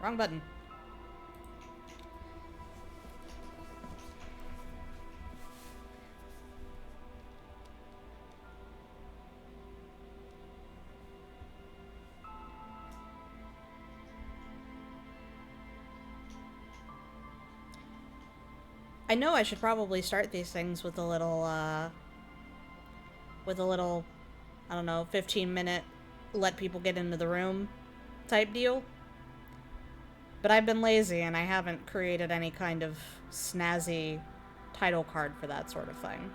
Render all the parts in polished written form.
Wrong button. I know I should probably start these things with a little, I don't know, 15-minute let people get into the room type deal. But I've been lazy and I haven't created any kind of snazzy title card for that sort of thing.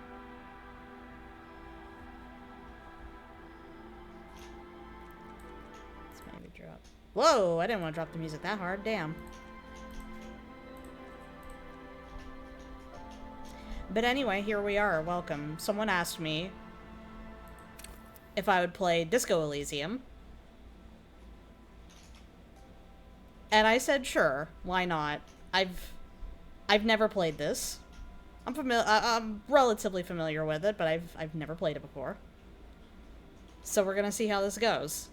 Let's maybe drop... Whoa! I didn't want to drop the music that hard. Damn. But anyway, here we are. Welcome. Someone asked me if I would play Disco Elysium. And I said, sure, why not? I've never played this. I'm relatively familiar with it, but I've never played it before. So we're gonna see how this goes.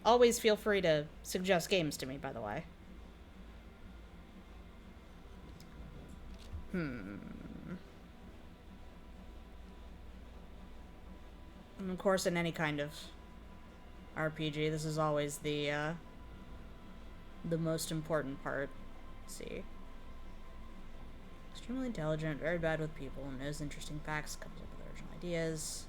Always feel free to suggest games to me, by the way. And of course, in any kind of RPG, this is always the most important part. Let's see. Extremely intelligent, very bad with people, knows interesting facts, comes up with original ideas.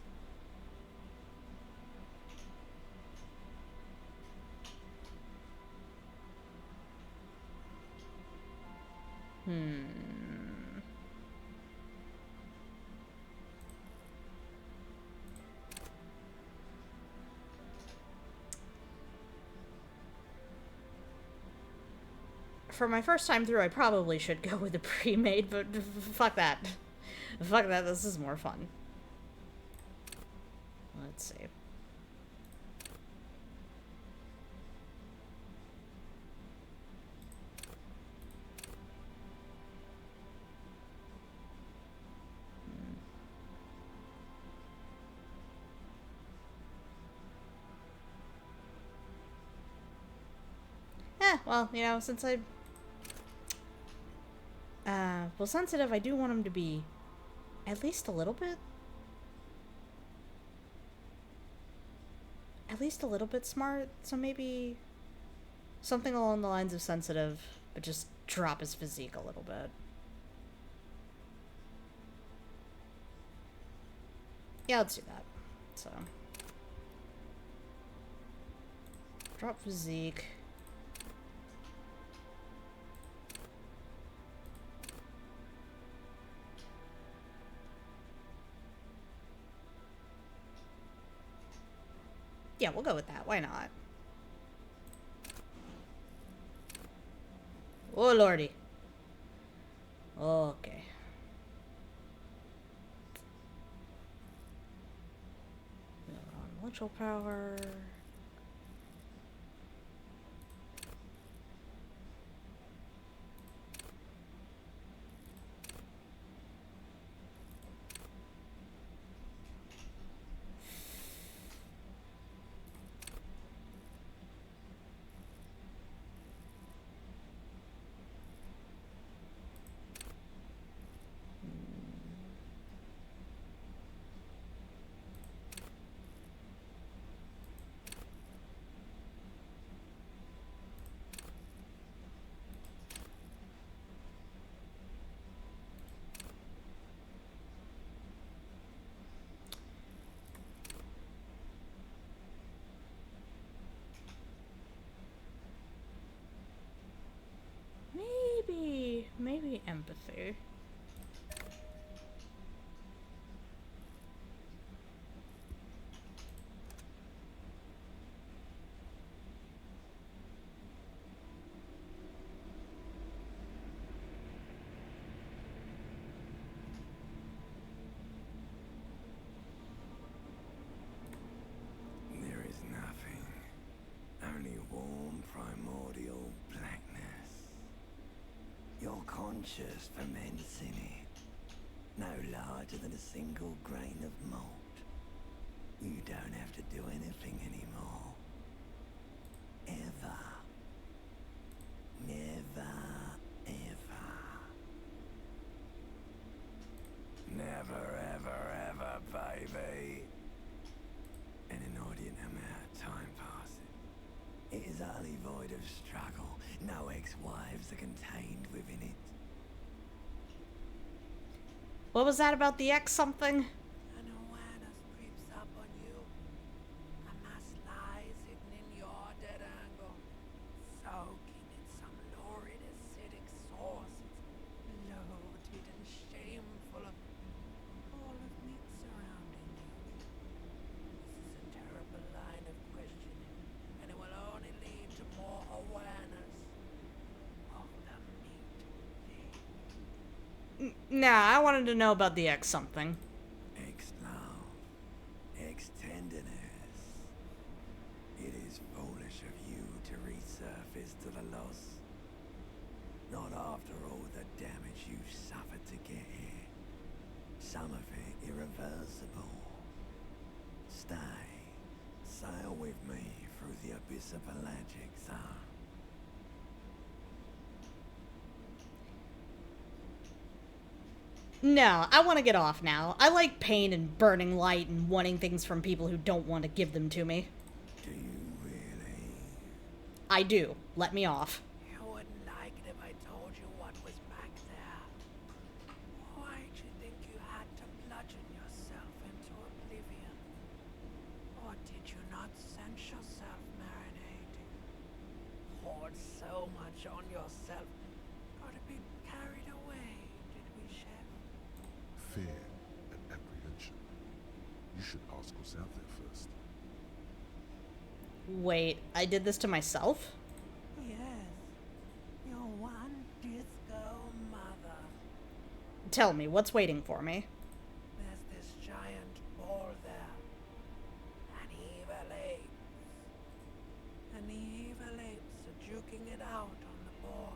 For my first time through, I probably should go with a pre-made, but fuck that. Fuck that, this is more fun. Let's see. Well, you know, since well, sensitive, I do want him to be at least a little bit smart, so maybe something along the lines of sensitive, but just drop his physique a little bit. Yeah, let's do that. So, drop physique. Yeah, we'll go with that. Why not? Oh, lordy. Okay. Intellectual power. Maybe empathy. There is nothing, only warm primordial blackness. Your conscious ferments in it, no larger than a single grain of malt. You don't have to do anything anymore. ever. Never, ever. Never, ever, ever, baby. An inordinate amount of time passes. It is utterly void of struggle. No ex-wives are contained within it. What was that about the X something? An awareness creeps up on you. A mass lies hidden in your dead angle, soaking in some lurid acidic source. It's bloated and shameful of all of me surrounding you. This is a terrible line of questioning, and it will only lead to more awareness of the meat thing. Nah, I wanted to know about the X something. Ex-love, ex-tenderness. It is foolish of you to resurface to the loss. Not after all the damage you've suffered to get here. Some of it irreversible. Stay. Sail with me through the abyss of pelagic zone. No, I want to get off now. I like pain and burning light and wanting things from people who don't want to give them to me. Do you really? I do. Let me off. You wouldn't like it if I told you what was back there. Why'd you think you had to bludgeon yourself into oblivion? Or did you not sense yourself marinating? Poured so much on yourself. Got a bit carried away, did we, Chef? Fear and apprehension. You should ask what's out there first. Wait, I did this to myself? Yes. Your one disco mother. Tell me, what's waiting for me? There's this giant ball there. An evil ape. And the evil apes are juking it out on the ball.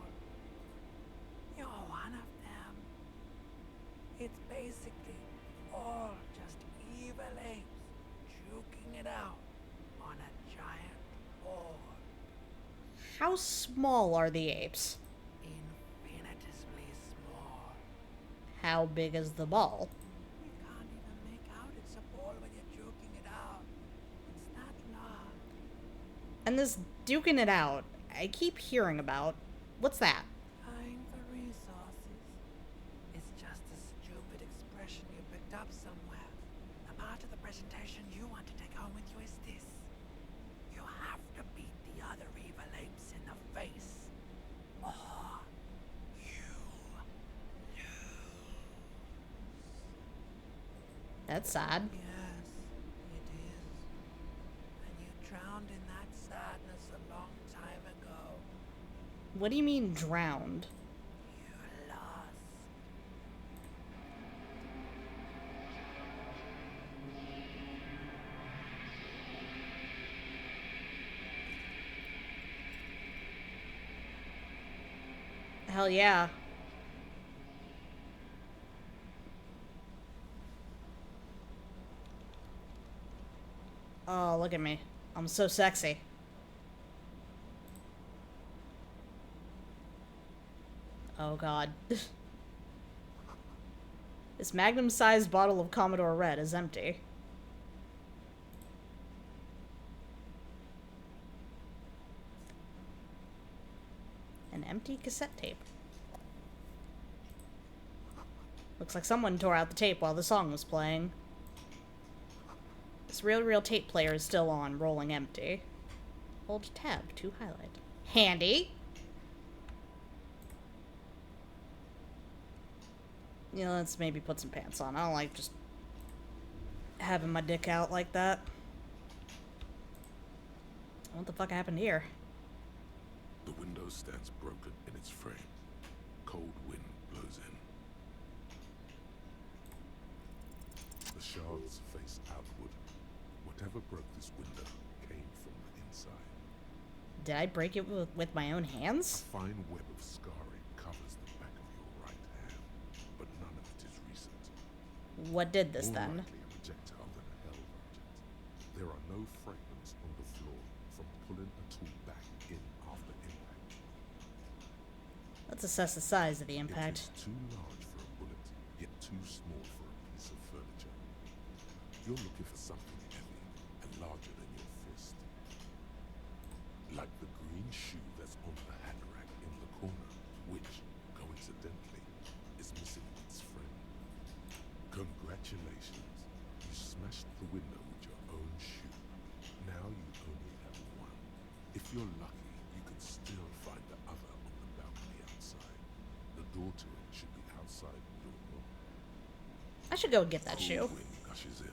You're one of them. It's basically all just evil apes juking it out on a giant ball. How small are the apes? Infinitesimally small. How big is the ball? You can't even make out it's a ball when you're juking it out. It's that large. And this duking it out, I keep hearing about. What's that? Vying for resources. It's just a stupid expression you picked up somewhere. The part of the presentation you want to take home with you is this. You have to beat the other evil apes in the face. Or you lose. That's sad. Yes, it is. And you drowned in that sadness a long time ago. What do you mean, drowned? You lost. Hell yeah. Oh, look at me. I'm so sexy. Oh god. This magnum-sized bottle of Commodore Red is empty. An empty cassette tape. Looks like someone tore out the tape while the song was playing. This reel-to-reel tape player is still on, rolling empty. Hold tab to highlight. Handy! Yeah, let's maybe put some pants on. I don't like just having my dick out like that. What the fuck happened here? The window stands broken in its frame. Cold wind blows in. The shards face outward. Whatever broke this window came from the inside. Did I break it with my own hands? A fine web of scarring covers the back of your right hand, but none of it is recent. What did this More then? likely a projectile than a hell object. There are no fragments on the floor from pulling a tool back Let's assess the size of the It impact. is too large for a bullet, yet too small for a piece of furniture. You're looking for something heavy and larger than your fist. Like the green shoe that's on the hat rack in the corner, which, coincidentally, is missing its friend. Congratulations, you smashed the window with your own shoe. Now you only have one. If you're lucky, you can still find the other on the balcony outside. The door to it should be outside your room. I should go get that shoe. Cool wind gushes in.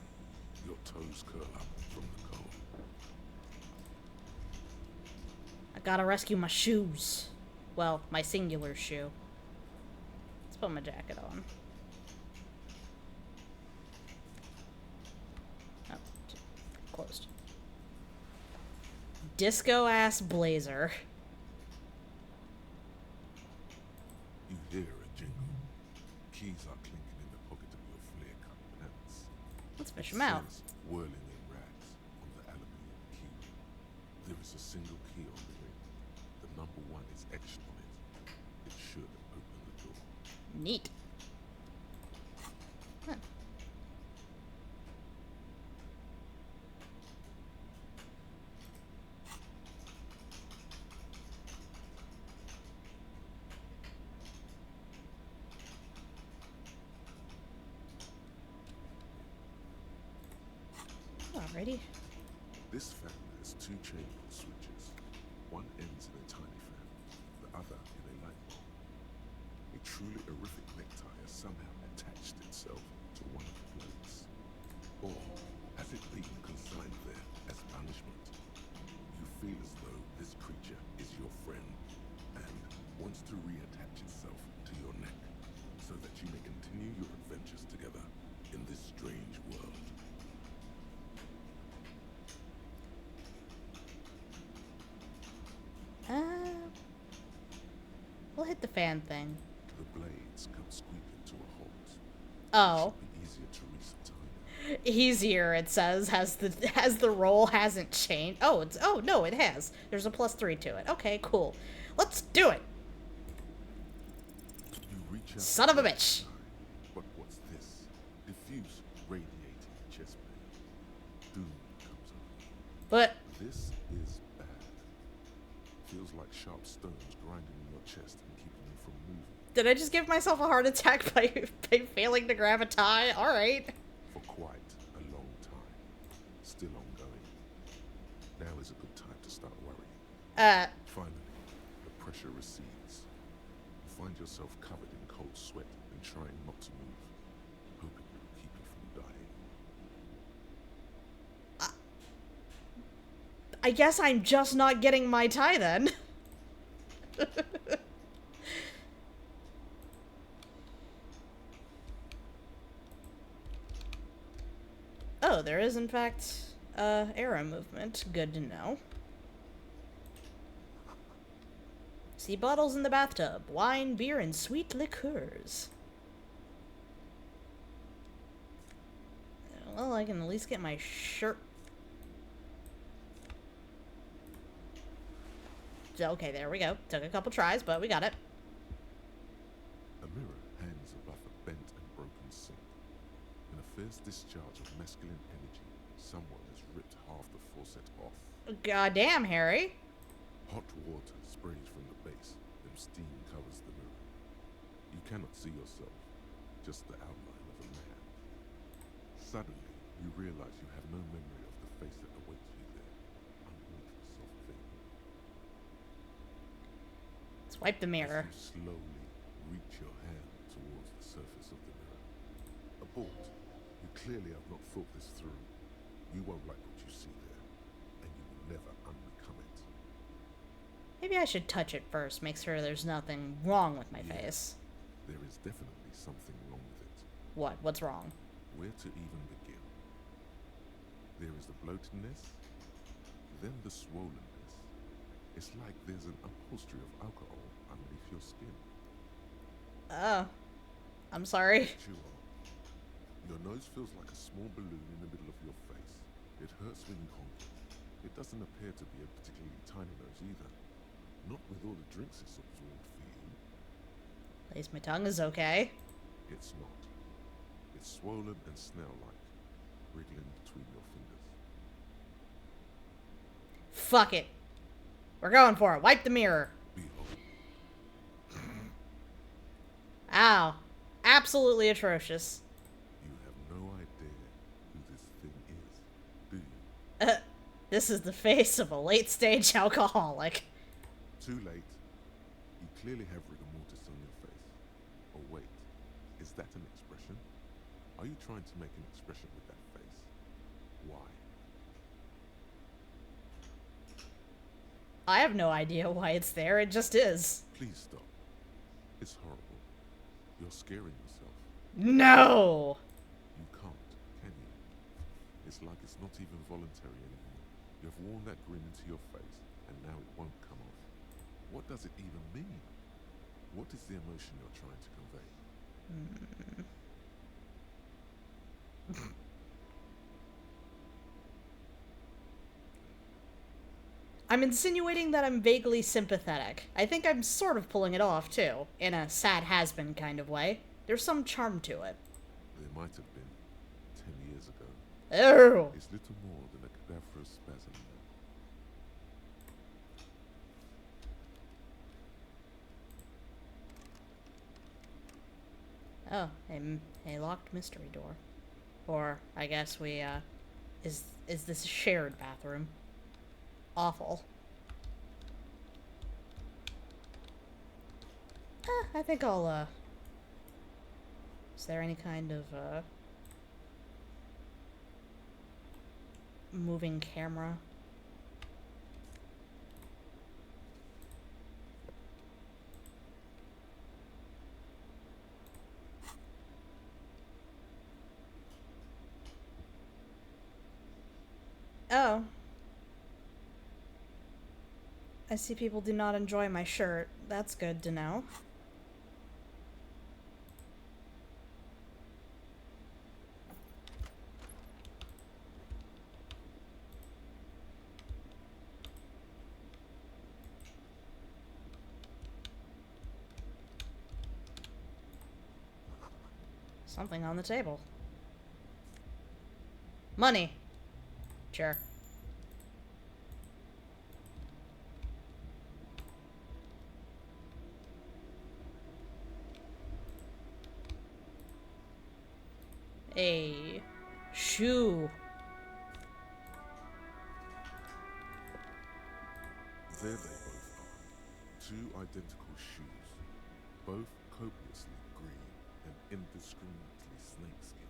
Your toes curl up from the cold. I gotta rescue my shoes. Well, my singular shoe. Let's put my jacket on. Oh, closed. Disco ass blazer. You hear a jingle. Keys are clinking in the pocket of your flare-cut pants. Let's fish them out. Says, whirling in rags on the aluminium key. There is a single key on the ring. The number 1 is etched on it. It should open the door. Neat. Huh. Alrighty. This fan has 2 chamber switches. One ends in a tiny fan, the other in a light bulb. A truly horrific necktie has somehow attached itself to one of the plates. Or has it been consigned there as punishment? You feel as though this creature is your friend and wants to reattach itself to your neck so that you may continue your adventures together in this strange world. We'll hit the fan thing. The blades come squeaking to a halt. Oh. It should be easier to reset time. Easier, it says, as the roll hasn't changed. Oh no, it has. There's a +3 to it. Okay, cool. Let's do it. You reach out Son of a to bitch. the side, but what's this? Diffuse, radiating chest pain. Doom comes over. But This is bad. Feels like sharp stones grinding in your chest and keeping you from moving. did I just give myself a heart attack by failing to grab a tie? All right. For quite a long time. Still ongoing. Now is a good time to start worrying. Finally, the pressure recedes. You find yourself covered in cold sweat and trying not to move, hoping it will keep you from dying. I guess I'm just not getting my tie then. Oh, there is in fact arrow movement. Good to know. See bottles in the bathtub. Wine, beer, and sweet liqueurs. Well, I can at least get my shirt. Okay, there we go. Took a couple tries, but we got it. A mirror hangs above a bent and broken sink. In a fierce discharge of masculine energy, someone has ripped half the faucet off. Goddamn, Harry. Hot water sprays from the base, and steam covers the mirror. You cannot see yourself, just the outline of a man. Suddenly, you realize you have no memory of the face that awaits you there, underneath the soft vapor. Let's wipe the mirror. As you slowly reach your hand towards the surface of the mirror. Abort. You clearly have not thought this through. You won't like what you see there, and you will never unbecome it. Maybe I should touch it first, make sure there's nothing wrong with my Yeah. face. There is definitely something wrong with it. What? What's wrong? Where to even begin? There is the bloatedness, then the swollenness. It's like there's an upholstery of alcohol underneath your skin. Oh. I'm sorry. Chew on. Your nose feels like a small balloon in the middle of your face. It hurts when you honk it. It doesn't appear to be a particularly tiny nose either. Not with all the drinks it's absorbed for you. At least my tongue is okay. It's not. It's swollen and snail-like, wriggling between your fingers. Fuck it. We're going for it. Wipe the mirror. Behold, Ow. Absolutely atrocious. you have no idea who this thing is, do you? This is the face of a late-stage alcoholic. Too late. You clearly have rigor mortis on your face. Oh wait, is that an expression? Are you trying to make an expression with that face? Why? I have no idea why it's there. It just is. Please stop. It's horrible. You're scaring yourself. No! You can't, can you? It's like it's not even voluntary anymore. You've worn that grin into your face, and now it won't come off. What does it even mean? What is the emotion you're trying to convey? I'm insinuating that I'm vaguely sympathetic. I think I'm sort of pulling it off, too. In a sad has-been kind of way. There's some charm to it. There might have been 10 years ago. Oh! It's little more than a cadaverous spasm now. Oh, a locked mystery door. Or, I guess we, is this a shared bathroom? Awful. I think I'll, is there any kind of, moving camera? Oh. I see people do not enjoy my shirt. That's good to know. Something on the table. Money. Sure. A shoe. There they both are. Two identical shoes, both copiously green and indiscriminately snakeskin,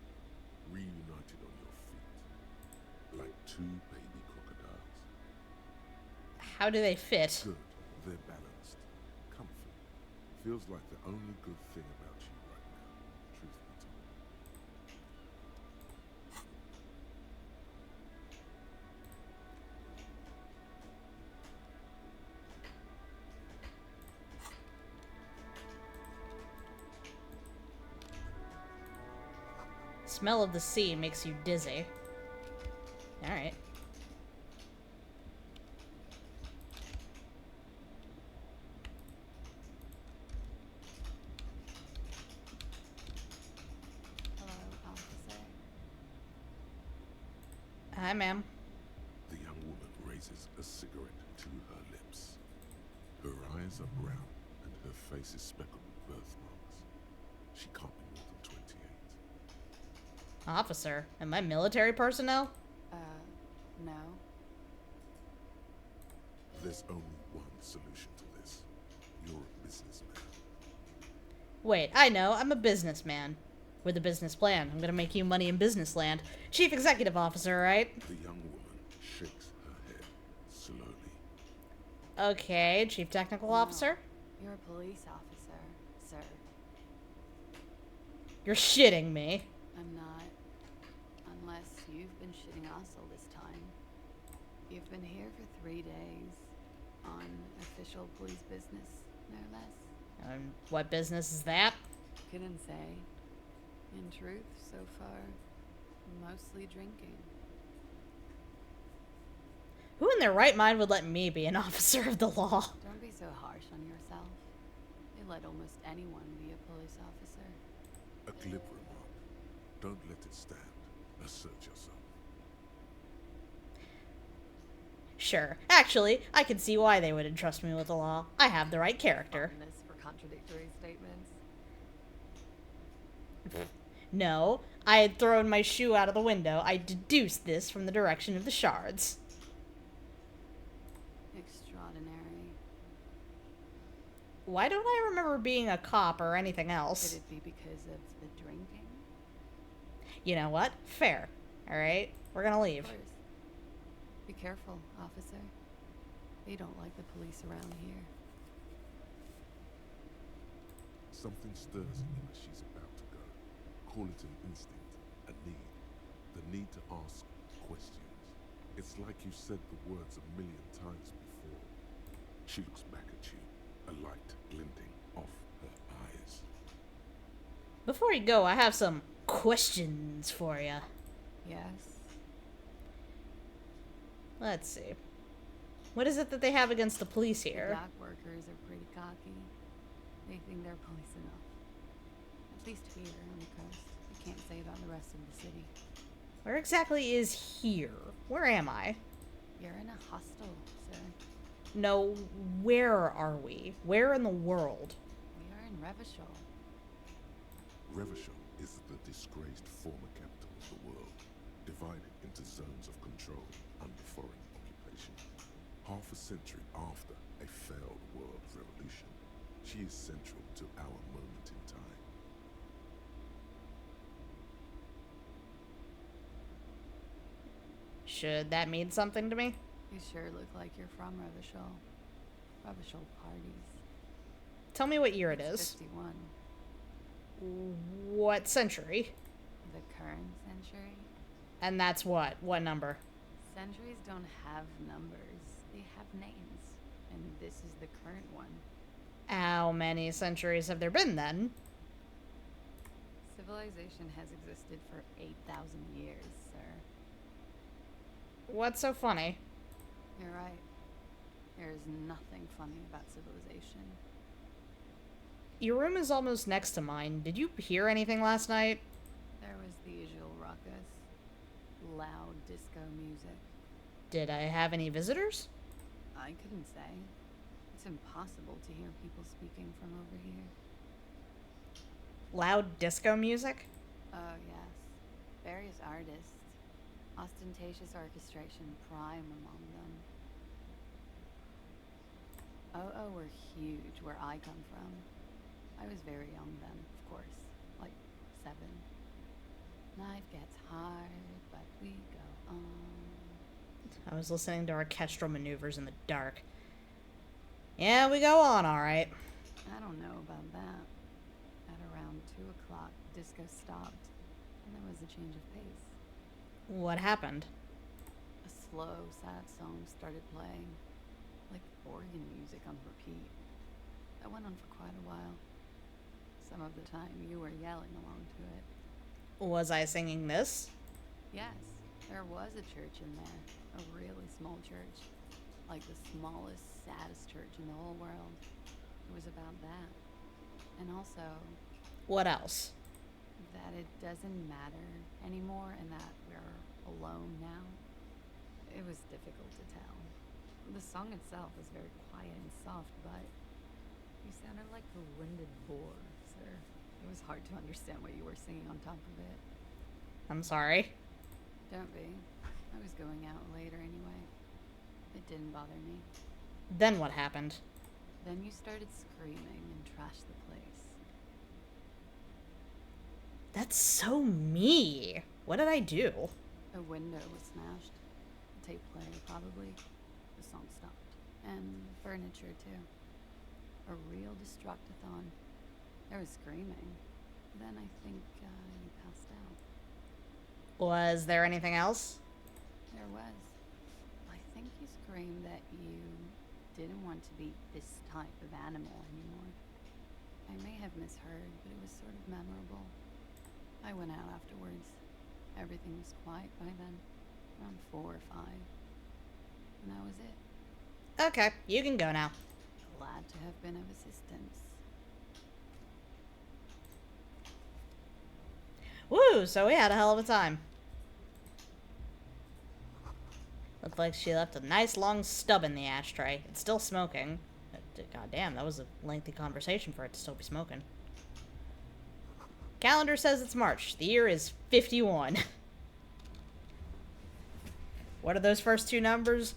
reunited on your feet, like two baby crocodiles. How do they fit? Good, they're balanced, comfy. Feels like the only good thing about you right now, truth be told. Smell of the sea makes you dizzy. Alright. Hello, officer. Hi, ma'am. The young woman raises a cigarette to her lips. Her eyes are brown and her face is speckled with birthmarks. She can't be more than 28. Officer. Am I military personnel? No. There's only one solution to this. You're a businessman. Wait, I know. I'm a businessman. With a business plan. I'm gonna make you money in business land. Chief Executive Officer, right? The young woman shakes her head slowly. Okay, Chief Technical No. Officer? You're a police officer, sir. You're shitting me. I'm not. Unless you've been shitting us all this time. You've been here for 3 days. On official police business, no less. What business is that? Couldn't say. In truth, so far, mostly drinking. Who in their right mind would let me be an officer of the law? Don't be so harsh on yourself. let almost anyone be a police officer. A glib remark. Don't let it stand. Assert yourself. Sure. Actually, I can see why they would entrust me with the law. I have the right character. Fondness for contradictory statements. No, I had thrown my shoe out of the window. I deduced this from the direction of the shards. Extraordinary. Why don't I remember being a cop or anything else? Could it be because of the drinking? You know what? Fair. Alright, we're gonna leave. Of course. Be careful, officer. They don't like the police around here. Something stirs in you as she's about to go. Call it an instinct, a need. The need to ask questions. It's like you said the words a million times before. She looks back at you, a light glinting off her eyes. Before you go, I have some questions for you. Yes. Let's see. What is it that they have against the police The here? dock workers are pretty cocky. They think they're police enough. At least here on the coast. I can't say about the rest of the city. Where exactly is here? Where am I? You're in a hostel, sir. No, where are we? Where in the world? We are in Revachol. Revachol is the disgraced former capital of the world, divided into zones of control under foreign occupation. Half a century after a failed world revolution, she is central to our moment in time. Should that mean something to me? You sure look like you're from Revachol. Revachol parties. Tell me what year it It's is. 51. What century? The current century? And that's what? What number? Centuries don't have numbers. They have names. And this is the current one. How many centuries have there been then? Civilization has existed for 8,000 years, sir. What's so funny? You're right. There is nothing funny about civilization. Your room is almost next to mine. Did you hear anything last night? There was the usual ruckus. Loud disco music. Did I have any visitors? I couldn't say. It's impossible to hear people speaking from over here. Loud disco music? Oh, yes. Various artists. Ostentatious orchestration prime among them. Oh, were huge where I come from. I was very young then, of course. Like 7. Night gets hard, but we go on. I was listening to orchestral maneuvers in the dark. Yeah, we go on, alright. I don't know about that. At around 2 o'clock, disco stopped, and there was a change of pace. What happened? A slow, sad song started playing, like organ music on repeat. That went on for quite a while. Some of the time, you were yelling along to it. Was I singing this? Yes, there was a church in there, a really small church, like the smallest, saddest church in the whole world. It was about that. And also, What else? that it doesn't matter anymore and that we're alone now. It was difficult to tell. The song itself was very quiet and soft, but you sounded like a winded boar, sir. It was hard to understand what you were singing on top of it. I'm sorry. Don't be. I was going out later anyway. It didn't bother me. Then what happened? Then you started screaming and trashed the place. That's so me. What did I do? A window was smashed. A tape player, probably. The song stopped. And furniture, too. A real destructathon. There was screaming. Then I think you passed out. Was there anything else? There was. I think you screamed that you didn't want to be this type of animal anymore. I may have misheard, but it was sort of memorable. I went out afterwards. Everything was quiet by then. Around 4 or 5. And that was it. Okay, you can go now. Glad to have been of assistance. too, so we had a hell of a time. Looked like she left a nice long stub in the ashtray. It's still smoking. God damn, that was a lengthy conversation for it to still be smoking. Calendar says it's March. The year is 51. What are those first two numbers?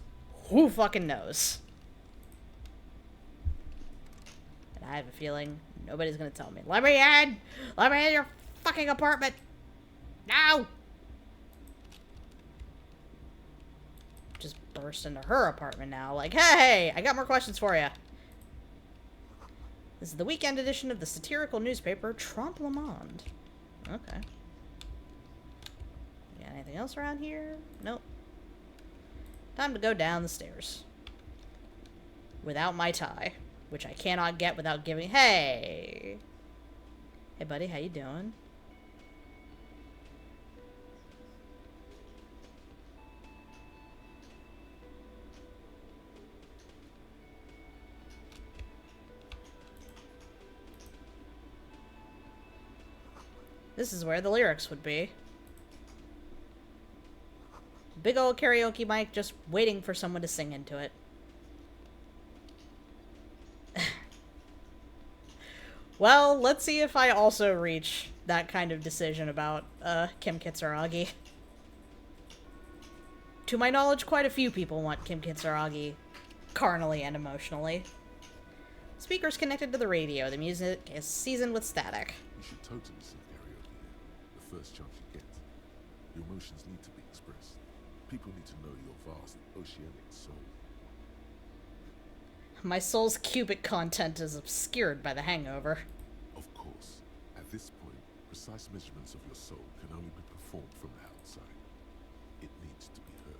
Who fucking knows? And I have a feeling nobody's gonna tell me. Let me in! Let me in your fucking apartment! No! Just burst into her apartment now, like, hey, I got more questions for you. This is the weekend edition of the satirical newspaper Trompe le Monde. Okay. Got anything else around here? Nope. Time to go down the stairs. Without my tie, which I cannot get without giving... Hey! Hey, buddy, how you doing? This is where the lyrics would be. Big old karaoke mic just waiting for someone to sing into it. Well, let's see if I also reach that kind of decision about Kim Kitsuragi. To my knowledge, quite a few people want Kim Kitsuragi carnally and emotionally. Speakers connected to the radio. The music is seasoned with static. You should totally sing karaoke here. The first chance you get. Your emotions need to be expressed. People need to know your vast, oceanic soul. My soul's cubic content is obscured by the hangover. Of course, at this point, precise measurements of your soul can only be performed from the outside. It needs to be heard.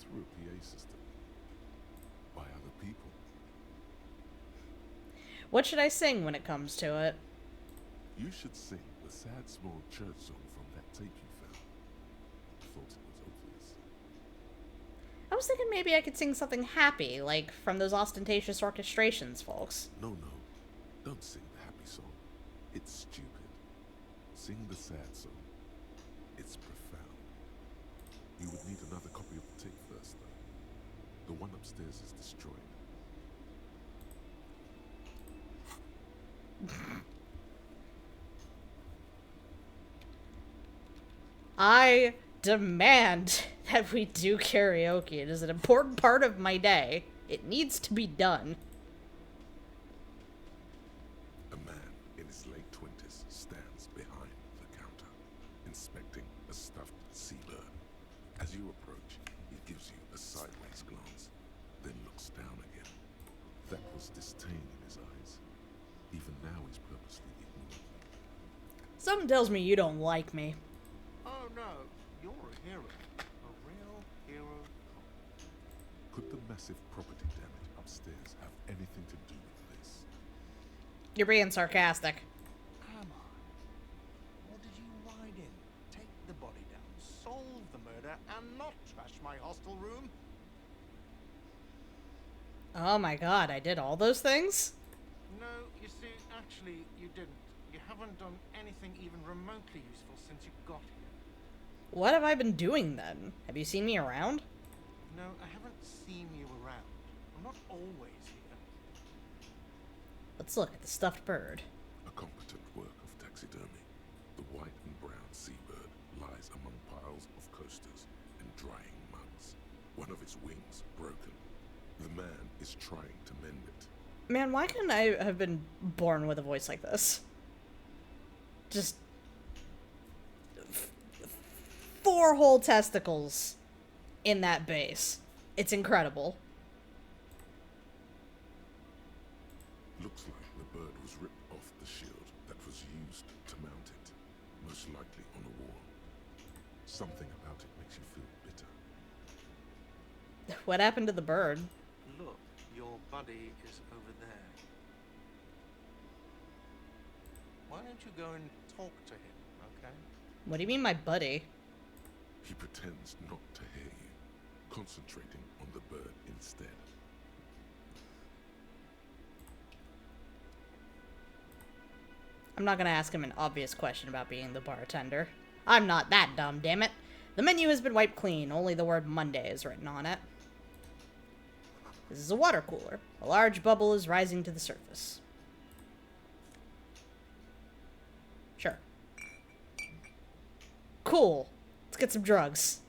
Through a PA system. By other people. What should I sing when it comes to it? You should sing the sad small church song from that tape you found. I thought it was obvious. I was thinking maybe I could sing something happy, like from those ostentatious orchestrations, folks. No, don't sing the happy song. It's stupid. Sing the sad song. It's profound. You would need another copy of the tape first, though. The one upstairs is destroyed. I demand that we do karaoke. It is an important part of my day. It needs to be done. A man in his late 20s stands behind the counter, inspecting a stuffed seabird. As you approach, he gives you a sideways glance, then looks down again. That was disdain in his eyes. Even now he's purposely ignoring you. Something tells me you don't like me. Oh no, you're a hero. A real hero. Could the massive property damage upstairs have anything to do with this? You're being sarcastic. Am I? Or did you ride in, take the body down, solve the murder, and not trash my hostel room? Oh my god, I did all those things? No, you see, actually, you didn't. You haven't done anything even remotely useful since you got here. What have I been doing then? Have you seen me around? No, I haven't seen you around. I'm not always here. Let's look at the stuffed bird. A competent work of taxidermy. The white and brown seabird lies among piles of coasters and drying muds. One of its wings broken. The man is trying to mend it. Man, why couldn't I have been born with a voice like this? Just... 4 whole testicles in that base. It's incredible. Looks like the bird was ripped off the shield that was used to mount it. Most likely on a wall. Something about it makes you feel bitter. What happened to the bird? Look, your buddy is over there. Why don't you go and talk to him, okay? What do you mean, my buddy? He pretends not to hear you, concentrating on the bird instead. I'm not gonna ask him an obvious question about being the bartender. I'm not that dumb, damn it. The menu has been wiped clean. Only the word Monday is written on it. This is a water cooler. A large bubble is rising to the surface. Sure. Cool. Let's get some drugs.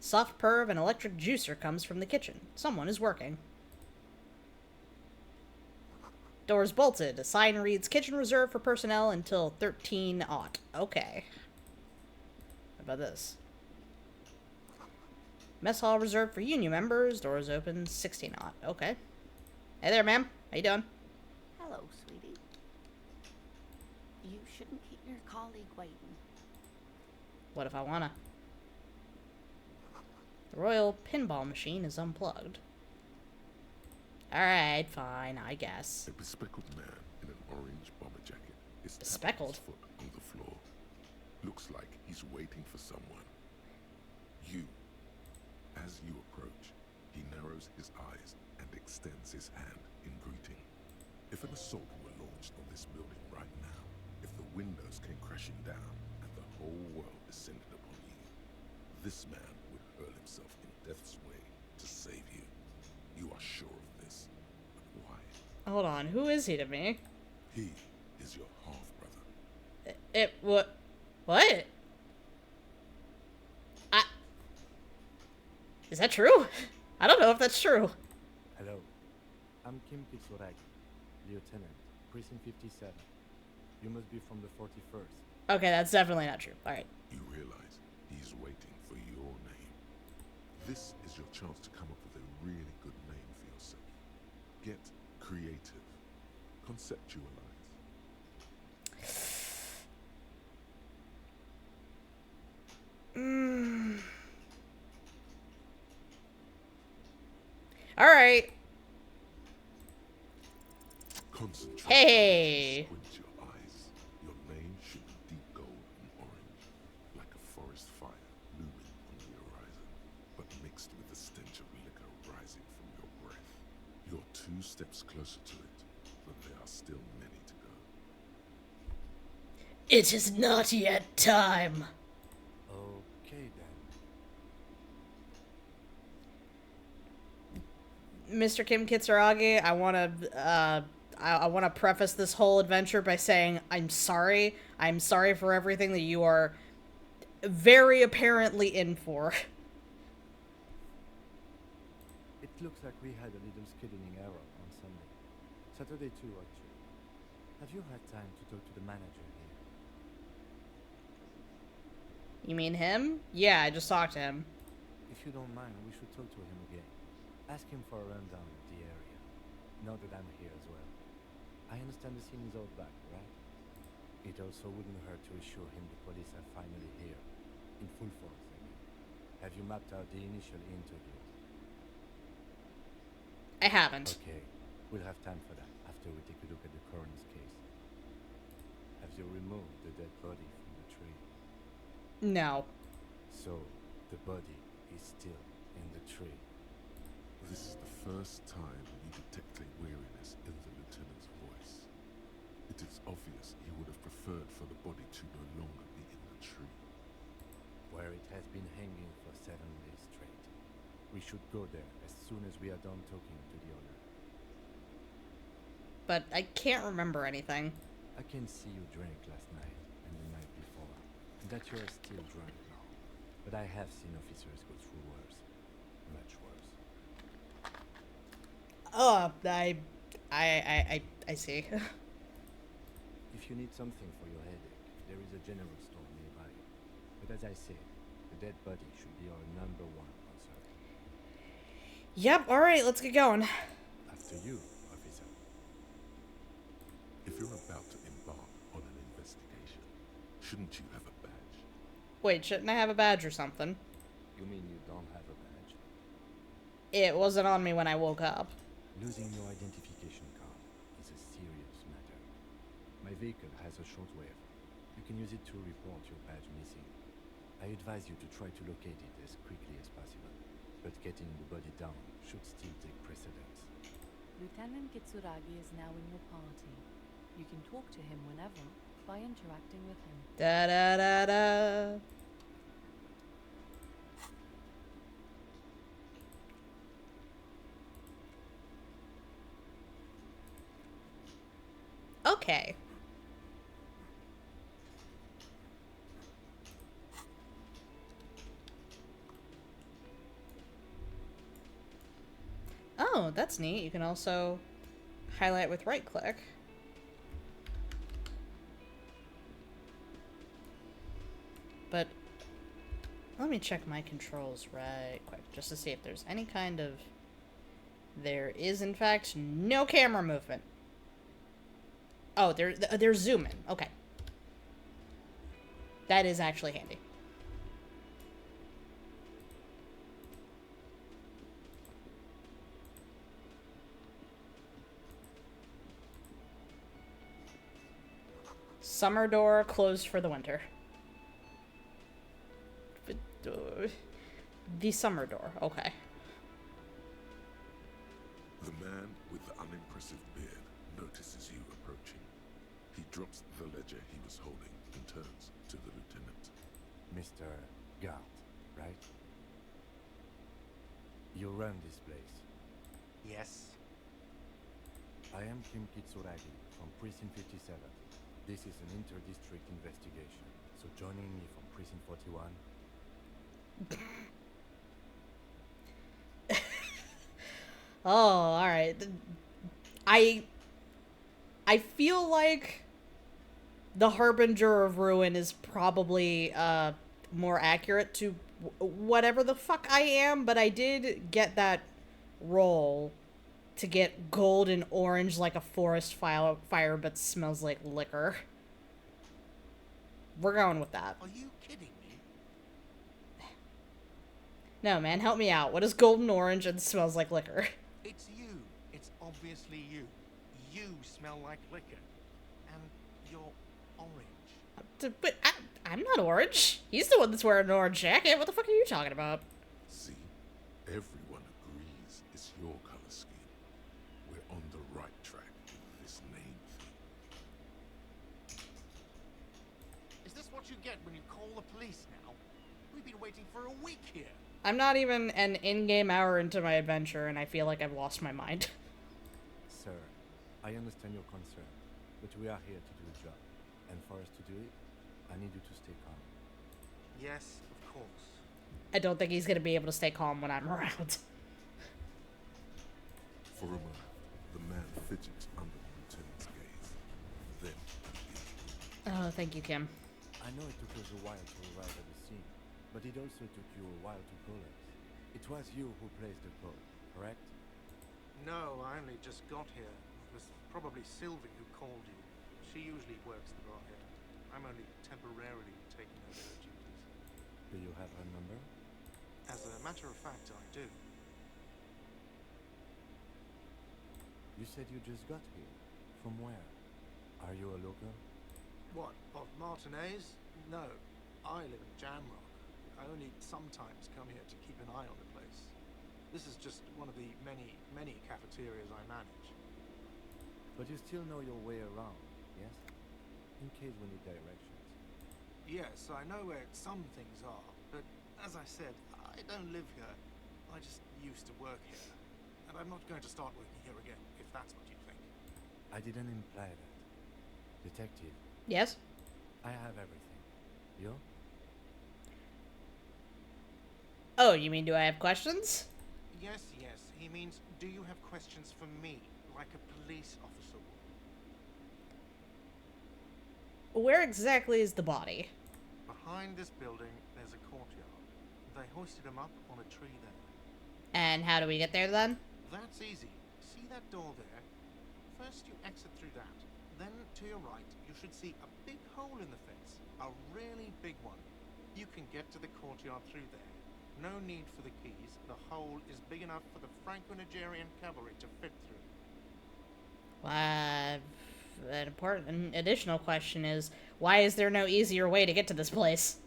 Soft purr of an electric juicer comes from the kitchen. Someone is working. Doors bolted. A sign reads, kitchen reserved for personnel until 13-aught. Okay. How about this? Mess hall reserved for union members. Doors open 16-aught. Okay. Hey there, ma'am. How you doing? Hello, sweetie. You shouldn't keep your colleague waiting. What if I wanna? The royal pinball machine is unplugged. Alright, fine, I guess. A bespectacled man in an orange bomber jacket is tapping Bespectacled? his foot on the floor. Looks like he's waiting for someone. You. As you approach, he narrows his eyes and extends his hand in greeting. If an assault were launched on this building right now, if the windows came crashing down and the whole world descended upon you, this man would hurl himself in death's way to save you. You are sure of this. But why? Hold on, who is he to me? He is your half-brother. What? What? Is that true? I don't know if that's true. Hello. I'm Kim Kitsuragi, Lieutenant, Precinct 57. You must be from the 41st. Okay, that's definitely not true. Alright. You realize he's waiting for your name. This is your chance to come up with a really good name for yourself. Get creative. Conceptualize. Alright. Concentrate. Hey. Squint your eyes. Your name should be deep gold and orange, like a forest fire looming on the horizon, but mixed with the stench of liquor rising from your breath. You're 2 steps closer to it, but there are still many to go. It is not yet time. Okay then. Mr. Kim Kitsuragi, I want to preface this whole adventure by saying I'm sorry. I'm sorry for everything that you are very apparently in for. It looks like we had a little scheduling error on Sunday. Saturday too, actually. Have you had time to talk to the manager here? You mean him? Yeah, I just talked to him. If you don't mind, we should talk to him again. Ask him for a rundown of the area. Now that I'm here as well. I understand the scene is all back, right? It also wouldn't hurt to assure him the police are finally here. In full force, I mean. Have you mapped out the initial interview? I haven't. Okay, we'll have time for that after we take a look at the coroner's case. Have you removed the dead body from the tree? No. So, the body is still in the tree. This is the first time you detect a weariness in the lieutenant's voice. It is obvious he would have preferred for the body to no longer be in the tree. Where it has been hanging for 7 days straight. We should go there as soon as we are done talking to the owner. But I can't remember anything. I can see you drank last night and the night before, and that you are still drunk now. But I have seen officers go through worse. Much worse. Oh, I see. If you need something for your headache, there is a general store nearby. But as I said, the dead body should be our #1 concern. Yep, alright, let's get going. After you, officer. If you're about to embark on an investigation, shouldn't you have a badge? Wait, shouldn't I have a badge or something? You mean you don't have a badge? It wasn't on me when I woke up. Losing your identification card is a serious matter. My vehicle has a shortwave. You can use it to report your badge missing. I advise you to try to locate it as quickly as possible. but getting the body down should still take precedence. Lieutenant Kitsuragi is now in your party. You can talk to him whenever by interacting with him. Da da da da. Okay. Oh, that's neat. You can also highlight with right click. But let me check my controls right quick just to see if there's any kind of... There is, in fact, no camera movement. Oh, they're zooming. Okay. That is actually handy. Summer door closed for the winter. The summer door. Okay. The man with the unimpressive beard notices you approaching. He drops the ledger he was holding and turns to the lieutenant. Mr. Gart, right? You run this place. Yes. I am Kim Kitsuragi from Precinct 57. This is an inter-district investigation, so joining me from Precinct 41... Oh, alright. I feel like the Harbinger of Ruin is probably more accurate to whatever the fuck I am, but I did get that role to get gold and orange like a forest fire but smells like liquor. We're going with that. Are you kidding me? No, man, help me out. What is golden orange and smells like liquor? It's you. It's obviously you. You smell like liquor. And you're orange. But I'm not orange. He's the one that's wearing an orange jacket. What the fuck are you talking about? See, everyone agrees it's your color scheme. We're on the right track with this name thing. Is this what you get when you call the police now? We've been waiting for a week here. I'm not even an in-game hour into my adventure, and I feel like I've lost my mind. Sir, I understand your concern, but we are here to do the job. And for us to do it, I need you to stay calm. Yes, of course. I don't think he's gonna be able to stay calm when I'm around. For a moment, the man fidgets under the lieutenant's gaze. Then Oh, thank you, Kim. I know it took us a while to arrive at the scene, but it also took you a while to call us. It was you who placed the call, correct? No, I only just got here. It was probably Sylvie who called you. She usually works the bar here. I'm only temporarily taking over her duties. Do you have her number? As a matter of fact, I do. You said you just got here. From where? Are you a local? What, of Martinez? No, I live in Jamrock. I only sometimes come here to keep an eye on the place. This is just one of the many, many cafeterias I manage. But you still know your way around, yes? In case we need directions. Yes, I know where some things are, but as I said, I don't live here. I just used to work here. And I'm not going to start working here again, if that's what you think. I didn't imply that. Detective, Yes? I have everything. You? Oh, you mean do I have questions? Yes, yes. He means, do you have questions for me, like a police officer would? Where exactly is the body? Behind this building, there's a courtyard. They hoisted him up on a tree there. And how do we get there then? That's easy. See that door there? First you exit through that. Then to your right, you should see a big hole in the fence. A really big one. You can get to the courtyard through there. No need for the keys. The hole is big enough for the Franco-Nigerian cavalry to fit through. An important additional question is, why is there no easier way to get to this place?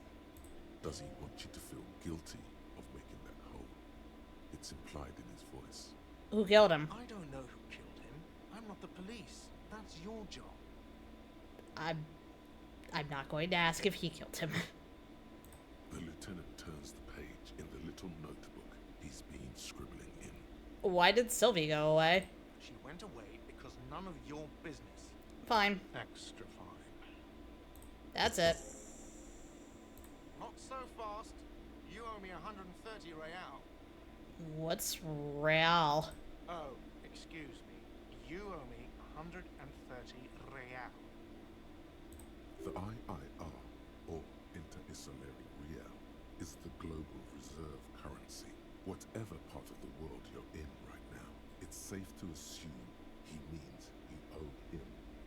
does he want you to feel guilty of making that hole? Who killed him? I don't know who killed him. I'm not the police. That's your job. I'm not going to ask if he killed him. The lieutenant turns the page in the little notebook he's been scribbling in. Why did Sylvie go away? She went away because none of your business. Fine. Extra fine. That's it. Not so fast. You owe me 130 real. What's real? Oh, excuse me. You owe me 130 real. The IIR, or Inter-Isolary Real, is the global reserve currency. Whatever part of the world you're in right now, it's safe to assume he means you owe him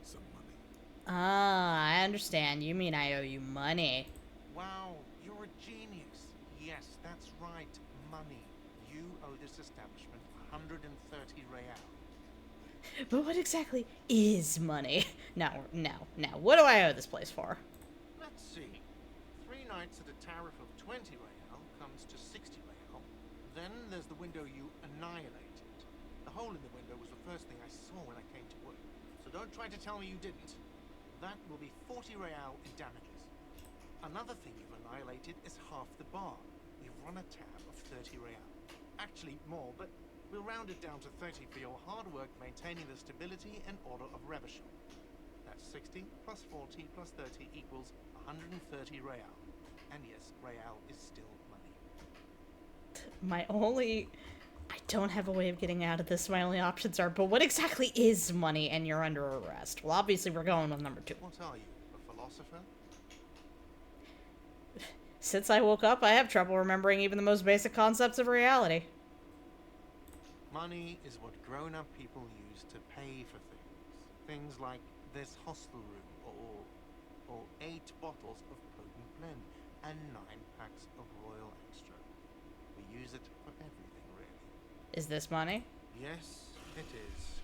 some money. Ah, I understand. You mean I owe you money. Wow, you're a genius. Yes, that's right. Money. You owe this establishment 130 real. But what exactly is money? Now, what do I owe this place for? Let's see. 3 nights at a tariff of 20 real comes to 60 real. Then there's the window you annihilated. The hole in the window was the first thing I saw when I came to work. So don't try to tell me you didn't. That will be 40 real in damages. Another thing you've annihilated is half the bar. You've run a tab of 30 real. Actually more, but we'll round it down to 30 for your hard work maintaining the stability and order of Revachol. That's 60 plus 40 plus 30 equals 130 real. And yes, real is still money. I don't have a way of getting out of this. My only options are, but what exactly is money and you're under arrest? Well, obviously we're going with number 2. What are you, a philosopher? Since I woke up, I have trouble remembering even the most basic concepts of reality. Money is what grown-up people use to pay for things. Things like this hostel room, or 8 bottles of potent blend, and 9 packs of Royal Extra. We use it for everything, really. Is this money? Yes, it is.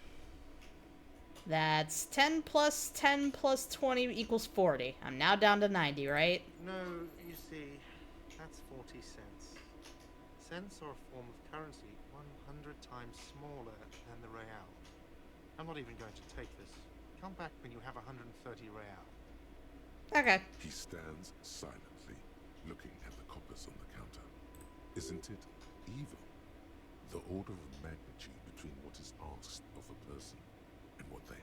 That's 10 plus 10 plus 20 equals 40. I'm now down to 90, right? No, you see, that's 40 cents. Cents are a form of currency 100 times smaller than the real. I'm not even going to take this. Come back when you have 130 real. Okay. He stands silently, looking at the coppers on the counter. Isn't it evil? The order of magnitude between what is asked of a person and what they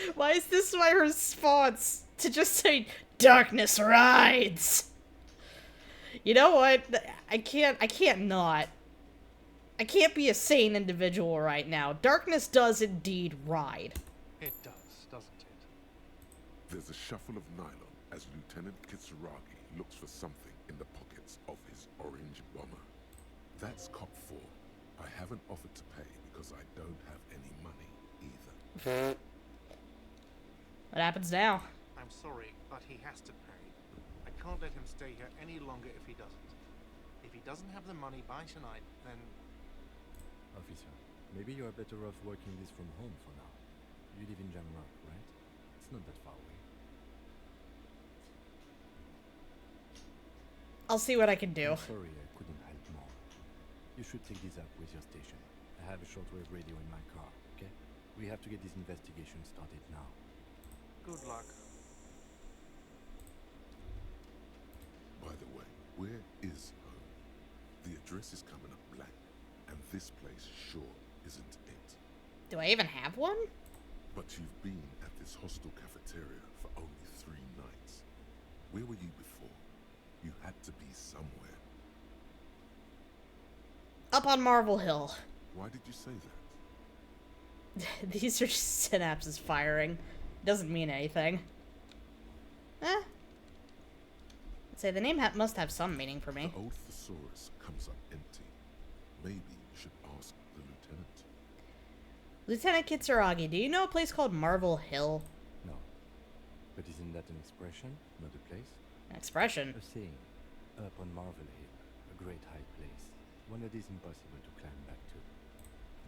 have. Why is this my response? To just say, darkness rides! You know what? I can't not. I can't be a sane individual right now. Darkness does indeed ride. It does, doesn't it? There's a shuffle of nylon as Lieutenant Kitsuragi looks for something in the pockets of his orange bomber. That's cop 4. I haven't offered to pay because I don't have any money either. What happens now? I'm sorry, but he has to pay. I can't let him stay here any longer if he doesn't. If he doesn't have the money by tonight, then... Officer, maybe you are better off working this from home for now. You live in Jamrock, right? It's not that far away. I'll see what I can do. I'm sorry I couldn't help more. You should take this up with your station. I have a shortwave radio in my car, okay? We have to get this investigation started now. Good luck. By the way, where is home? The address is coming up blank, and this place sure isn't it. Do I even have one? But you've been at this hostel cafeteria for only 3 nights. Where were you before? You had to be somewhere. Up on Marvel Hill. Why did you say that? These are just synapses firing. Doesn't mean anything. I'd say the name must have some meaning for me. The old thesaurus comes up empty. Maybe you should ask the lieutenant. Lieutenant Kitsuragi, do you know a place called Marvel Hill? No. But isn't that an expression, not a place? An expression? A saying. Up on Marvel Hill, a great high place. One that is impossible to climb back to.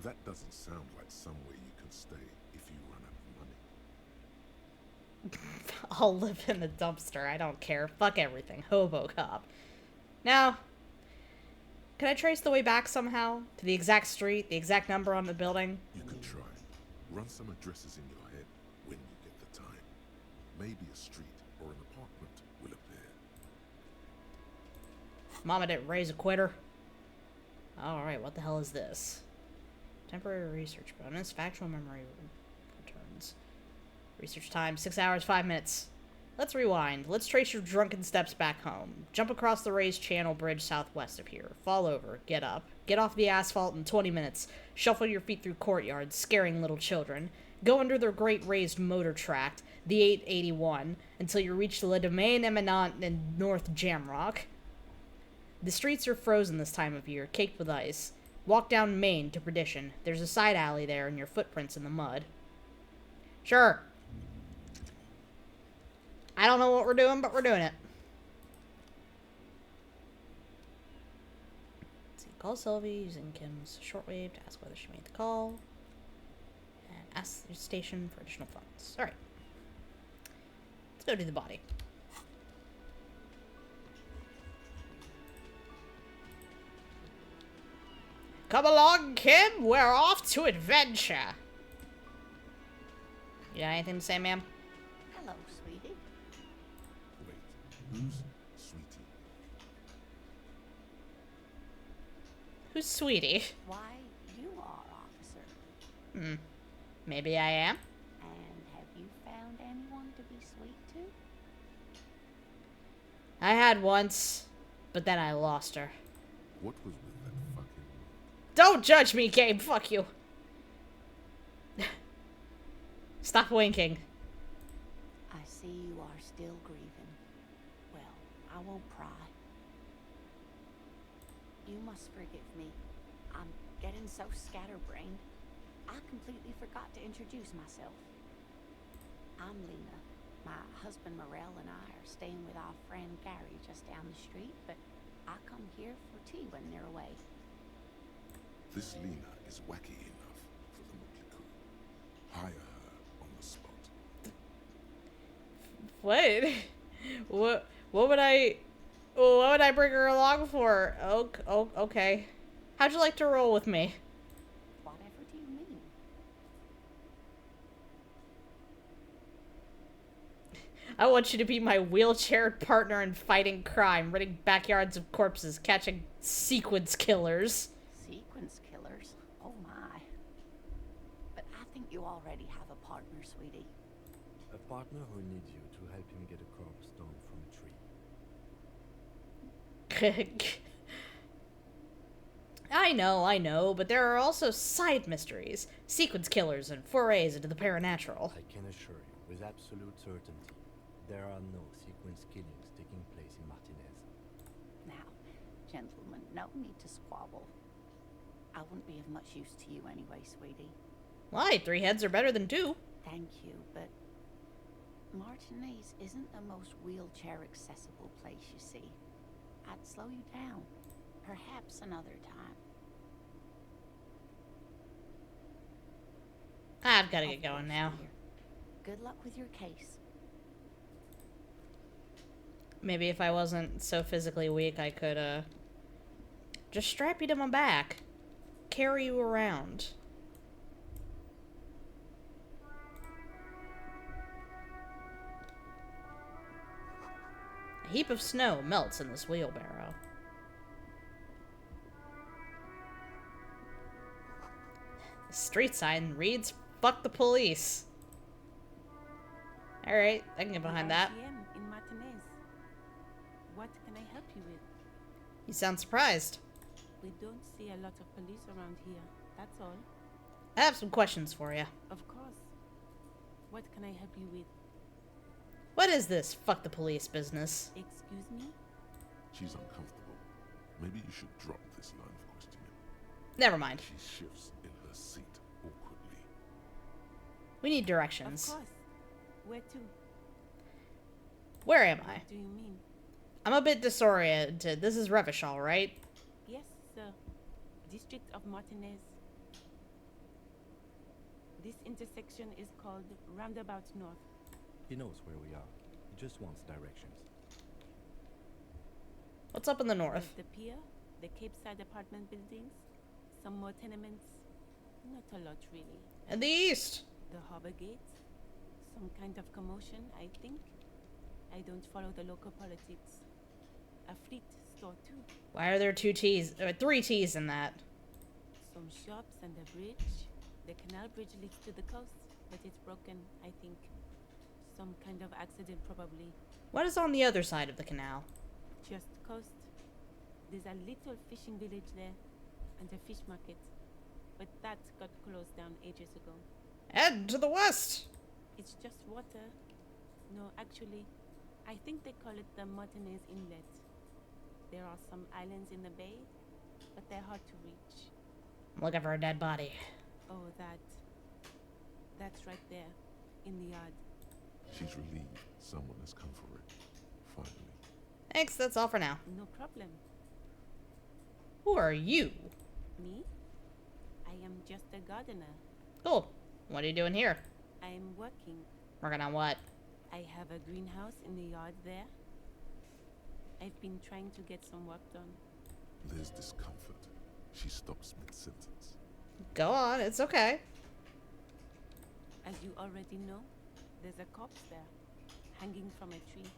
That doesn't sound like somewhere you can stay if you run out of money. I'll live in the dumpster. I don't care. Fuck everything. Hobo cop. Now, Can I trace the way back somehow? To the exact street, the exact number on the building? You can try. Run some addresses in your head when you get the time. Maybe a street or an apartment will appear. Mama didn't raise a quitter. Alright, what the hell is this? Temporary research bonus. Factual memory returns. Research time, 6 hours, 5 minutes. Let's rewind. Let's trace your drunken steps back home. Jump across the raised channel bridge southwest of here. Fall over. Get up. Get off the asphalt in 20 minutes. Shuffle your feet through courtyards, scaring little children. Go under the great raised motor tract, the 881, until you reach Le Domaine Eminent in North Jamrock. The streets are frozen this time of year, caked with ice. Walk down Main to Perdition. There's a side alley there and your footprints in the mud. Sure. I don't know what we're doing, but we're doing it. Let's see. Call Sylvie using Kim's shortwave to ask whether she made the call. And ask the station for additional funds. Alright. Let's go do the body. Come along, Kim. We're off to adventure. You got anything to say, ma'am? Hello, sweetie. Wait, who's Sweetie? Who's Sweetie? Why, you are, officer. Maybe I am. And have you found anyone to be sweet to? I had once, but then I lost her. What was with that fucking... Don't judge me, Gabe. Fuck you. Stop winking. I see you are still grieving. Well, I won't pry. You must forgive me. I'm getting so scatterbrained. I completely forgot to introduce myself. I'm Lena. My husband Morel and I are staying with our friend Gary just down the street, but I come here for tea when they're away. This Lena is wacky enough for the Motley Crew. Hire her on the spot. What? What would I bring her along for? Oh, okay. How'd you like to roll with me? Whatever do you mean? I want you to be my wheelchaired partner in fighting crime, ridding backyards of corpses, catching sequence killers. Sequence killers? Oh my. But I think you already have a partner, sweetie. A partner who needs you to help him get a corpse down from a tree. I know, but there are also side mysteries, sequence killers, and forays into the paranatural. I can assure you, with absolute certainty, there are no sequence killings taking place in Martinez. Now, gentlemen, no need to squabble. I wouldn't be of much use to you anyway, sweetie. Why? 3 heads are better than 2. Thank you, but Martinez isn't the most wheelchair-accessible place, you see. I'd slow you down. Perhaps another time. I've got to Of get going course, now. dear. Good luck with your case. Maybe if I wasn't so physically weak, I could, just strap you to my back. Carry you around. A heap of snow melts in this wheelbarrow. The street sign reads, "Fuck the police." Alright, I can get behind that. Elysium in Martinez. What can I help you with? You sound surprised. We don't see a lot of police around here. That's all. I have some questions for you. Of course. What can I help you with? What is this fuck the police business? Excuse me? She's uncomfortable. Maybe you should drop this line of questioning. Never mind. She shifts in her seat awkwardly. We need Of directions. course. Where to? Where am I? What do you mean? I'm a bit disoriented. This is Revachol, right? Yes, sir. District of Martinez. This intersection is called Roundabout North. He knows where we are. He just wants directions. What's up in the north? The pier The Cape-side apartment buildings, some more tenements. Not a lot, really. In the east. The harbor gate, some kind of commotion, I think. I don't follow the local politics. A fleet store, too. Why are there two T's, or three T's in that? Some shops and a bridge. The canal bridge leads to the coast, but it's broken, I think. Some kind of accident, probably. What is on the other side of the canal? Just coast. There's a little fishing village there, and a fish market. But that got closed down ages ago. Head to the west! It's just water. No, actually, I think they call it the Martinez Inlet. There are some islands in the bay, but they're hard to reach. I'm looking for a dead body. Oh, that's right there, in the yard. She's relieved someone has come for it. Finally. Thanks, that's all for now. No problem. Who are you? Me? I am just a gardener. Cool. What are you doing here? I am working. Working on what? I have a greenhouse in the yard there. I've been trying to get some work done. There's discomfort. She stops mid-sentence. Go on, it's okay. As you already know, there's a corpse there, hanging from a tree.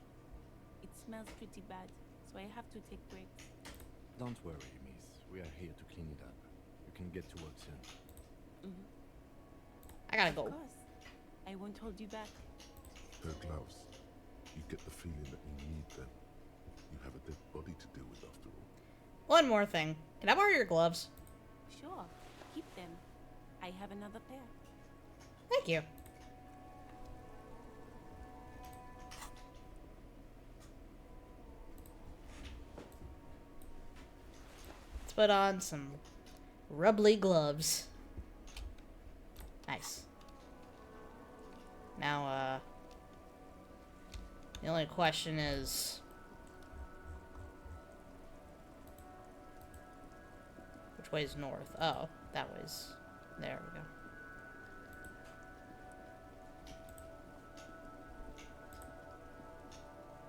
It smells pretty bad, so I have to take breaks. Don't worry, miss. We are here to clean it up. You can get to work soon. I gotta Of go. course. I won't hold you back. Her gloves. You get the feeling that you need them. You have a dead body to deal with after all. One more thing. Can I borrow your gloves? Sure, keep them. I have another pair. Thank you. Let's put on some rubbly gloves. Nice. Now, the only question is... which way is north? Oh, that way's... there we go.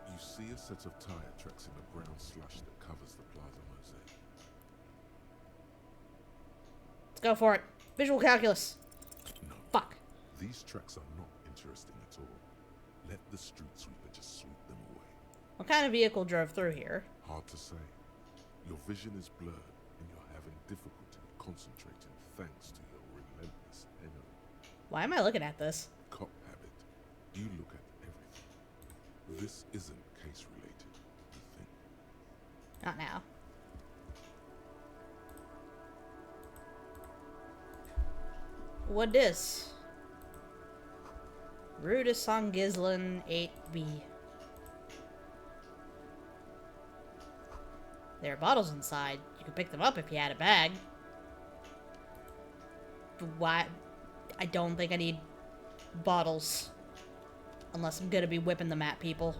You see a set of tire tracks in the brown slush that covers the plaza mosaic. Let's go for it. Visual calculus. No. Fuck. These tracks are not interesting at all. Let the street sweeper just sweep them away. What kind of vehicle drove through here? Hard to say. Your vision is blurred, and you're having difficulty concentrating thanks to your relentless penury. Why am I looking at this? Cop habit. You look at everything. This isn't case-related, you think. Not now. What this? Rue de Saint Ghislain 8B. There are bottles inside. You could pick them up if you had a bag. But why? I don't think I need bottles. Unless I'm gonna be whipping them at people.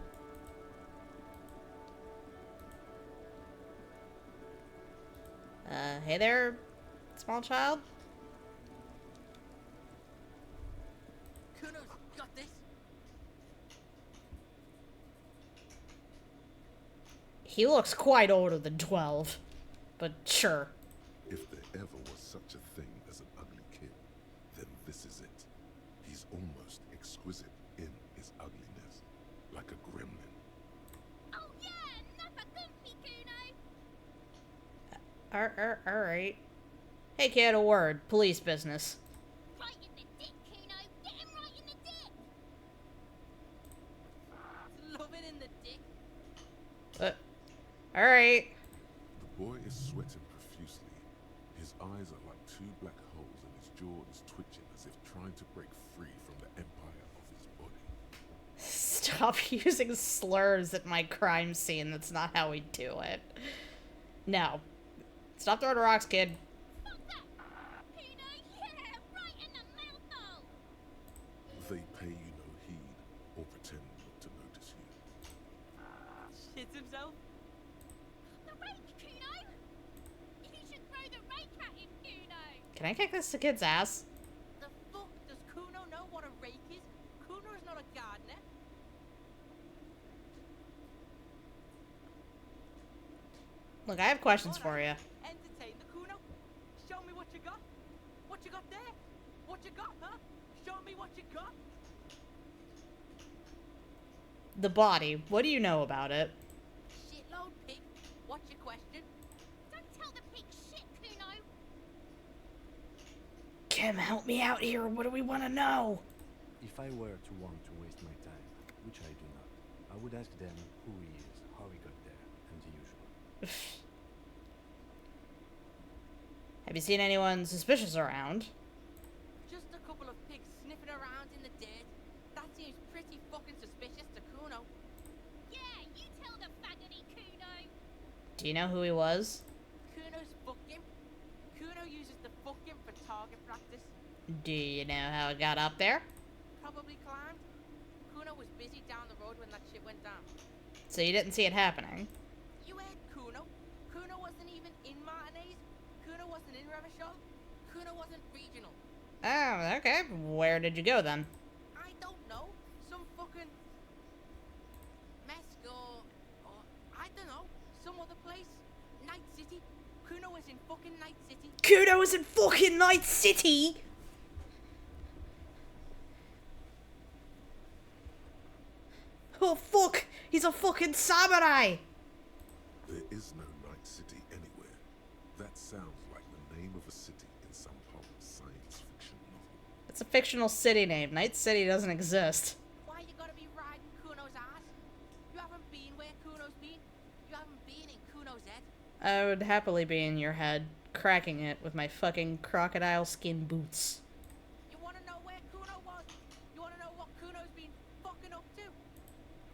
Hey there, small child? Cuno's got this. He looks quite older than 12. But sure. If there ever was such a thing as an ugly kid, then this is it. He's almost exquisite in his ugliness, like a gremlin. Oh yeah, never goofy, Cuno. Alright. Hey kid, a word. Police business. Right in the dick, Cuno. Get him right in the dick. Love it in the dick. Alright. The boy is sweating profusely. His eyes are like two black holes and his jaw is twitching as if trying to break free from the empire of his body. Stop using slurs at my crime scene. That's not how we do it. No. Stop throwing rocks, kid. Fuck that. Cuno, yeah, right in the mouthful. They pay you no heed or pretend not to notice you. Shits himself. The rake, Cuno. You should throw the rake at him, Cuno. Can I kick this kid's ass? The fuck does Cuno know what a rake is? Cuno's not a gardener. Look, I have questions for you. Entertain the Cuno. Show me what you got. What you got there? What you got, huh? Show me what you got. The body. What do you know about it? Shitload pig. What's your question? Don't tell the pig shit, Cuno. Kim, help me out here. What do we want to know? If I were to want to waste my time, which I do not, I would ask them who he is, how he got there, and the usual. Have you seen anyone suspicious around? Just a couple of pigs sniffing around in the dirt. That seems pretty fucking suspicious to Cuno. Yeah, you tell the faggoty, Cuno. Do you know who he was? Cuno's fuck him. Cuno uses the fuck him for target practice. Do you know how it got up there? Probably climbed. Cuno was busy down the road when that shit went down. So you didn't see it happening? You heard Cuno. Cuno wasn't even in Martinez. Cuno wasn't in Revachol. Cuno wasn't regional. Oh, okay. Where did you go then? I don't know. Some fucking Mesk or I don't know. Some other place. Night City. Cuno was in fucking Night City. Cuno was in fucking Night City! Oh fuck! He's a fucking samurai! There is no Night City anywhere. That sounds like the name of a city in some pulp science fiction novel. It's a fictional city name. Night City doesn't exist. Why you gotta be riding Cuno's ass? You haven't been where Cuno's been. You haven't been in Cuno's head. I would happily be in your head, cracking it with my fucking crocodile skin boots. You wanna know where Cuno was? You wanna know what Cuno's been fucking up to?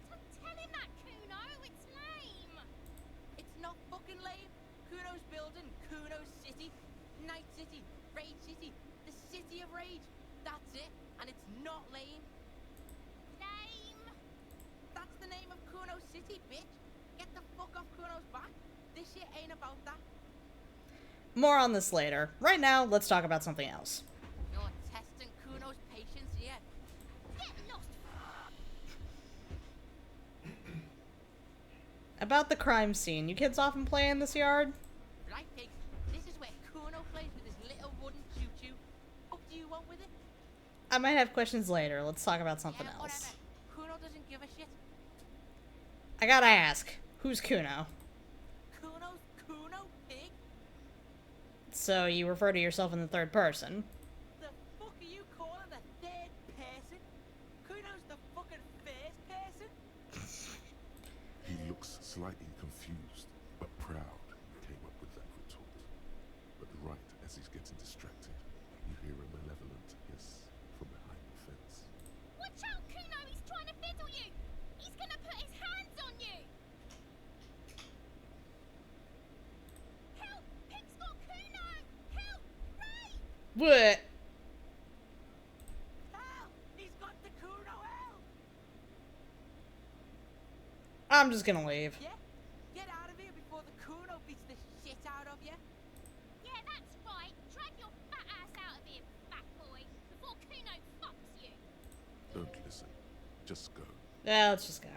Don't tell him that, Cuno. It's lame. It's not fucking lame. Cuno's building Cuno's City. Night City. Rage City. The City of Rage. That's it. And it's not lame. Lame. That's the name of Cuno City, bitch. Get the fuck off Cuno's back. This shit ain't about that. More on this later. Right now, let's talk about something else. You're testing Cuno's patience yet. Get lost. About the crime scene. You kids often play in this yard? Right, pigs. This is where Cuno plays with his little wooden choo-choo. What do you want with it? I might have questions later. Let's talk about something Yeah, else. whatever. Cuno doesn't give a shit. I gotta ask, who's Cuno? Cuno's Cuno, pig? So you refer to yourself in the third person. The fuck are you calling the third person? Cuno's the fucking first person? He looks slightly confused, but proud he came up with that retort. But right as he's getting distracted, you hear a malevolent hiss from behind the fence. Watch out, Cuno. He's trying to fiddle you. He's gonna put his hands on you. Help! Pig's got Cuno. Help! Ray! What? Hell! He's got the Cuno hell! I'm just gonna leave. Yeah? Get out of here before the Cuno beats the shit out of you. Yeah, that's right. Drag your fat ass out of here, fat boy, before Cuno fucks you. Don't listen. Just go. Yeah, let's just go.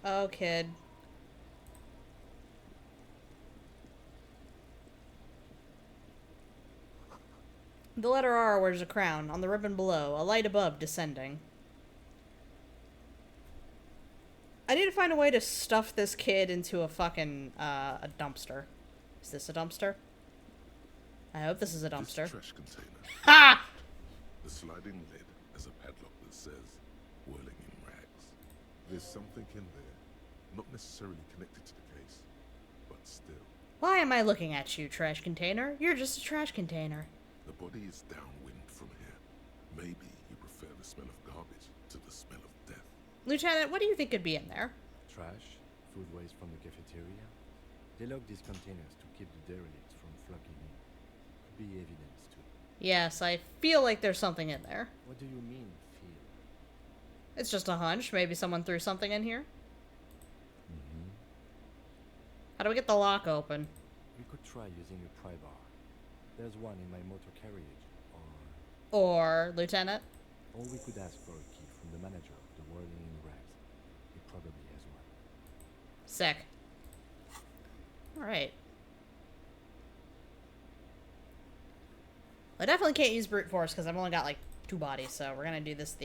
Oh, kid. The letter R wears a crown. On the ribbon below, a light above descending. I need to find a way to stuff this kid into a fucking, a dumpster. Is this a dumpster? I hope this is a dumpster. This trash container. Ha! The sliding lid has a padlock that says, whirling in rags. There's something in there, not necessarily connected to the case, but still. Why am I looking at you, trash container? You're just a trash container. The body is downwind from here. Maybe you prefer the smell of garbage to the smell of death. Lieutenant, what do you think could be in there? Trash, food waste from the cafeteria. They lock these containers to keep the derelicts from flocking in. Could be evidence too. Yes, I feel like there's something in there. What do you mean, feel? It's just a hunch. Maybe someone threw something in here. Mm-hmm. How do we get the lock open? We could try using a pry bar. There's one in my motor carriage. Or, Lieutenant? Or we could ask for a key from the manager of the Whirling in Rags. He probably has one. Sick. Alright. I definitely can't use brute force because I've only got like 2 bodies, so we're gonna do this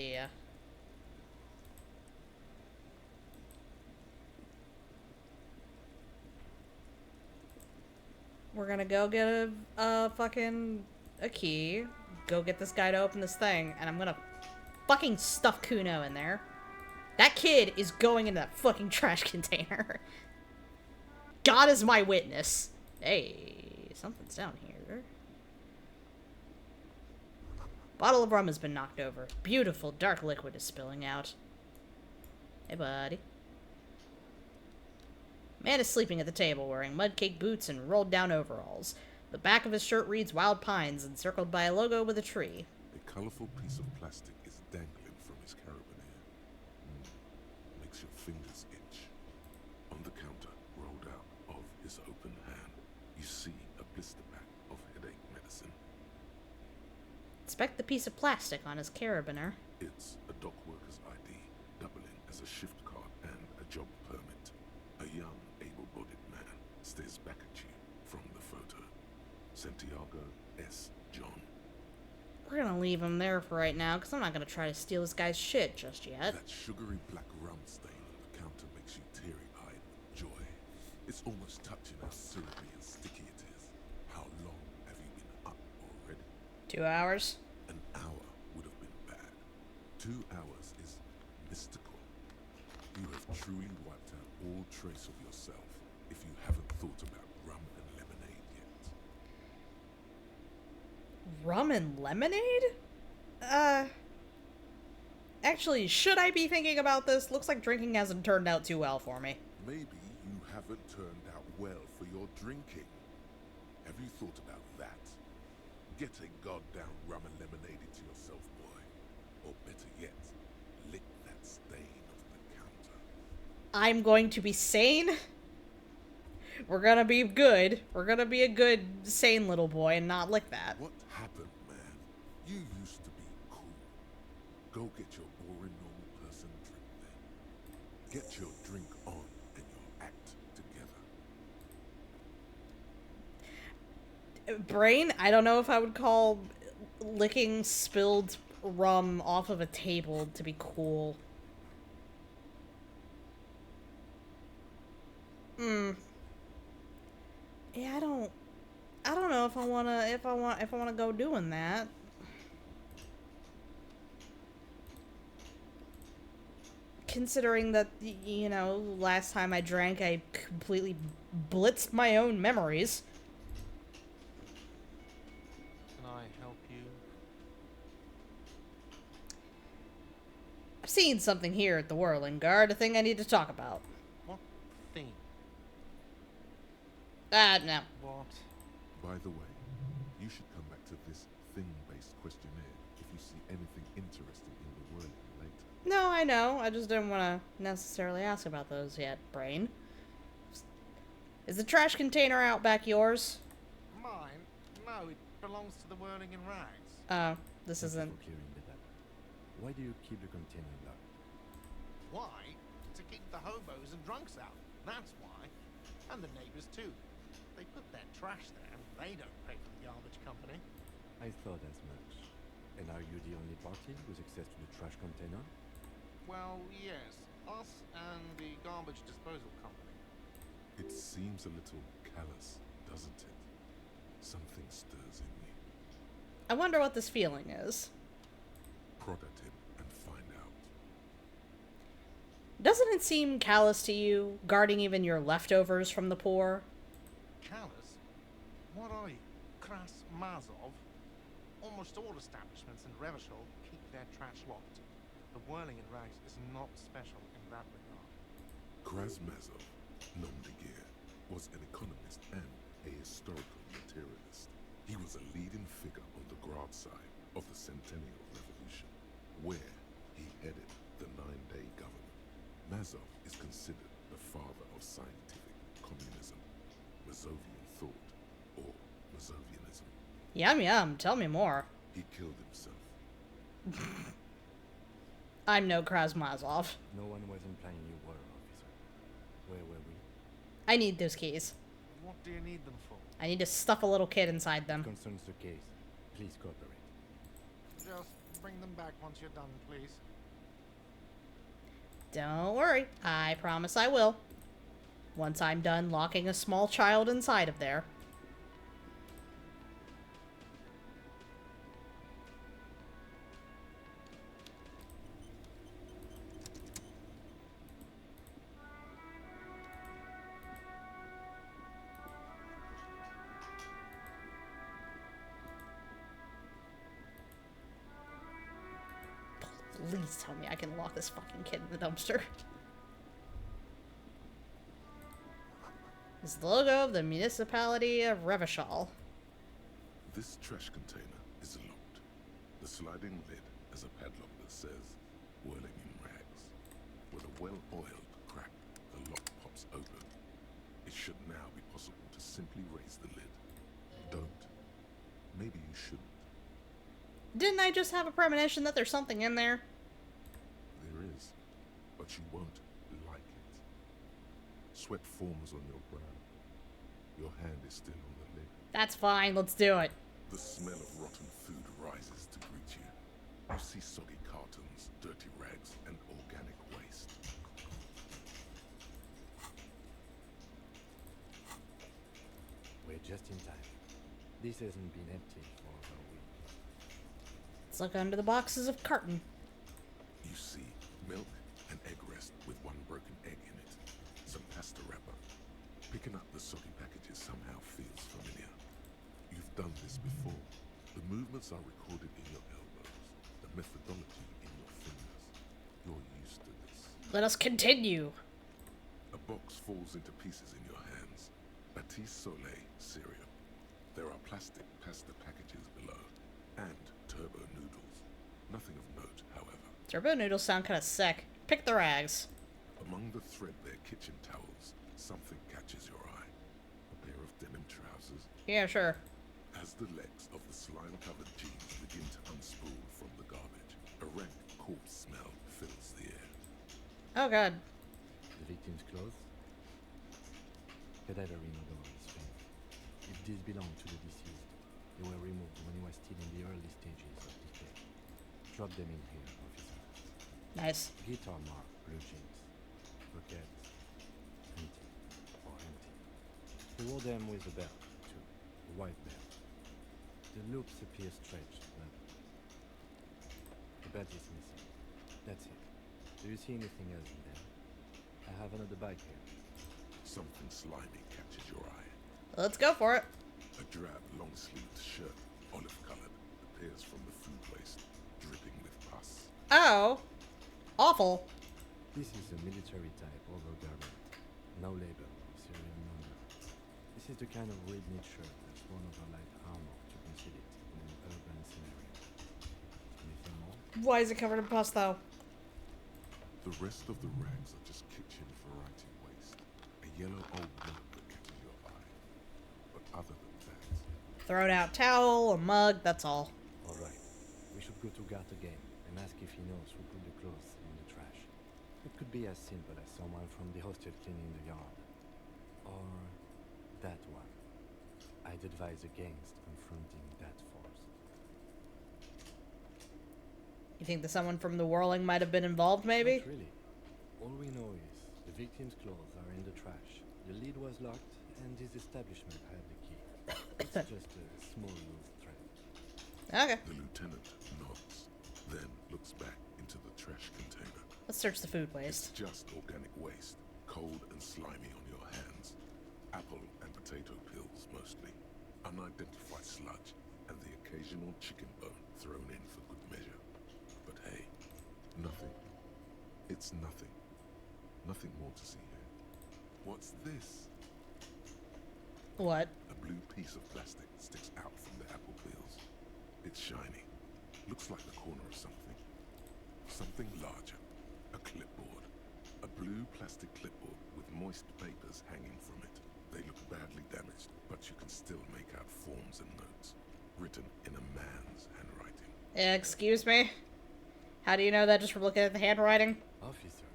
we're gonna go get a key, go get this guy to open this thing, and I'm gonna fucking stuff Cuno in there. That kid is going in that fucking trash container. God is my witness. Hey, something's down here. Bottle of rum has been knocked over. Beautiful dark liquid is spilling out. Hey, buddy. Man is sleeping at the table, wearing mud-caked boots and rolled-down overalls. The back of his shirt reads Wild Pines, encircled by a logo with a tree. A colorful piece of plastic is dangling from his carabiner. Makes your fingers itch. On the counter, rolled out of his open hand, you see a blister pack of headache medicine. Inspect the piece of plastic on his carabiner. It's a dock worker's ID, doubling as a shift card and a job permit. A young, able-bodied man stares back at you from the photo. Santiago S. John. We're gonna leave him there for right now, because I'm not gonna try to steal this guy's shit just yet. That sugary black rum stain on the counter makes you teary-eyed with joy. It's almost touching how syrupy and sticky it is. How long have you been up already? 2 hours. An hour would have been bad. 2 hours is mystical. You have truly wiped out all trace of yourself if you haven't thought about rum and lemonade yet. Rum and lemonade? Actually, should I be thinking about this? Looks like drinking hasn't turned out too well for me. Maybe you haven't turned out well for your drinking. Have you thought about that? Get a goddamn rum and lemonade into yourself, boy. Or better yet, lick that stain off the counter. I'm going to be sane. We're gonna be good. We're gonna be a good, sane little boy and not lick that. What happened, man? You used to be cool. Go get your boring normal person drink then. Get your drink on and your act together. Brain, I don't know if I would call licking spilled rum off of a table to be cool. Yeah, I don't know if I wanna go doing that. Considering that, you know, last time I drank, I completely blitzed my own memories. Can I help you? I've seen something here at the Whirling Guard, a thing I need to talk about. What thing? No. What? By the way, you should come back to this thing-based questionnaire if you see anything interesting in the whirling later. No, I know. I just didn't want to necessarily ask about those yet, Brain. Is the trash container out back yours? Mine? No, it belongs to the Whirling in Rags. Oh, this Thank you isn't... for clearing that up. Why do you keep the container locked? Why? To keep the hobos and drunks out. That's why. And the neighbors too. They put their trash there and they don't pay for the garbage company. I thought as much. And are you the only party with access to the trash container? Well, yes. Us and the garbage disposal company. It seems a little callous, doesn't it? Something stirs in you. I wonder what this feeling is. Prod at him and find out. Doesn't it seem callous to you, guarding even your leftovers from the poor? Callous? What are you? Kras Mazov? Almost all establishments in Revachol keep their trash locked. The Whirling in Rags is not special in that regard. Krasmazov, nom de guerre, was an economist and a historical materialist. He was a leading figure on the Grad side of the Centennial Revolution, where he headed the 9-day government. Mazov is considered the father of scientific communism, Mazovian thought, or Mazovianism. Yum yum, tell me more. He killed himself. I'm no Krasmazov. No one was implying you were, officer. Where were we? I need those keys. What do you need them for? I need to stuff a little kid inside them. Concerns the case. Please cooperate. Just bring them back once you're done, please. Don't worry. I promise I will. Once I'm done locking a small child inside of there. Please tell me I can lock this fucking kid in the dumpster. This is the logo of the municipality of Revachol. This trash container is locked. The sliding lid has a padlock that says, whirling in rags. With a well-oiled crack, the lock pops open. It should now be possible to simply raise the lid. Don't. Maybe you shouldn't. Didn't I just have a premonition that there's something in there? There is, but you won't like it. Sweat forms on your brow. Your hand is still on the lid. That's fine, let's do it. The smell of rotten food rises to greet you. You see soggy cartons, dirty rags, and organic waste. We're just in time. This hasn't been empty for a week. Let's look under the boxes of carton. You see milk and egg rest with one broken egg in it. Some pasta wrapper. Picking up the soggy packages somehow feels familiar. You've done this before. The movements are recorded in your elbows. The methodology in your fingers. You're used to this. Let us continue. A box falls into pieces in your hands. Batiste Soleil cereal. There are plastic pasta packages below. And turbo noodles. Nothing of note, however. Turbo noodles sound kind of sick. Pick the rags. Among the threadbare kitchen towels, something catches your eye. A pair of denim trousers. Yeah, sure. As the legs of the slime-covered jeans begin to unspool from the garbage, a rank corpse smell fills the air. Oh god. The victim's clothes? Cadaverine odor is faint. If these belong to the deceased, they were removed when he was still in the early stages of decay. Drop them in here, officer. Nice. Guitar mark, blue jeans. Pocket. Empty. Or empty. He wore them with a belt, too. A white belt. The loops appear stretched, but the belt is missing. That's it. Do you see anything else in there? I have another bag here. Something slimy catches your eye. Let's go for it. A drab, long-sleeved shirt, olive-colored, appears from the food waste, dripping with pus. Oh. Awful. This is a military type overgarment. No label or serial number. This is the kind of red-knit shirt that's worn over light armor to conceal it in an urban scenario. Anything more? Why is it covered in pus, though? The rest of the rags are just kitchen variety waste. A yellow old mug that catches your eye. But other than that, Thrown out towel, a mug, that's all. Alright. We should go to Gart again and ask if he knows who put the clothes in the trash. It could be as simple as someone from the hostel cleaning the yard. Or that one. I'd advise against confronting that force. You think that someone from the whirling might have been involved, maybe? Not really. All we know is the victim's clothes are in the trash. The lid was locked, and this establishment had the key. It's just a small loose thread. Okay. the lieutenant nods, then looks back into the trash container. Let's search the food It's waste. just organic waste, cold and slimy on your hands. Apple and potato peels mostly. Unidentified sludge, and the occasional chicken bone thrown in for good measure. But hey, nothing. It's nothing. Nothing more to see here. What's this? What? A blue piece of plastic sticks out from the apple peels. It's shiny. Looks like the corner of something. Something larger. A clipboard. A blue plastic clipboard with moist papers hanging from it. They look badly damaged, but you can still make out forms and notes, written in a man's handwriting. Excuse me? How do you know that just from looking at the handwriting? Officer,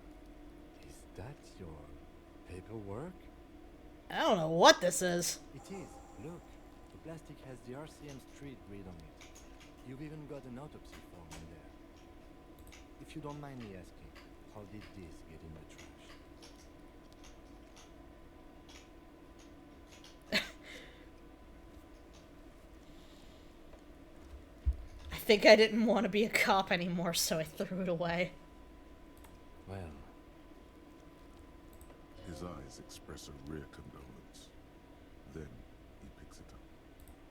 is that your paperwork? I don't know what this is. It is. Look, the plastic has the RCM street grid on it. You've even got an autopsy form in there. If you don't mind me asking, how did this get in the trash? I think I didn't want to be a cop anymore, so I threw it away. Well, His eyes express a rare condolence. Then he picks it up.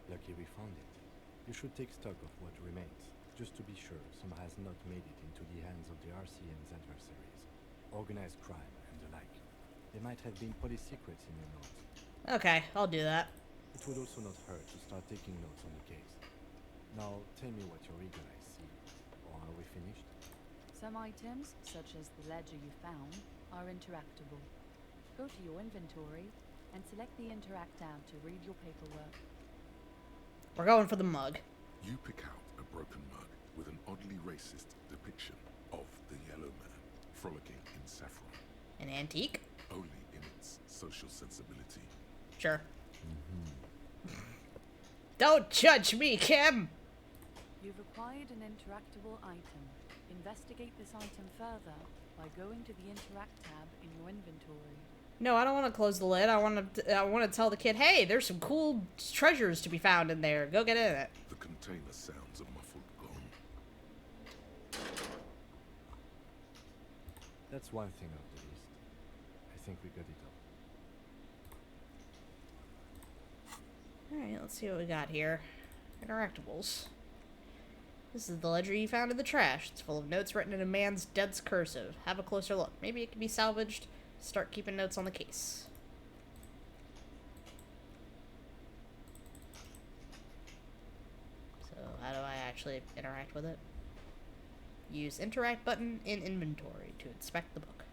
lucky we found it. You should take stock of what remains, just to be sure some has not made it into the hands of the RCM's adversaries. Organized crime and the like. There might have been police secrets in your notes. Okay, I'll do that. It would also not hurt to start taking notes on the case. Now, tell me what your eager eyes see. Or are we finished? Some items, such as the ledger you found, are interactable. Go to your inventory and select the Interact tab to read your paperwork. We're going for the mug. You pick out a broken mug with an oddly racist depiction of the yellow man frolicking in saffron. An antique? Only in its social sensibility. Sure. Don't judge me, Kim! You've acquired an interactable item. Investigate this item further by going to the Interact tab in your inventory. No, I don't want to close the lid. I want to tell the kid, hey, there's some cool treasures to be found in there. Go get in it. The container sounds a muffled gong. That's one thing off the list. I think we got it all. Alright, let's see what we got here. Interactables. This is the ledger you found in the trash. It's full of notes written in a man's dense cursive. Have a closer look. Maybe it can be salvaged. Start keeping notes on the case. So, how do I actually interact with it? Use interact button in inventory to inspect the book.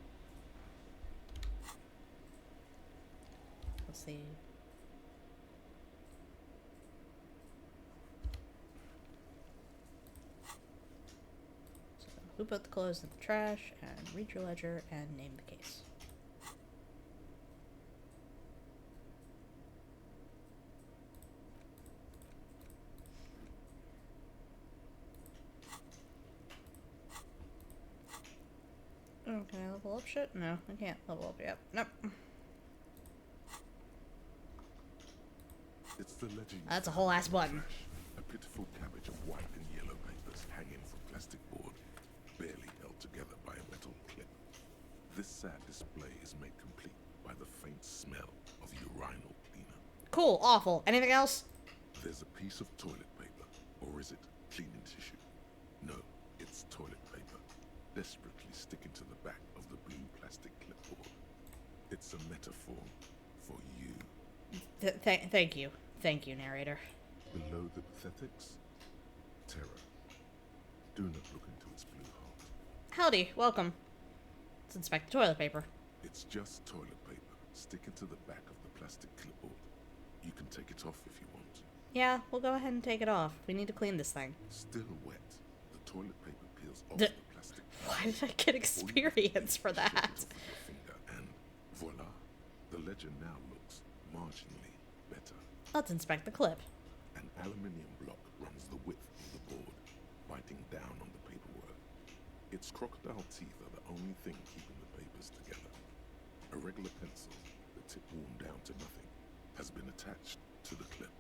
Let's see. So, who put the clothes in the trash, and read your ledger and name the case. Oh, can I level up shit? No, I can't level up yet. Nope. It's the legend. That's a whole ass button. A pitiful cabbage of white and yellow papers hanging from plastic board, barely held together by a metal clip. This sad display is made complete by the faint smell of urinal cleaner. Cool, awful. Anything else? There's a piece of toilet paper, or is it cleaning tissue? No, it's toilet paper, desperately sticking to the back of the blue plastic clipboard. It's a metaphor for you. Thank you. Thank you, narrator. Below the pathetics, terror. Do not look into its blue heart. Howdy, welcome. Let's inspect the toilet paper. It's just toilet paper sticking to the back of the plastic clipboard. You can take it off if you want. Yeah, we'll go ahead and take it off. We need to clean this thing. Still wet. The toilet paper peels off the plastic. Why did I get experience for that? Your finger and voila, the ledger now looks marginally better. Let's inspect the clip. An aluminium block runs the width of the board, biting down on the paperwork. Its crocodile teeth are the only thing keeping the papers together. A regular pencil, the tip worn down to nothing, has been attached to the clip.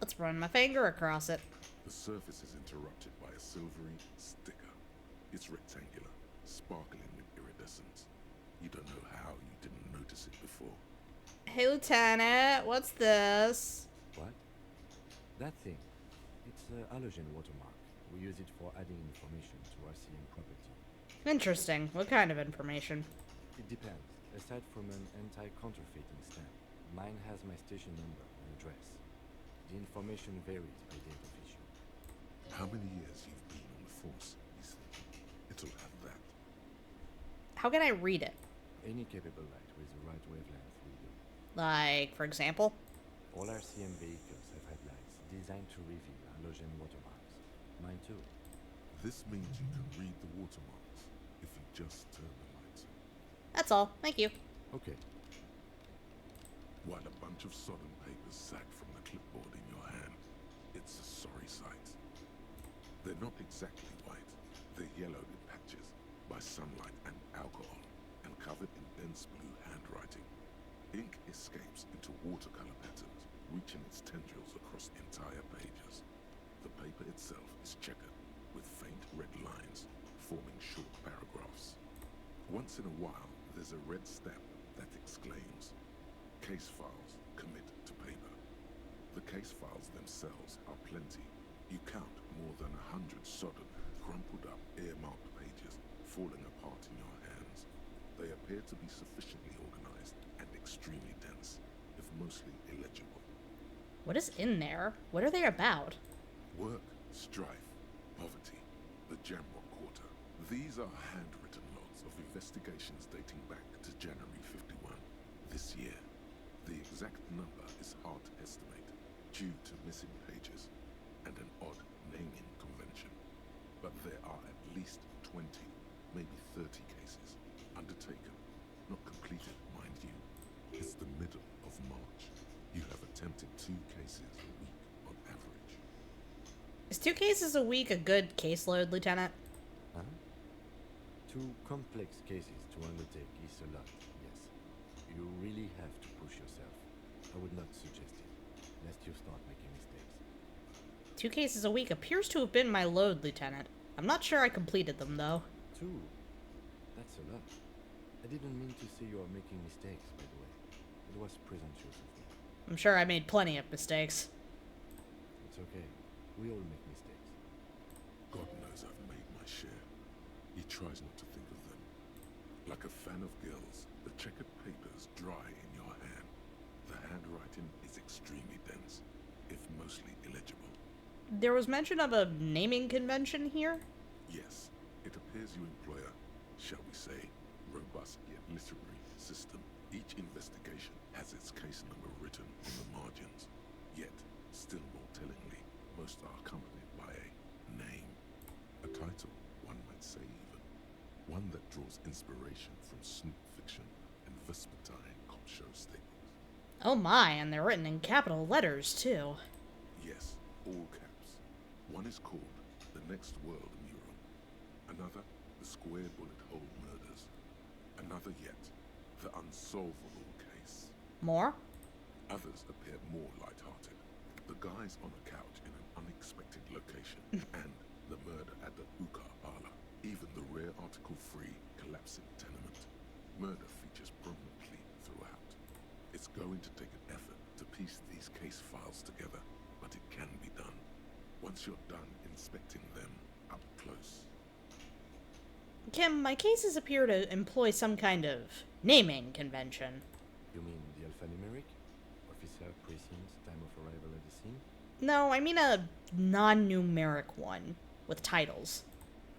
Let's run my finger across it. The surface is interrupted by a silvery sticker. It's rectangular, sparkling with iridescence. You don't know how you didn't notice it before. Hey, Lieutenant, what's this? What? That thing. It's a halogen watermark. We use it for adding information to RCM property. Interesting. What kind of information? It depends. Aside from an anti-counterfeiting stamp, mine has my station number and address. The information varies by date of issue. How many years you've been on the force, he's thinking. It'll have that. How can I read it? Any capable light with the right wavelength will do. Like, for example? All RCM vehicles have had lights designed to reveal halogen watermarks. Mine too. This means you can read the watermarks if you just turn the lights on. That's all. Thank you. Okay. while a bunch of sodden papers sag from the clipboard in your hand. It's a sorry sight. They're not exactly white. They're yellowed in patches by sunlight and alcohol, and covered in dense blue handwriting. Ink escapes into watercolor patterns, reaching its tendrils across entire pages. The paper itself is checkered, with faint red lines forming short paragraphs. Once in a while, there's a red stamp that exclaims, "Case files, commit to paper." The case files themselves are plenty. You count more than 100 sodden, crumpled up, earmarked pages falling apart in your hands. They appear to be sufficiently organized and extremely dense, if mostly illegible. What is in there? What are they about? Work, strife, poverty, the Jamrock Quarter. These are handwritten logs of investigations dating back to January 51, this year. The exact number is hard to estimate, due to missing pages and an odd naming convention. But there are at least 20, maybe 30 cases undertaken, not completed, mind you. It's the middle of March. You have attempted 2 cases a week on average. Is 2 cases a week a good caseload, Lieutenant? Huh? 2 complex cases to undertake is a lot, yes. You really have to push yourself. I would not suggest it, lest you start making mistakes. 2 cases a week appears to have been my load, Lieutenant. I'm not sure I completed them, though. 2? That's a lot. I didn't mean to say you are making mistakes, by the way. It was presumptuous of me. I'm sure I made plenty of mistakes. It's okay. We all make mistakes. God knows I've made my share. He tries not to think of them. Like a fan of gills, the checkered papers dry in your hand. The handwriting is extremely dense, if mostly illegible. There was mention of a naming convention here? Yes, it appears you employ a, shall we say, robust yet literary system. Each investigation has its case number written on the margins. Yet, still more tellingly, most are accompanied by a name. A title, one might say even. One that draws inspiration from snoop fiction and vespertine cop show staples. Oh my, and they're written in capital letters, too. Yes, all caps. One is called The Next World Mural. Another, The Square Bullet Hole Murders. Another yet, The Unsolvable Case. More? Others appear more light-hearted. The guys on a couch in an unexpected location, and the murder at the hookah parlor. Even the rare article-free collapsing tenement. Murder features prominently throughout. It's going to take an effort to piece these case files together, but it can be done. Once you're done inspecting them up close. Kim, my cases appear to employ some kind of naming convention. You mean the alphanumeric? Officer, precinct, time of arrival at the scene? No, I mean a non-numeric one, with titles.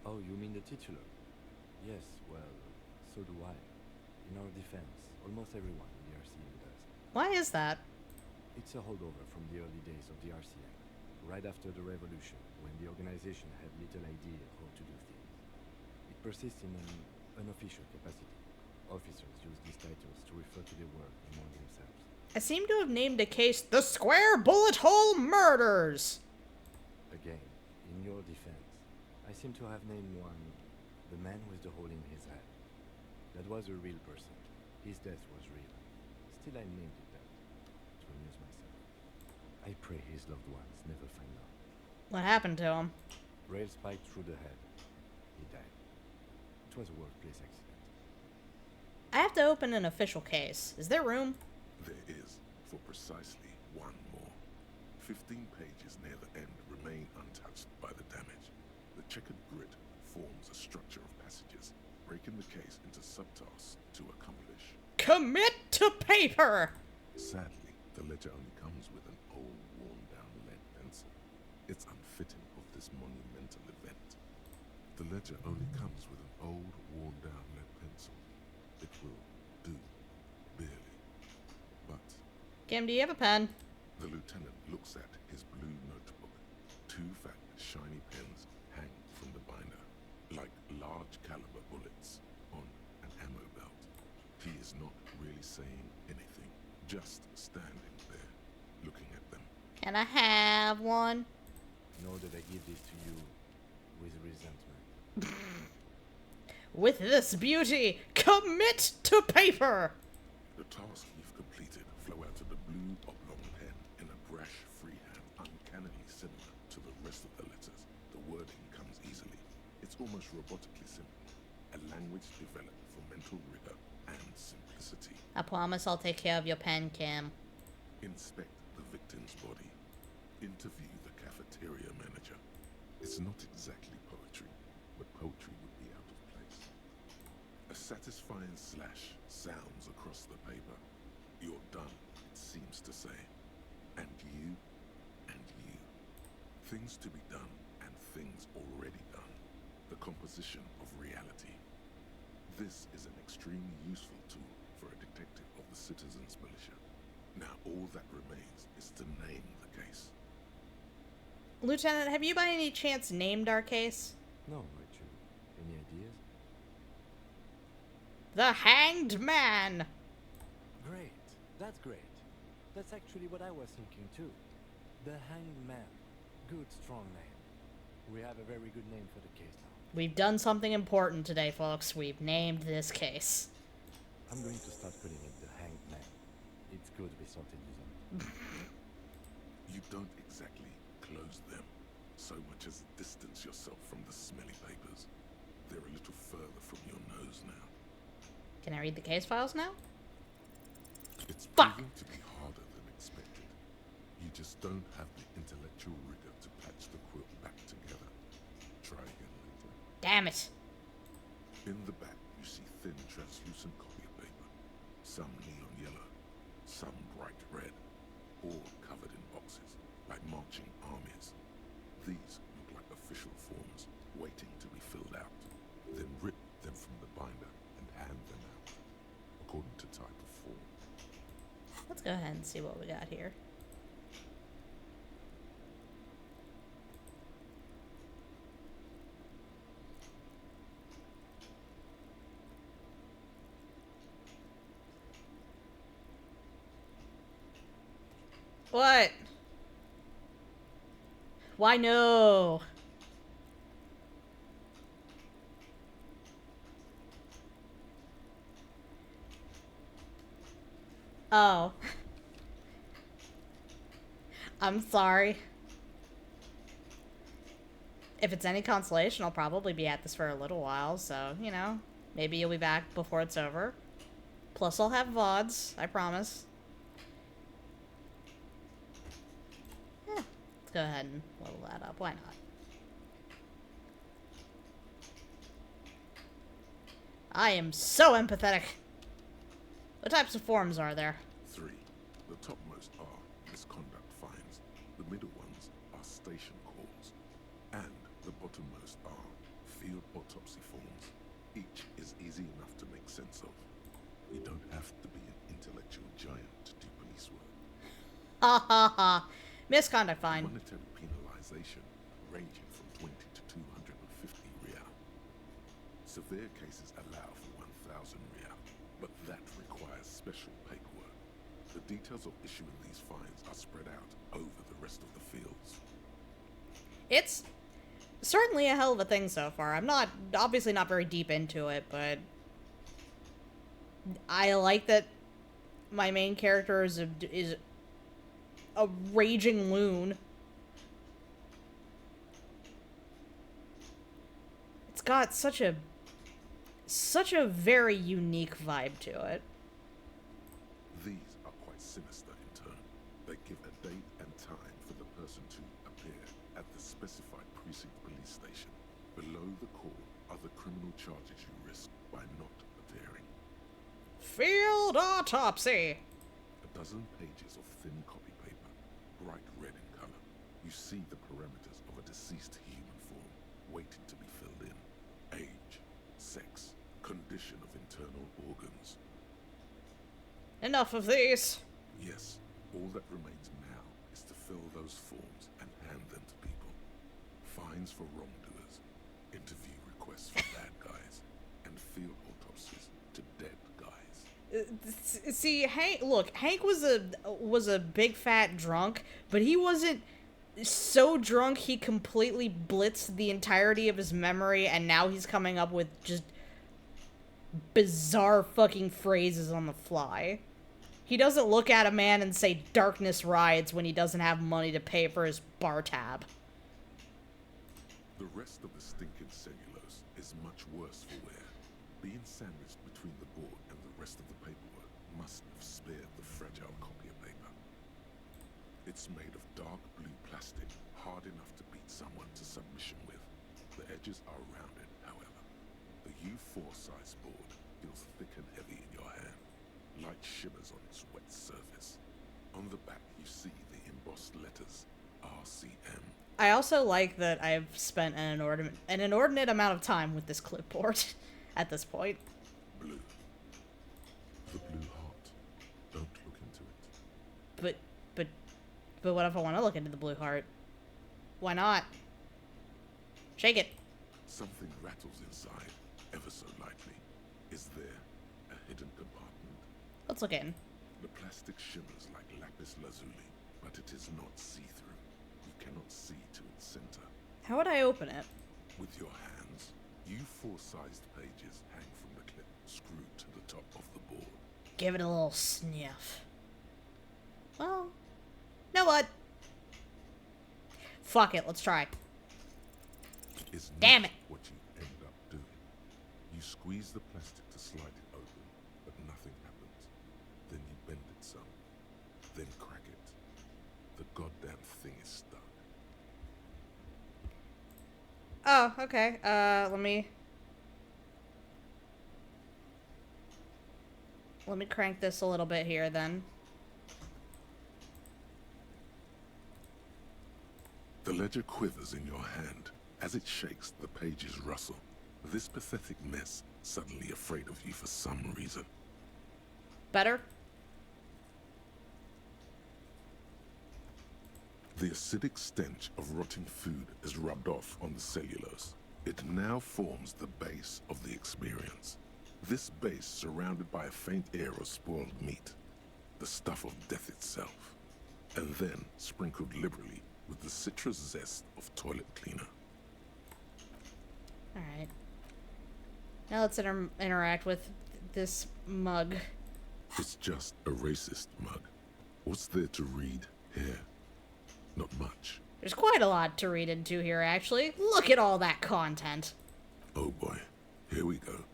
Oh, you mean the titular? Yes, well, so do I. In our defense, almost everyone in the RCM does. Why is that? It's a holdover from the early days of the RCM, right after the revolution, when the organization had little idea how to do things. It persists in an unofficial capacity. Officers use these titles to refer to their work among themselves. I seem to have named a case The Square Bullet Hole Murders. Again, in your defense, I seem to have named one the man with the hole in his head. That was a real person. His death was real. Still, I named it that, to amuse myself. I pray his loved ones never find out. What happened to him? Rail spiked through the head. He died. It was a workplace accident. I have to open an official case. Is there room? There is, for precisely one more. 15 pages near the end remain untouched by the damage. The checkered grid forms a structure of passages, breaking the case into subtasks to accomplish. Commit to paper! Sadly, the ledger only comes with an old, worn-down lead pencil. It's unfitting of this monumental event. The ledger only comes with an old, worn-down lead pencil. It will do, barely. But Kim, do you have a pen? the lieutenant looks at his blue notebook. 2 fat, shiny pens hang from the binder, like large caliber bullets on an ammo belt. He is not really saying anything, just Can I have one? Know that I give this to you with resentment. With this beauty, commit to paper! The task you've completed flow out of the blue oblong pen in a brash freehand, uncannily similar to the rest of the letters. The wording comes easily. It's almost robotically simple. A language developed for mental rigor and simplicity. I promise I'll take care of your pen, Kim. Inspect the victim's body. Interview the cafeteria manager. It's not exactly poetry, but poetry would be out of place. A satisfying slash sounds across the paper. You're done, it seems to say. And you, and you. Things to be done, and things already done. The composition of reality. This is an extremely useful tool for a detective of the Citizens Militia. Now all that remains is to name the case. Lieutenant, have you by any chance named our case? No, Richard. Any ideas? The Hanged Man! Great. That's great. That's actually what I was thinking too. The Hanged Man. Good, strong name. We have a very good name for the case now. We've done something important today, folks. We've named this case. I'm going to start calling it the Hanged Man. It's good we sorted this out. You don't exactly close them, so much as distance yourself from the smelly papers. They're a little further from your nose now. Can I read the case files now? It's Fuck! proving to be harder than expected. You just don't have the intellectual rigor to patch the quilt back together. Try again later. Damn it. In the back, you see thin, translucent copy paper. Some neon yellow, some bright red, all covered in boxes, like marching armies. These look like official forms, waiting to be filled out. Then rip them from the binder and hand them out, according to type of form. Let's go ahead and see what we got here. What? Why no? Oh. I'm sorry. If it's any consolation, I'll probably be at this for a little while, so, you know, maybe you'll be back before it's over. Plus, I'll have VODs, I promise. Let's go ahead and level that up. Why not? I am so empathetic. What types of forms are there? 3. The topmost are misconduct fines. The middle ones are station calls. And the bottommost are field autopsy forms. Each is easy enough to make sense of. You don't have to be an intellectual giant to do police work. Ha ha ha. Misconduct fine. Monetary penalization ranging from 20 to 250 real. Severe cases allow for 1,000 real, but that requires special paperwork. The details of issuing these fines are spread out over the rest of the fields. It's certainly a hell of a thing so far. I'm not, obviously not very deep into it, but I like that my main character is a raging loon. It's got such a very unique vibe to it. These are quite sinister in turn. They give a date and time for the person to appear at the specified precinct police station. Below the call are the criminal charges you risk by not appearing. Field autopsy! A dozen pages of thin copy paper, bright red in color. You see the parameters of a deceased human form, waiting to be filled in. Age, sex, condition of internal organs. Enough of these. Yes, all that remains now is to fill those forms and hand them to people. Fines for wrongdoers, interview requests for bad guys, and field autopsies to dead guys. See, Hank. Look, Hank was a big fat drunk, but he wasn't so drunk he completely blitzed the entirety of his memory, and now he's coming up with just bizarre fucking phrases on the fly. He doesn't look at a man and say "darkness rides" when he doesn't have money to pay for his bar tab. The rest of the stinking cellulose is much worse for wear. Being sandwiched between the board and the rest of the paperwork must have spared the fragile copy of paper. It's made of dark blue plastic, hard enough to beat someone to submission with. The edges are rounded, however. The U4 size board feels thick and heavy in your hand. Light shimmers on its wet surface. On the back you see the embossed letters, RCM. I also like that I've spent an inordinate amount of time with this clipboard at this point. Blue. The blue heart. Don't look into it. But what if I want to look into the blue heart? Why not? Shake it. Something rattles inside, ever so lightly. Is there a hidden compartment? Let's look in. The plastic shimmers like lapis lazuli, but it is not see-through. You cannot see to its center. How would I open it? With your hands, U4-sized pages hang from the clip screwed to the top of the board. Give it a little sniff. Well, know what? Fuck it, let's try. Is Damn not it. what you end up doing. You squeeze the plastic to slide it open, but nothing happens. Then you bend it some, then crack it. The goddamn thing is stuck. Oh, okay. Let me crank this a little bit here then. The ledger quivers in your hand. As it shakes, the pages rustle. This pathetic mess suddenly afraid of you for some reason. Better? The acidic stench of rotting food is rubbed off on the cellulose. It now forms the base of the experience. This base surrounded by a faint air of spoiled meat, the stuff of death itself, and then sprinkled liberally with the citrus zest of toilet cleaner. Alright. Now let's interact with this mug. It's just a racist mug. What's there to read here? Not much. There's quite a lot to read into here, actually. Look at all that content. Oh boy, here we go.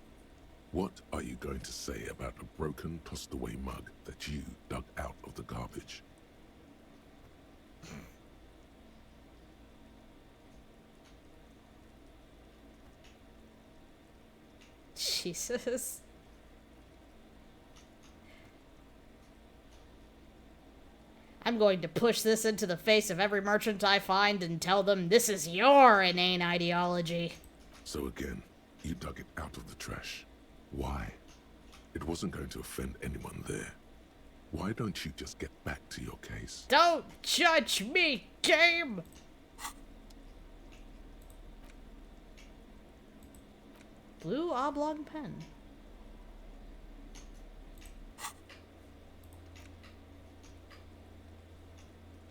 What are you going to say about a broken, tossed-away mug that you dug out of the garbage? Jesus. I'm going to push this into the face of every merchant I find and tell them this is your inane ideology. So again, you dug it out of the trash. Why? It wasn't going to offend anyone there. Why don't you just get back to your case? Don't judge me, game! Blue oblong pen.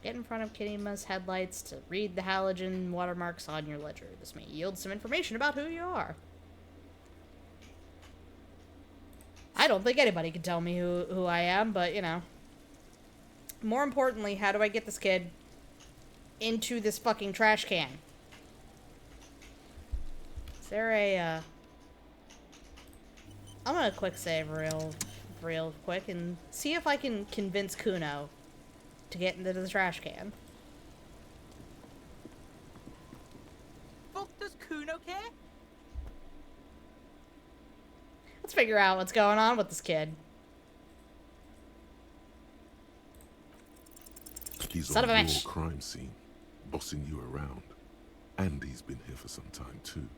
Get in front of Kinima's headlights to read the halogen watermarks on your ledger. This may yield some information about who you are. I don't think anybody can tell me who I am, but, you know. More importantly, how do I get this kid into this fucking trash can? Is there a, I'm gonna quick save real quick and see if I can convince Cuno to get into the trash can. Fuck does Cuno care? Let's figure out what's going on with this kid. He's Son on of a your bitch. crime scene, bossing you around. And he's been here for some time too.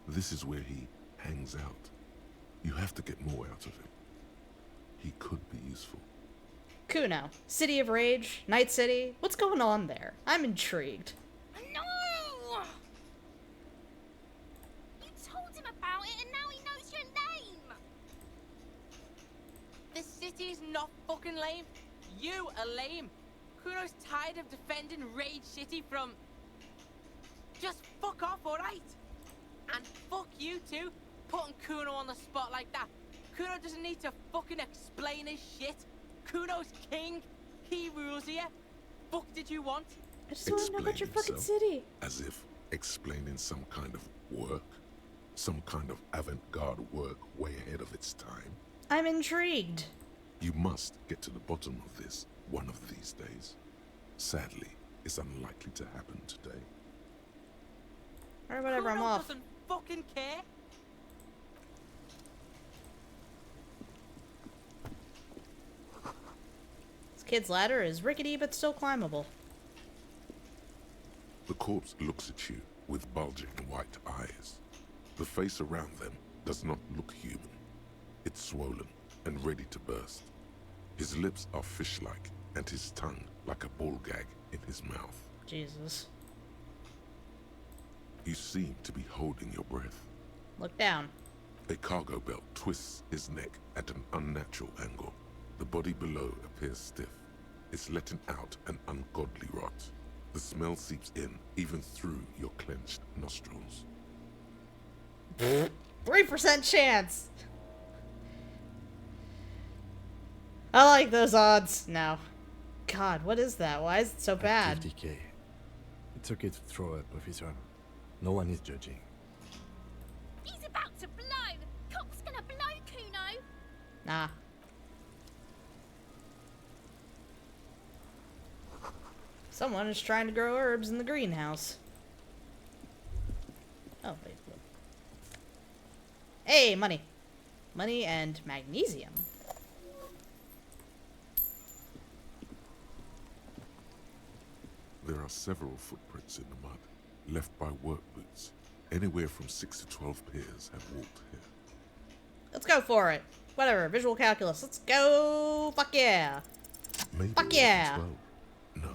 This is where he hangs out. You have to get more out of him. He could be useful. Cuno, City of Rage, Night City. What's going on there? I'm intrigued. No! You told him about it and now he knows your name! not fucking lame. You are lame. Cuno's tired of defending Rage City from... Just fuck off, alright? And fuck you too, putting Cuno on the spot like that. Cuno doesn't need to fucking explain his shit. Cuno's king. He rules here. Fuck did you want? I just want to know about your fucking himself city. As if explaining some kind of work, some kind of avant-garde work way ahead of its time. I'm intrigued. You must get to the bottom of this one of these days. Sadly, it's unlikely to happen today. Alright, whatever, I'm Cuno off. doesn't fucking care. This kid's ladder is rickety but still climbable. The corpse looks at you with bulging white eyes. The face around them does not look human. It's swollen and ready to burst. His lips are fish-like and his tongue like a ball gag in his mouth. Jesus. You seem to be holding your breath. Look down. A cargo belt twists his neck at an unnatural angle. The body below appears stiff. It's letting out an ungodly rot. The smell seeps in even through your clenched nostrils. 3% chance! I like those odds. No. God, what is that? Why is it so bad? Active decay. It's okay to throw up, officer. No one is judging. He's about to blow. Cock's gonna blow, Cuno. Nah. Someone is trying to grow herbs in the greenhouse. Oh, wait. Look. Hey, money. Money and magnesium. There are several footprints in the mud, left by work boots. Anywhere from 6 to 12 pairs have walked here. Let's go for it. Whatever, visual calculus. Let's go. Fuck yeah. Maybe Fuck yeah. 12. No.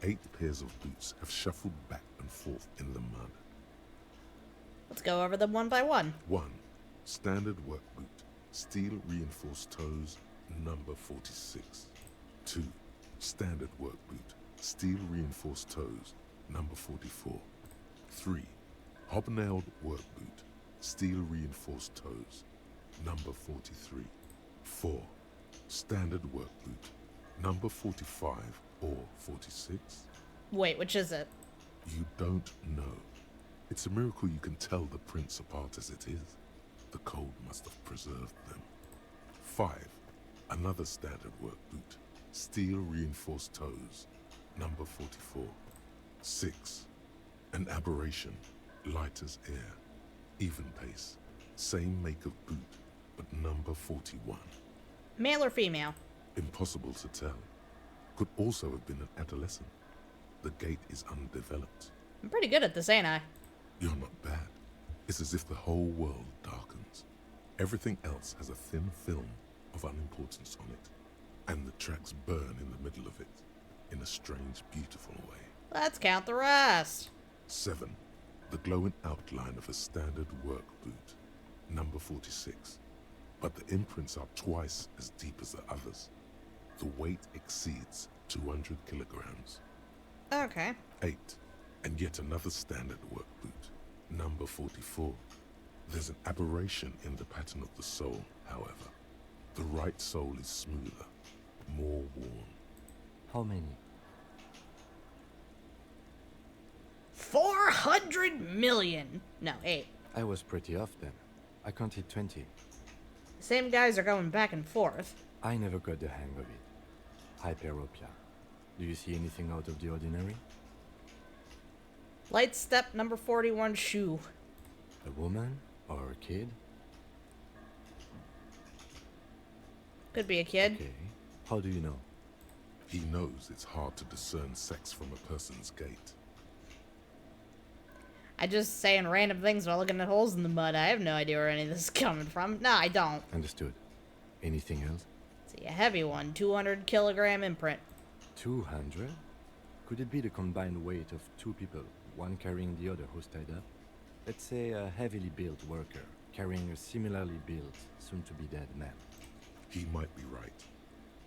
8 pairs of boots have shuffled back and forth in the mud. Let's go over them one by one. 1. Standard work boot. Steel reinforced toes, number 46. 2. Standard work boot. Steel reinforced toes, number 44. 3. Hobnailed work boot. Steel reinforced toes, number 43. 4. Standard work boot. Number 45 or 46. Wait, which is it? You don't know. It's a miracle you can tell the prints apart as it is. The cold must have preserved them. 5. Another standard work boot. Steel reinforced toes, number 44. 6. An aberration, light as air, even pace, same make of boot, but number 41. Male or female? Impossible to tell. Could also have been an adolescent. The gait is undeveloped. I'm pretty good at this, ain't I? You're not bad. It's as if the whole world darkens. Everything else has a thin film of unimportance on it, and the tracks burn in the middle of it, in a strange, beautiful way. Let's count the rest. 7. The glowing outline of a standard work boot, number 46. But the imprints are twice as deep as the others. The weight exceeds 200 kilograms. Okay. 8. And yet another standard work boot, number 44. There's an aberration in the pattern of the sole, however. The right sole is smoother, more worn. How many? 400 million. No, 8. I was pretty off then. I counted 20. The same guys are going back and forth. I never got the hang of it. Hyperopia. Do you see anything out of the ordinary? Light step number 41 shoe. A woman? Or a kid? Could be a kid. Okay. How do you know? He knows it's hard to discern sex from a person's gait. I just saying random things while looking at holes in the mud. I have no idea where any of this is coming from. No, I don't. Understood. Anything else? See, a heavy one. 200 kilogram imprint. 200? Could it be the combined weight of two people, one carrying the other who's tied up? Let's say a heavily built worker carrying a similarly built, soon-to-be-dead man. He might be right.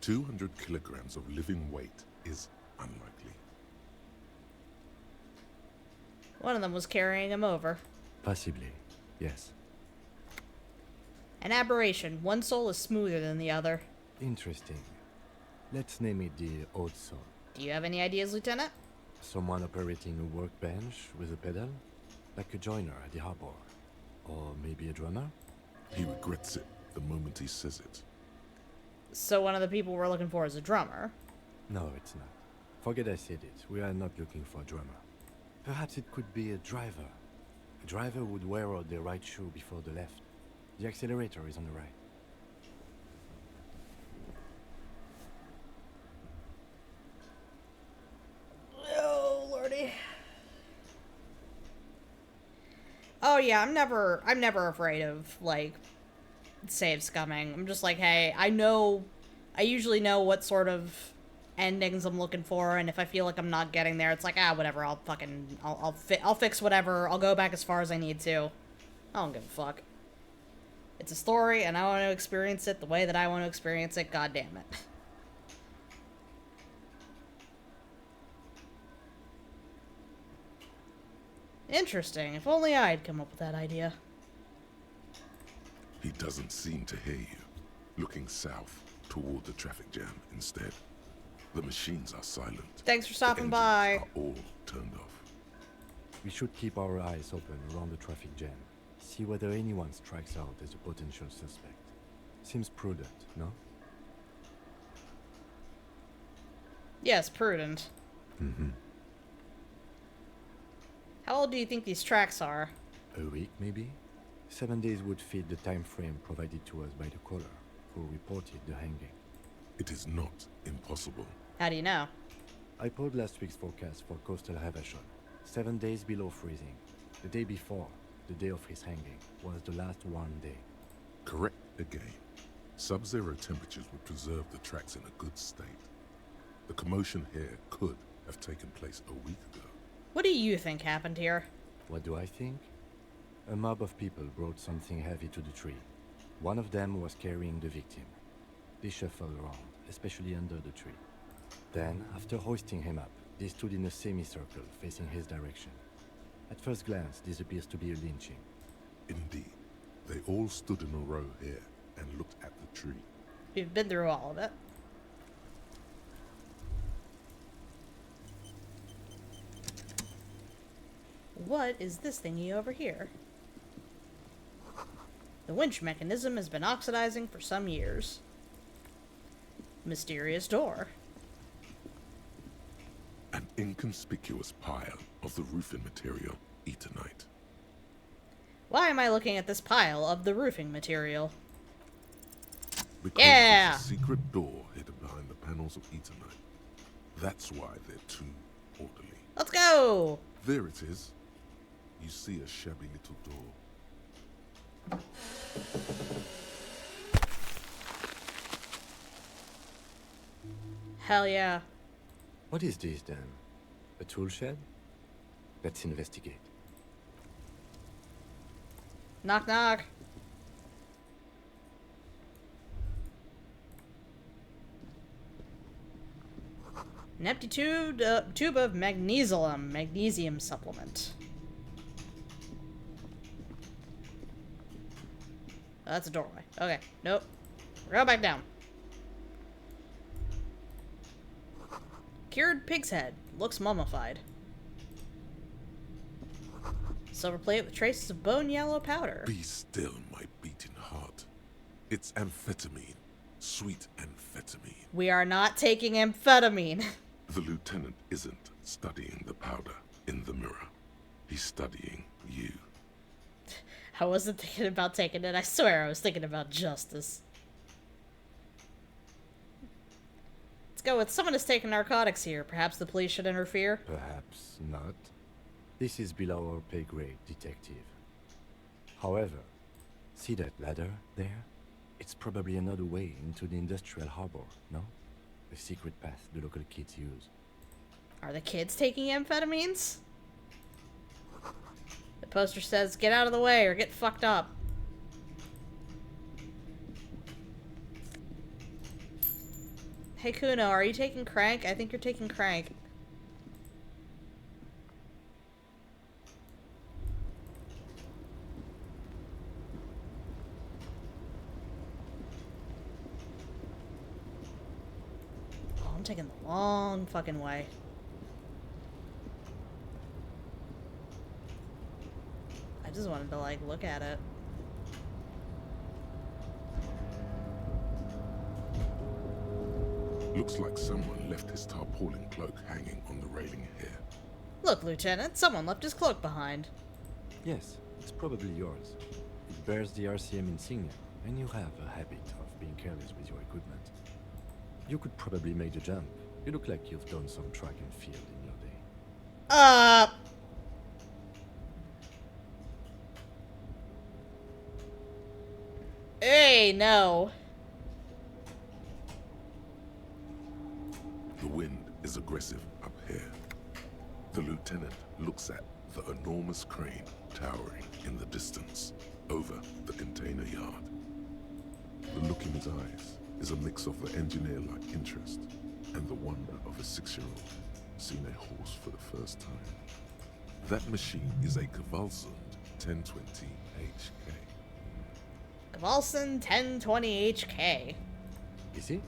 200 kilograms of living weight is unlikely. One of them was carrying him over. Possibly, yes. An aberration. One soul is smoother than the other. Interesting. Let's name it the odd soul. Do you have any ideas, Lieutenant? Someone operating a workbench with a pedal? Like a joiner at the harbor. Or maybe a drummer? He regrets it the moment he says it. So one of the people we're looking for is a drummer. No, it's not. Forget I said it. We are not looking for a drummer. Perhaps it could be a driver. A driver would wear out the right shoe before the left. The accelerator is on the right. Oh, lordy. Oh yeah, I'm never afraid of, like, save scumming. I'm just like, hey, I usually know what sort of endings I'm looking for, and if I feel like I'm not getting there, it's like, whatever, I'll fix whatever, I'll go back as far as I need to. I don't give a fuck. It's a story, and I want to experience it the way that I want to experience it, god damn it. Interesting. If only I'd come up with that idea. He doesn't seem to hear you, looking south toward the traffic jam instead. The machines are silent. Thanks for stopping The by. engines are all turned off. We should keep our eyes open around the traffic jam. See whether anyone strikes out as a potential suspect. Seems prudent, no? Yes, prudent. Mm-hmm. How old do you think these tracks are? A week, maybe? 7 days would fit the time frame provided to us by the caller, who reported the hanging. It is not impossible. How do you know? I pulled last week's forecast for coastal Havashon. 7 days below freezing. The day before, the day of his hanging, was the last warm day. Correct again. Sub-zero temperatures would preserve the tracks in a good state. The commotion here could have taken place a week ago. What do you think happened here? What do I think? A mob of people brought something heavy to the tree. One of them was carrying the victim. They shuffled around, especially under the tree. Then, after hoisting him up, they stood in a semicircle facing his direction. At first glance, this appears to be a lynching. Indeed. They all stood in a row here and looked at the tree. We've been through all of it. What is this thingy over here? The winch mechanism has been oxidizing for some years. Mysterious door. An inconspicuous pile of the roofing material, Eternite. Why am I looking at this pile of the roofing material? Because Yeah! there's a secret door hidden behind the panels of Eternite. That's why they're too orderly. Let's go! There it is. You see a shabby little door. Hell yeah. What is this, then? A tool shed? Let's investigate. Knock knock. An empty tube of magnesium supplement. Oh, that's a doorway. Okay, nope. We're going back down. Cured pig's head. Looks mummified. Silver plate with traces of bone yellow powder. Be still, my beating heart. It's amphetamine. Sweet amphetamine. We are not taking amphetamine. The lieutenant isn't studying the powder in the mirror. He's studying you. I wasn't thinking about taking it. I swear I was thinking about justice. Let's go with someone has taken narcotics here. Perhaps the police should interfere? Perhaps not. This is below our pay grade, detective. However, see that ladder there? It's probably another way into the industrial harbor, no? A secret path the local kids use. Are the kids taking amphetamines? The poster says, get out of the way or get fucked up. Hey Cuno, are you taking Crank? I think you're taking Crank. Oh, I'm taking the long fucking way. I just wanted to, like, look at it. Looks like someone left his tarpaulin cloak hanging on the railing here. Look, Lieutenant, someone left his cloak behind. Yes, it's probably yours. It bears the RCM insignia, and you have a habit of being careless with your equipment. You could probably make the jump. You look like you've done some track and field in your day. Hey, no. The wind is aggressive up here. The lieutenant looks at the enormous crane towering in the distance over the container yard. The look in his eyes is a mix of the engineer-like interest and the wonder of a 6-year-old seeing a horse for the first time. That machine is a Kvalsund 1020 HK. Kvalsund 1020 HK. Is it?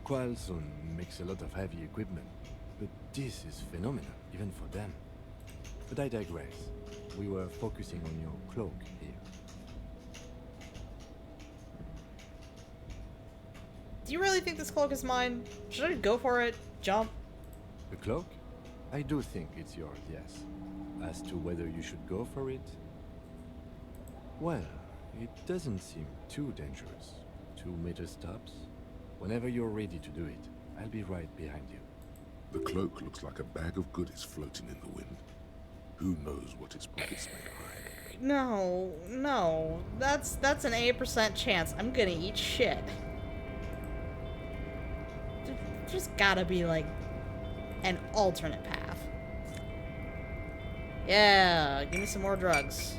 Kvalsund makes a lot of heavy equipment, but this is phenomenal, even for them. But I digress. We were focusing on your cloak here. Do you really think this cloak is mine? Should I go for it? Jump? The cloak? I do think it's yours, yes. As to whether you should go for it? Well, it doesn't seem too dangerous. 2-meter stops. Whenever you're ready to do it, I'll be right behind you. The cloak looks like a bag of goodies floating in the wind. Who knows what its pockets may hide? No. That's an 8% chance I'm gonna eat shit. There's gotta be, like, an alternate path. Yeah, give me some more drugs.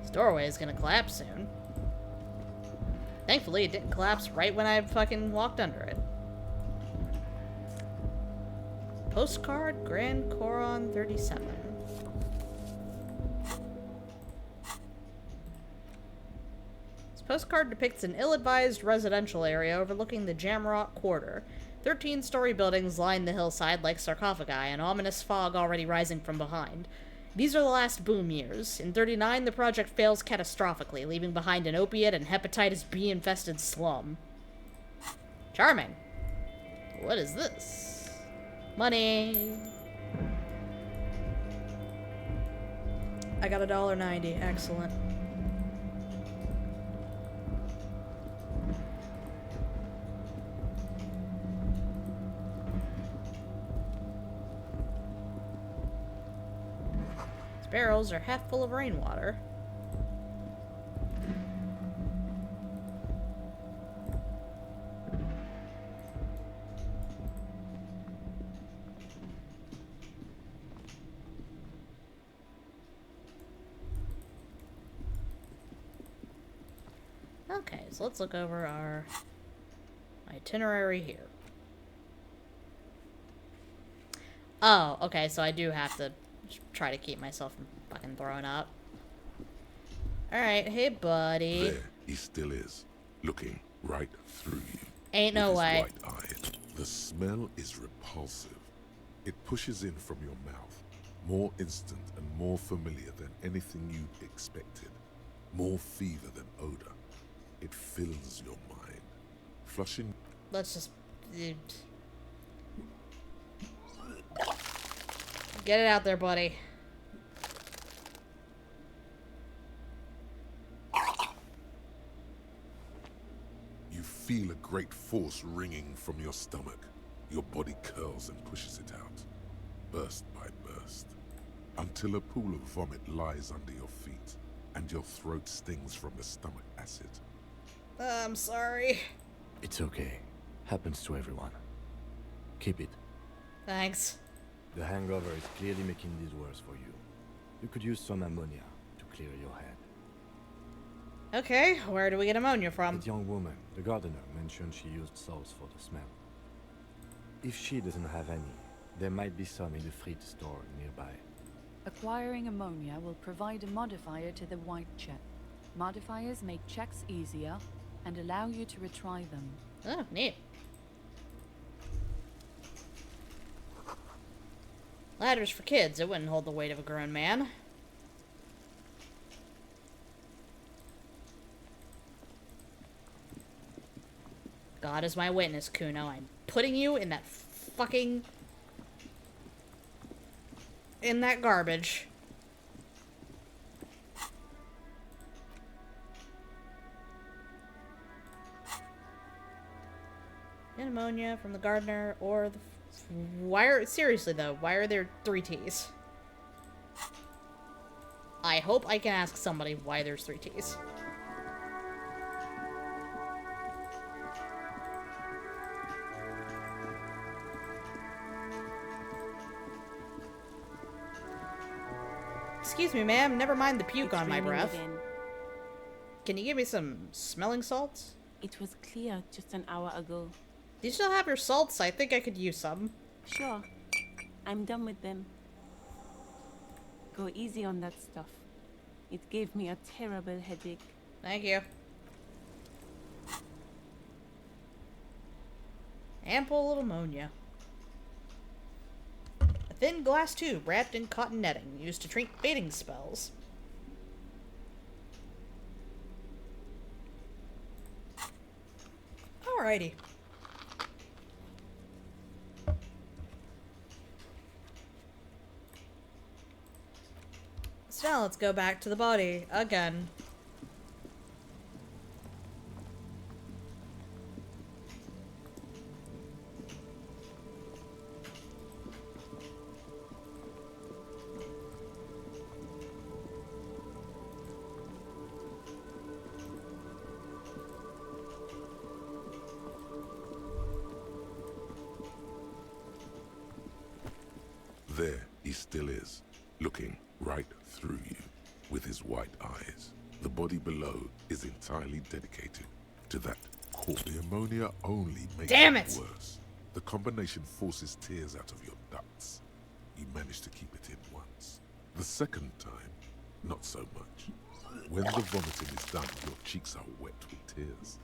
This doorway is gonna collapse soon. Thankfully, it didn't collapse right when I fucking walked under it. Postcard Grand Coron 37. This postcard depicts an ill-advised residential area overlooking the Jamrock Quarter. 13-story buildings line the hillside like sarcophagi, an ominous fog already rising from behind. These are the last boom years. In 39, the project fails catastrophically, leaving behind an opiate and hepatitis B-infested slum. Charming. What is this? Money. I got $1.90. Excellent. These barrels are half full of rainwater. Okay, so let's look over our itinerary here. Oh, okay, so I do have to try to keep myself from fucking throwing up. Alright, hey buddy. There he still is, looking right through you. Ain't no way. With his white eye. The smell is repulsive. It pushes in from your mouth, more instant and more familiar than anything you'd expected. More fever than odor. It fills your mind, flushing. Let's just get it out there, buddy. You feel a great force ringing from your stomach. Your body curls and pushes it out, burst by burst, until a pool of vomit lies under your feet, and your throat stings from the stomach acid. I'm sorry. It's okay. Happens to everyone. Keep it. Thanks. The hangover is clearly making this worse for you. You could use some ammonia to clear your head. Okay, where do we get ammonia from? That young woman, the gardener, mentioned she used salts for the smell. If she doesn't have any, there might be some in the fridge store nearby. Acquiring ammonia will provide a modifier to the white check. Modifiers make checks easier and allow you to retry them. Oh, neat. Ladders for kids. It wouldn't hold the weight of a grown man. God is my witness, Cuno. I'm putting you in that fucking... in that garbage. Get ammonia from the gardener or the... Why are... Seriously, though, why are there 3 T's? I hope I can ask somebody why there's 3 T's. Excuse me, ma'am. Never mind the puke on my breath. Again. Can you give me some smelling salts? It was clear just an hour ago. Do you still have your salts? I think I could use some. Sure. I'm done with them. Go easy on that stuff. It gave me a terrible headache. Thank you. Ample ammonia. A thin glass tube wrapped in cotton netting, used to treat fainting spells. Alrighty. So now let's go back to the body again. There he still is, looking right through you with his white eyes. The body below is entirely dedicated to that core. The ammonia only makes it worse. The combination forces tears out of your ducts. You manage to keep it in once. The second time, not so much. When the vomiting is done, your cheeks are wet with tears.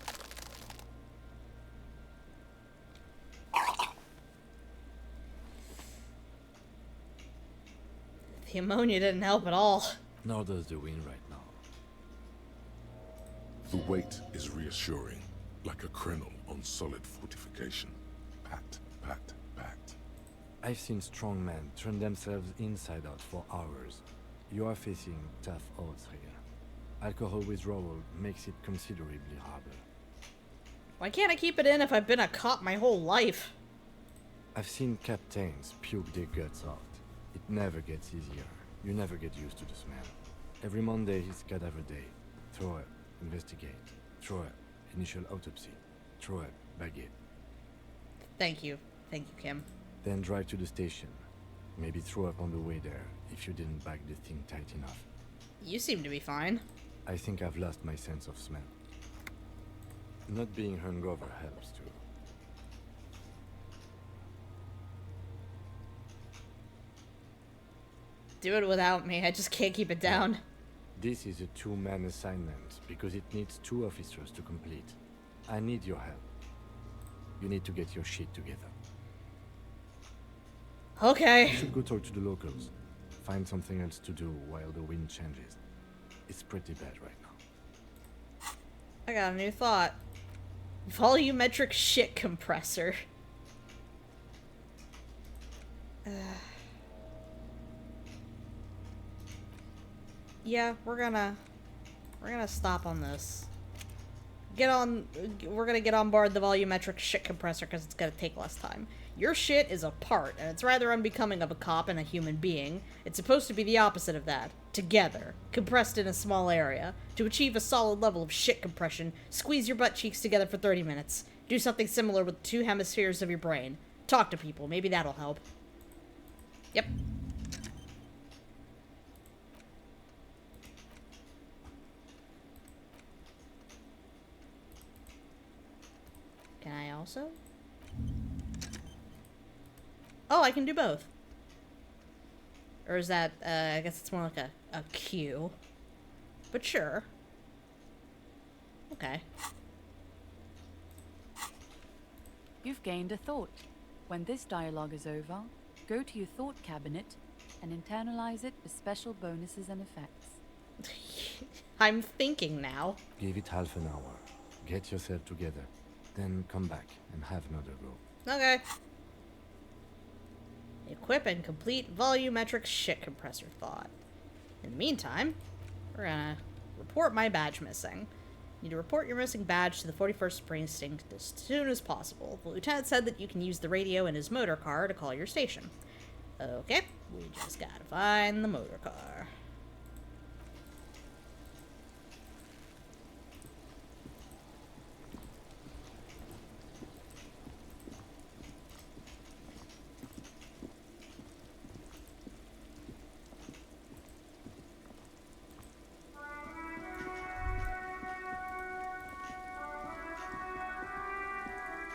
The ammonia didn't help at all. Nor does the wind right now. The weight is reassuring, like a crenel on solid fortification. Pat, pat, pat. I've seen strong men turn themselves inside out for hours. You are facing tough odds here. Alcohol withdrawal makes it considerably harder. Why can't I keep it in if I've been a cop my whole life? I've seen captains puke their guts out. It never gets easier. You never get used to the smell. Every Monday is cadaver day. Throw up, investigate. Throw up, initial autopsy. Throw up, baguette. Thank you. Thank you, Kim. Then drive to the station. Maybe throw up on the way there if you didn't bag the thing tight enough. You seem to be fine. I think I've lost my sense of smell. Not being hungover helps too. Do it without me. I just can't keep it down. This is a 2-man assignment because it needs 2 officers to complete. I need your help. You need to get your shit together. Okay. You should go talk to the locals. Find something else to do while the wind changes. It's pretty bad right now. I got a new thought. Volumetric shit compressor. Yeah, we're gonna stop on this. We're gonna get on board the volumetric shit compressor because it's gonna take less time. Your shit is a part, and it's rather unbecoming of a cop and a human being. It's supposed to be the opposite of that. Together. Compressed in a small area. To achieve a solid level of shit compression, squeeze your butt cheeks together for 30 minutes. Do something similar with 2 hemispheres of your brain. Talk to people. Maybe that'll help. Yep. also? Oh, I can do both. Or is that, I guess it's more like a Q. But sure. Okay. You've gained a thought. When this dialogue is over, go to your thought cabinet and internalize it with special bonuses and effects. I'm thinking now. Give it half an hour. Get yourself together. Then come back and have another go. Okay. Equip and complete volumetric shit compressor thought. In the meantime, we're gonna report my badge missing. You need to report your missing badge to the 41st Precinct as soon as possible. The lieutenant said that you can use the radio in his motor car to call your station. Okay, we just gotta find the motor car.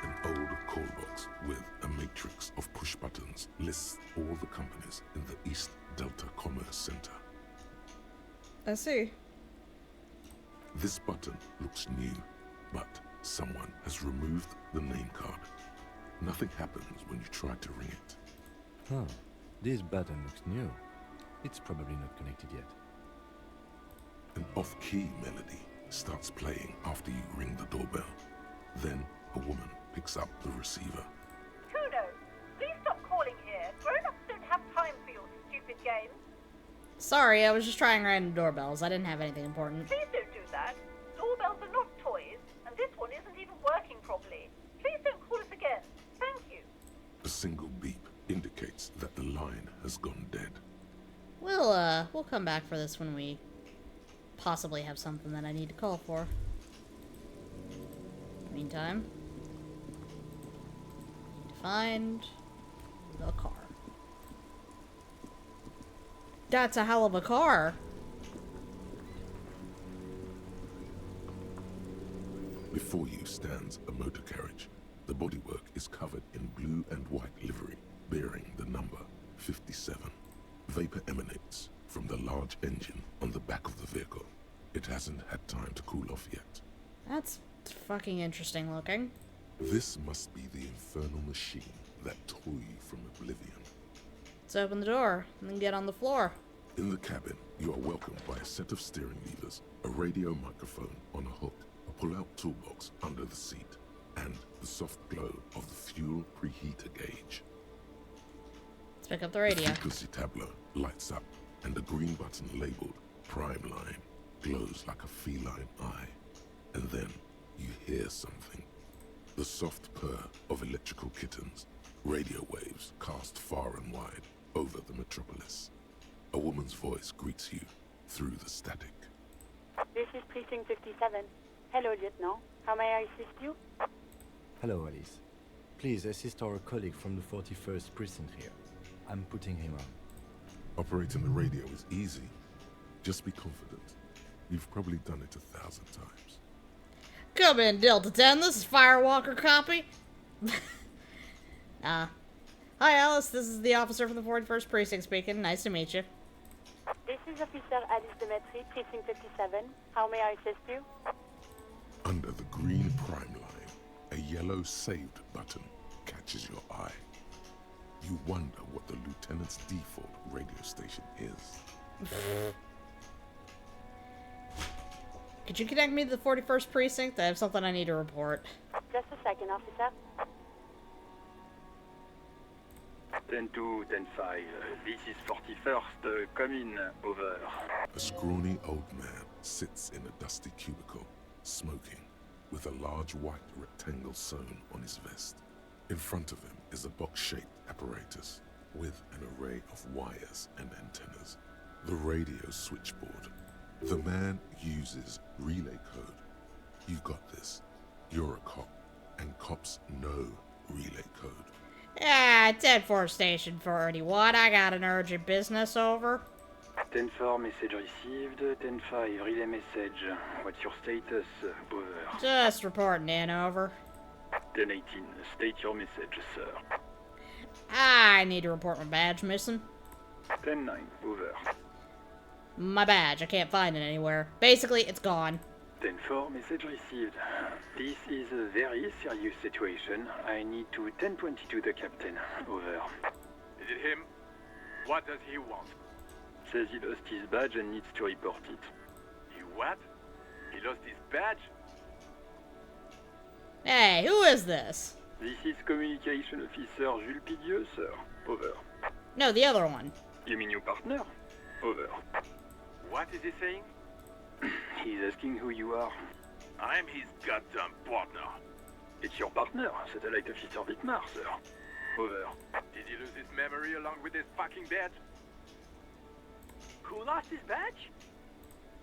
An old call box with a matrix of push buttons lists all the companies in the East Delta Commerce Center. I see. This button looks new, but someone has removed the name card. Nothing happens when you try to ring it. Huh. This button looks new. It's probably not connected yet. An off-key melody starts playing after you ring the doorbell. Then a woman picks up the receiver. Cuno, please stop calling here. Grown-ups don't have time for your stupid games. Sorry, I was just trying random doorbells. I didn't have anything important. Please don't do that. Doorbells are not toys, and this one isn't even working properly. Please don't call us again. Thank you. A single beep indicates that the line has gone dead. We'll come back for this when we possibly have something that I need to call for. Meantime, need to find the car. That's a hell of a car. Before you stands a motor carriage. The bodywork is covered in blue and white livery, bearing the number 57. Vapor emanates from the large engine on the back of the vehicle. It hasn't had time to cool off yet. That's fucking interesting looking. This must be the infernal machine that tore you from oblivion. Let's open the door and then get on the floor. In the cabin, you are welcomed by a set of steering levers, a radio microphone on a hook, a pull-out toolbox under the seat, and the soft glow of the fuel preheater gauge. Let's pick up the radio. The frequency tableau lights up, and the green button labeled Prime Line glows like a feline eye. And then you hear something. The soft purr of electrical kittens, radio waves cast far and wide over the metropolis. A woman's voice greets you through the static. This is Precinct 57. Hello, Lieutenant. How may I assist you? Hello, Alice. Please assist our colleague from the 41st Precinct here. I'm putting him on. Operating the radio is easy. Just be confident. You've probably done it 1,000 times. Come in, Delta 10. This is Firewalker copy. Hi, Alice. This is the officer from the 41st Precinct speaking. Nice to meet you. This is Officer Alice Demetri, Precinct 57. How may I assist you? Under the green prime line, a yellow saved button catches your eye. You wonder what the lieutenant's default radio station is. Could you connect me to the 41st Precinct? I have something I need to report. Just a second, officer. 10-2, 10-5. This is 41st. Come in. Over. A scrawny old man sits in a dusty cubicle, smoking, with a large white rectangle sewn on his vest. In front of him is a box-shaped apparatus with an array of wires and antennas. The radio switchboard. The man uses relay code. You got this. You're a cop, and cops know relay code. Yeah, 10-4 Station 41. I got an urgent business, over. 10-4, message received. 10-5, relay message. What's your status? Over. Just reporting in, over. 10-18, state your message, sir. I need to report my badge missing. 10-9, over. My badge, I can't find it anywhere. Basically, it's gone. 10-4, message received. This is a very serious situation. I need to 10-22 the captain. Over. Is it him? What does he want? Says he lost his badge and needs to report it. He what? He lost his badge? Hey, who is this? This is Communication Officer Jules Pidieu, sir. Over. No, the other one. You mean your partner? Over. What is he saying? He's asking who you are. I'm his goddamn partner. It's your partner, Satellite Officer Vitmar, sir. Over. Did he lose his memory along with his fucking badge? Who lost his badge?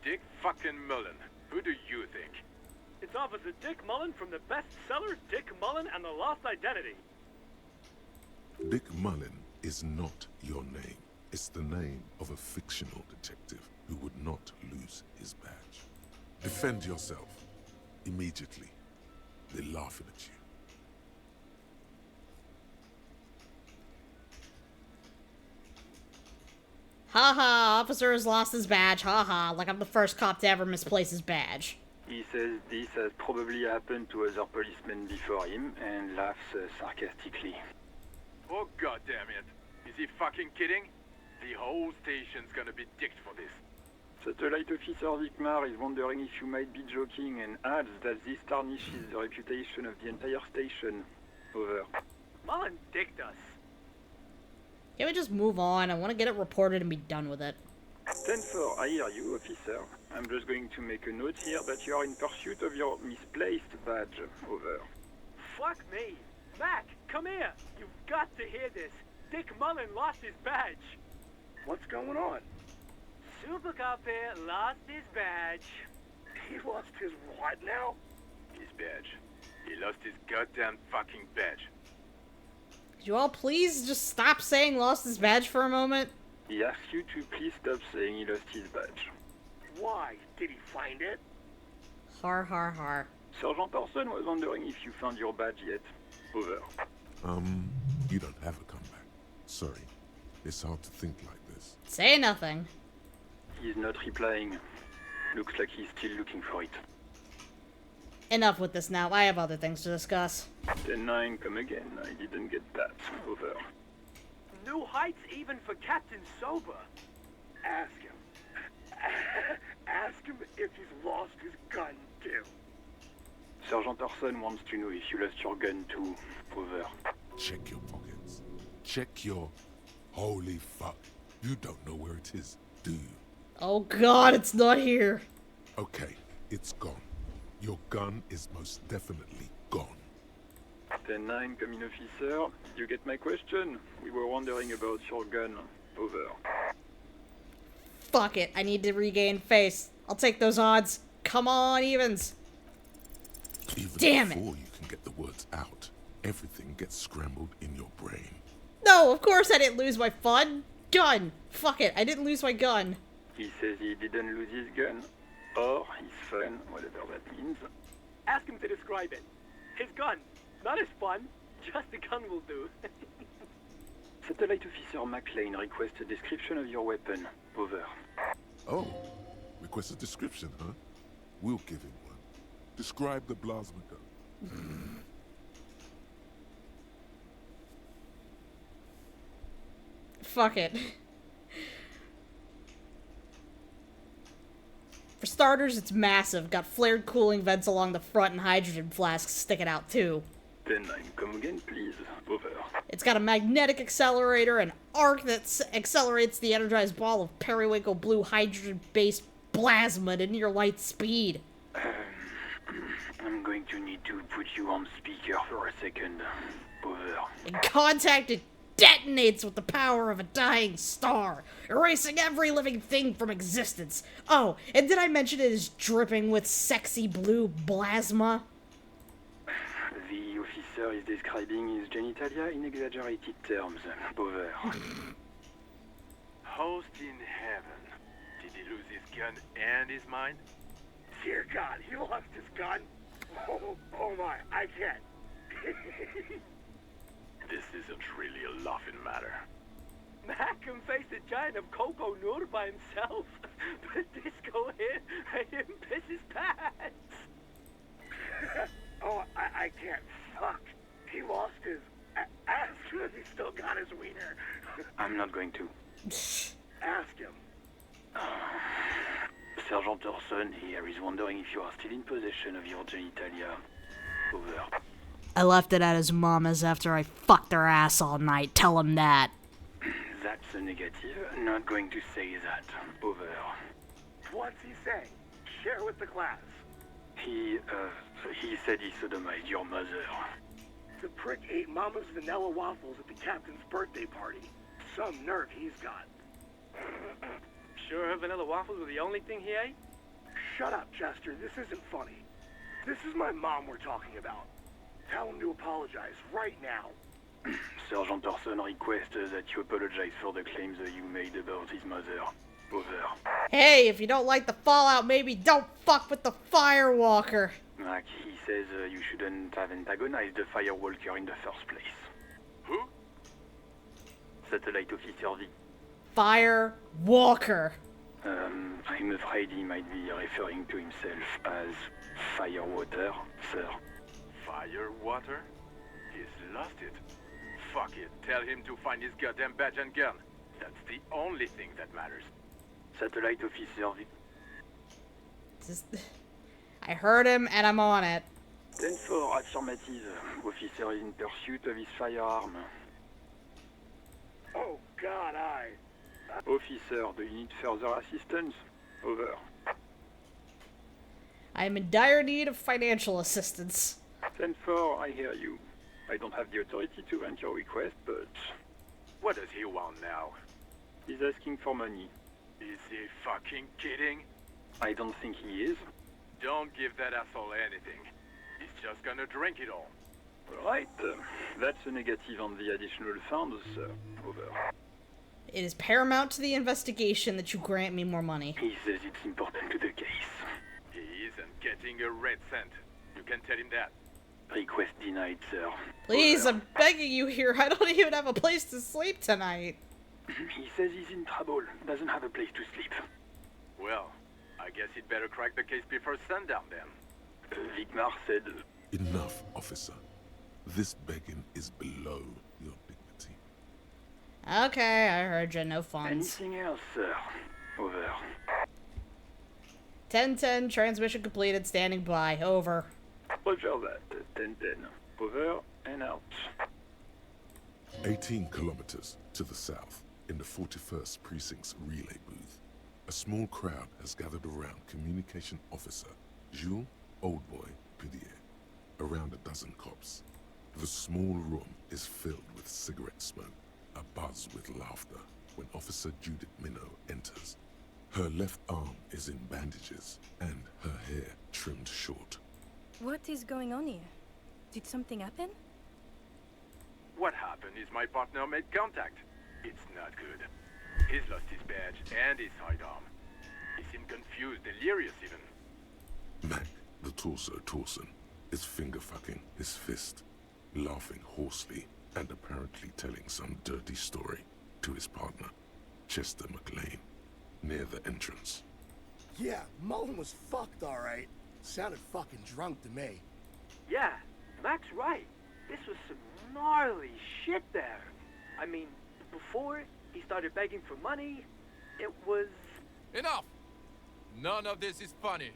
Dick fucking Mullen. Who do you think? It's Officer Dick Mullen from the bestseller Dick Mullen and the Lost Identity. Dick Mullen is not your name. It's the name of a fictional detective who would not lose his badge. Defend yourself. Immediately. They're laughing at you. Haha, officer has lost his badge, haha, like I'm the first cop to ever misplace his badge. He says this has probably happened to other policemen before him and laughs sarcastically. Oh goddamn it. Is he fucking kidding? The whole station's gonna be dicked for this. Satellite Officer Vitmar is wondering if you might be joking and adds that this tarnishes the reputation of the entire station. Over. Mullen dicked us. Can we just move on? I want to get it reported and be done with it. 10-4, I hear you, officer. I'm just going to make a note here that you are in pursuit of your misplaced badge. Over. Fuck me. Mac, come here. You've got to hear this. Dick Mullen lost his badge. What's going on? Super Cop here lost his badge. He lost his what now? His badge. He lost his goddamn fucking badge. Could you all please just stop saying lost his badge for a moment? He asks you to please stop saying he lost his badge. Why? Did he find it? Har har har. Sergeant Orson was wondering if you found your badge yet. Over. You don't have a comeback. Sorry. It's hard to think like this. Say nothing. He's not replying. Looks like he's still looking for it. Enough with this now. I have other things to discuss. 10-9, come again. I didn't get that. Over. New heights even for Captain Sober. Ask him. Ask him if he's lost his gun, too. Sergeant Orson wants to know if you lost your gun too. Over. Check your pockets. Check your... Holy fuck. You don't know where it is, do you? Oh god, it's not here. Okay, it's gone. Your gun is most definitely gone. 10-9, come in, officer. You get my question? We were wondering about your gun. Over. Fuck it, I need to regain face. I'll take those odds. Come on, evens. Even Damn it. before you can get the words out, everything gets scrambled in your brain. No, of course I didn't lose my gun. Fuck it, I didn't lose my gun. He says he didn't lose his gun. Or his fun, whatever that means. Ask him to describe it. His gun. Not his fun. Just the gun will do. Satellite Officer McLean requests a description of your weapon. Over. Oh, request a description, huh? We'll give him one. Describe the plasma gun. Fuck it. For starters, it's massive. Got flared cooling vents along the front and hydrogen flasks sticking out too. 10-9, come again, please. Over. It's got a magnetic accelerator, an arc that accelerates the energized ball of periwinkle blue hydrogen-based plasma at near light speed. I'm going to need to put you on speaker for a second. Over. In contact, it detonates with the power of a dying star, erasing every living thing from existence. Oh, and did I mention it is dripping with sexy blue plasma? The officer is describing his genitalia in exaggerated terms. Over. Host in heaven. Did he lose his gun and his mind? Dear God, he lost his gun? Oh my, I can't. This isn't really a laughing matter. Mac can face a giant of Coco Nur by himself, but Disco here made him piss his pants. Oh, I can't. Fuck. He lost his ass. He still got his wiener. I'm not going to. Ask him. Sergeant Orson here is wondering if you are still in possession of your genitalia. Over. I left it at his mama's after I fucked her ass all night. Tell him that. That's a negative. Not going to say that. Over. What's he saying? Share with the class. He said he sodomized your mother. The prick ate Mama's vanilla waffles at the captain's birthday party. Some nerve he's got. Sure her vanilla waffles were the only thing he ate? Shut up, Chester. This isn't funny. This is my mom we're talking about. Tell him to apologize right now. Sergeant Orson requests that you apologize for the claims that you made about his mother. Over. Hey, if you don't like the fallout, maybe don't fuck with the Firewalker. Mac, he says you shouldn't have antagonized the Firewalker in the first place. Who? Satellite Officer V. Firewalker. I'm afraid he might be referring to himself as Firewater, sir. Firewater? He's lost it. Fuck it. Tell him to find his goddamn badge and gun. That's the only thing that matters. Satellite Officer V. I heard him and I'm on it. 10-4, affirmative. Officer is in pursuit of his firearm. Oh, God, Officer, do you need further assistance? Over. I am in dire need of financial assistance. 10-4, I hear you. I don't have the authority to grant your request, but... What does he want now? He's asking for money. Is he fucking kidding? I don't think he is. Don't give that asshole anything. He's just gonna drink it all. Right, that's a negative on the additional funds, sir. Over. It is paramount to the investigation that you grant me more money. He says it's important to the case. He isn't getting a red cent. You can tell him that. Request denied, sir. Please, I'm begging you here. I don't even have a place to sleep tonight. He says he's in trouble. Doesn't have a place to sleep. Well, I guess he'd better crack the case before sundown then. Vigmar said... Enough, officer. This begging is below your dignity. Okay, I heard you. No funds. Anything else, sir? Over. 10-10, transmission completed, standing by. Over. Roger that. 10-10. Over and out. 18 kilometers to the south, in the 41st Precinct's relay booth, a small crowd has gathered around Communication Officer Jules Oldboy Pidier. Around a dozen cops. The small room is filled with cigarette smoke, abuzz with laughter, when Officer Judith Minot enters. Her left arm is in bandages, and her hair trimmed short. What is going on here? Did something happen? What happened is my partner made contact. It's not good. He's lost his badge and his sidearm. He seemed confused, delirious even. Mac, the torso Torson, is finger-fucking his fist, laughing hoarsely and apparently telling some dirty story to his partner, Chester McLean, near the entrance. Yeah, Mullen was fucked, alright. Sounded fucking drunk to me. Yeah, Mac's right. This was some gnarly shit there. I mean, before he started begging for money, it was... Enough! None of this is funny.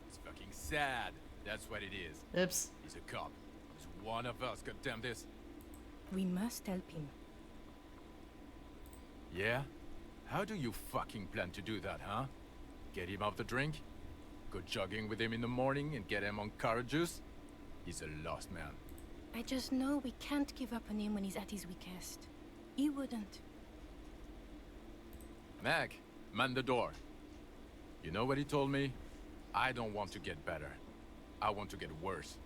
It's fucking sad. That's what it is. Oops. He's a cop. He's one of us, goddamn this. We must help him. Yeah? How do you fucking plan to do that, huh? Get him off the drink? Go jogging with him in the morning and get him on carrot juice? He's a lost man. I just know we can't give up on him when he's at his weakest. He wouldn't. Mac, man the door. You know what he told me? I don't want to get better. I want to get worse.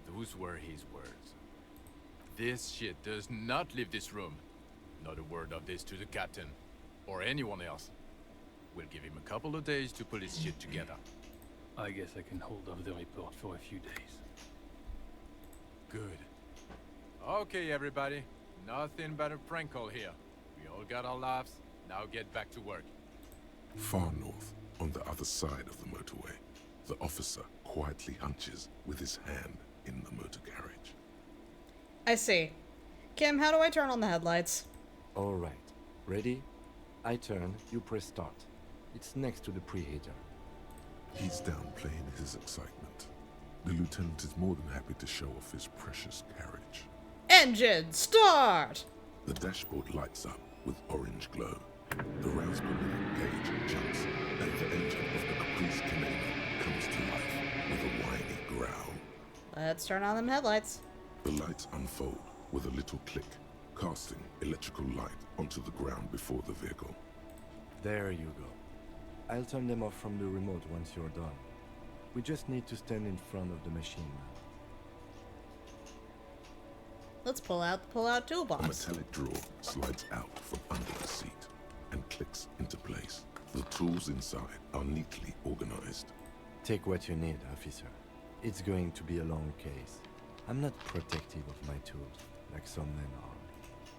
Those were his words. This shit does not leave this room. Not a word of this to the captain. Or anyone else. We'll give him a couple of days to pull his shit together. I guess I can hold off the report for a few days. Good. Okay, everybody. Nothing but a prank call here. We all got our laughs. Now get back to work. Far north, on the other side of the motorway, the officer quietly hunches with his hand in the motor garage. I see. Kim, how do I turn on the headlights? Alright. Ready? I turn, you press start. It's next to the preheater. He's downplaying his excitement. The lieutenant is more than happy to show off his precious carriage. Engine start! The dashboard lights up with orange glow. The rounds per minute gauge jumps, and the engine of the Caprice Canadian comes to life with a whiny growl. Let's turn on them headlights. The lights unfold with a little click, casting electrical light onto the ground before the vehicle. There you go. I'll turn them off from the remote once you're done. We just need to stand in front of the machine now. Let's pull out the pull-out toolbox. A metallic drawer slides out from under the seat and clicks into place. The tools inside are neatly organized. Take what you need, officer. It's going to be a long case. I'm not protective of my tools, like some men are.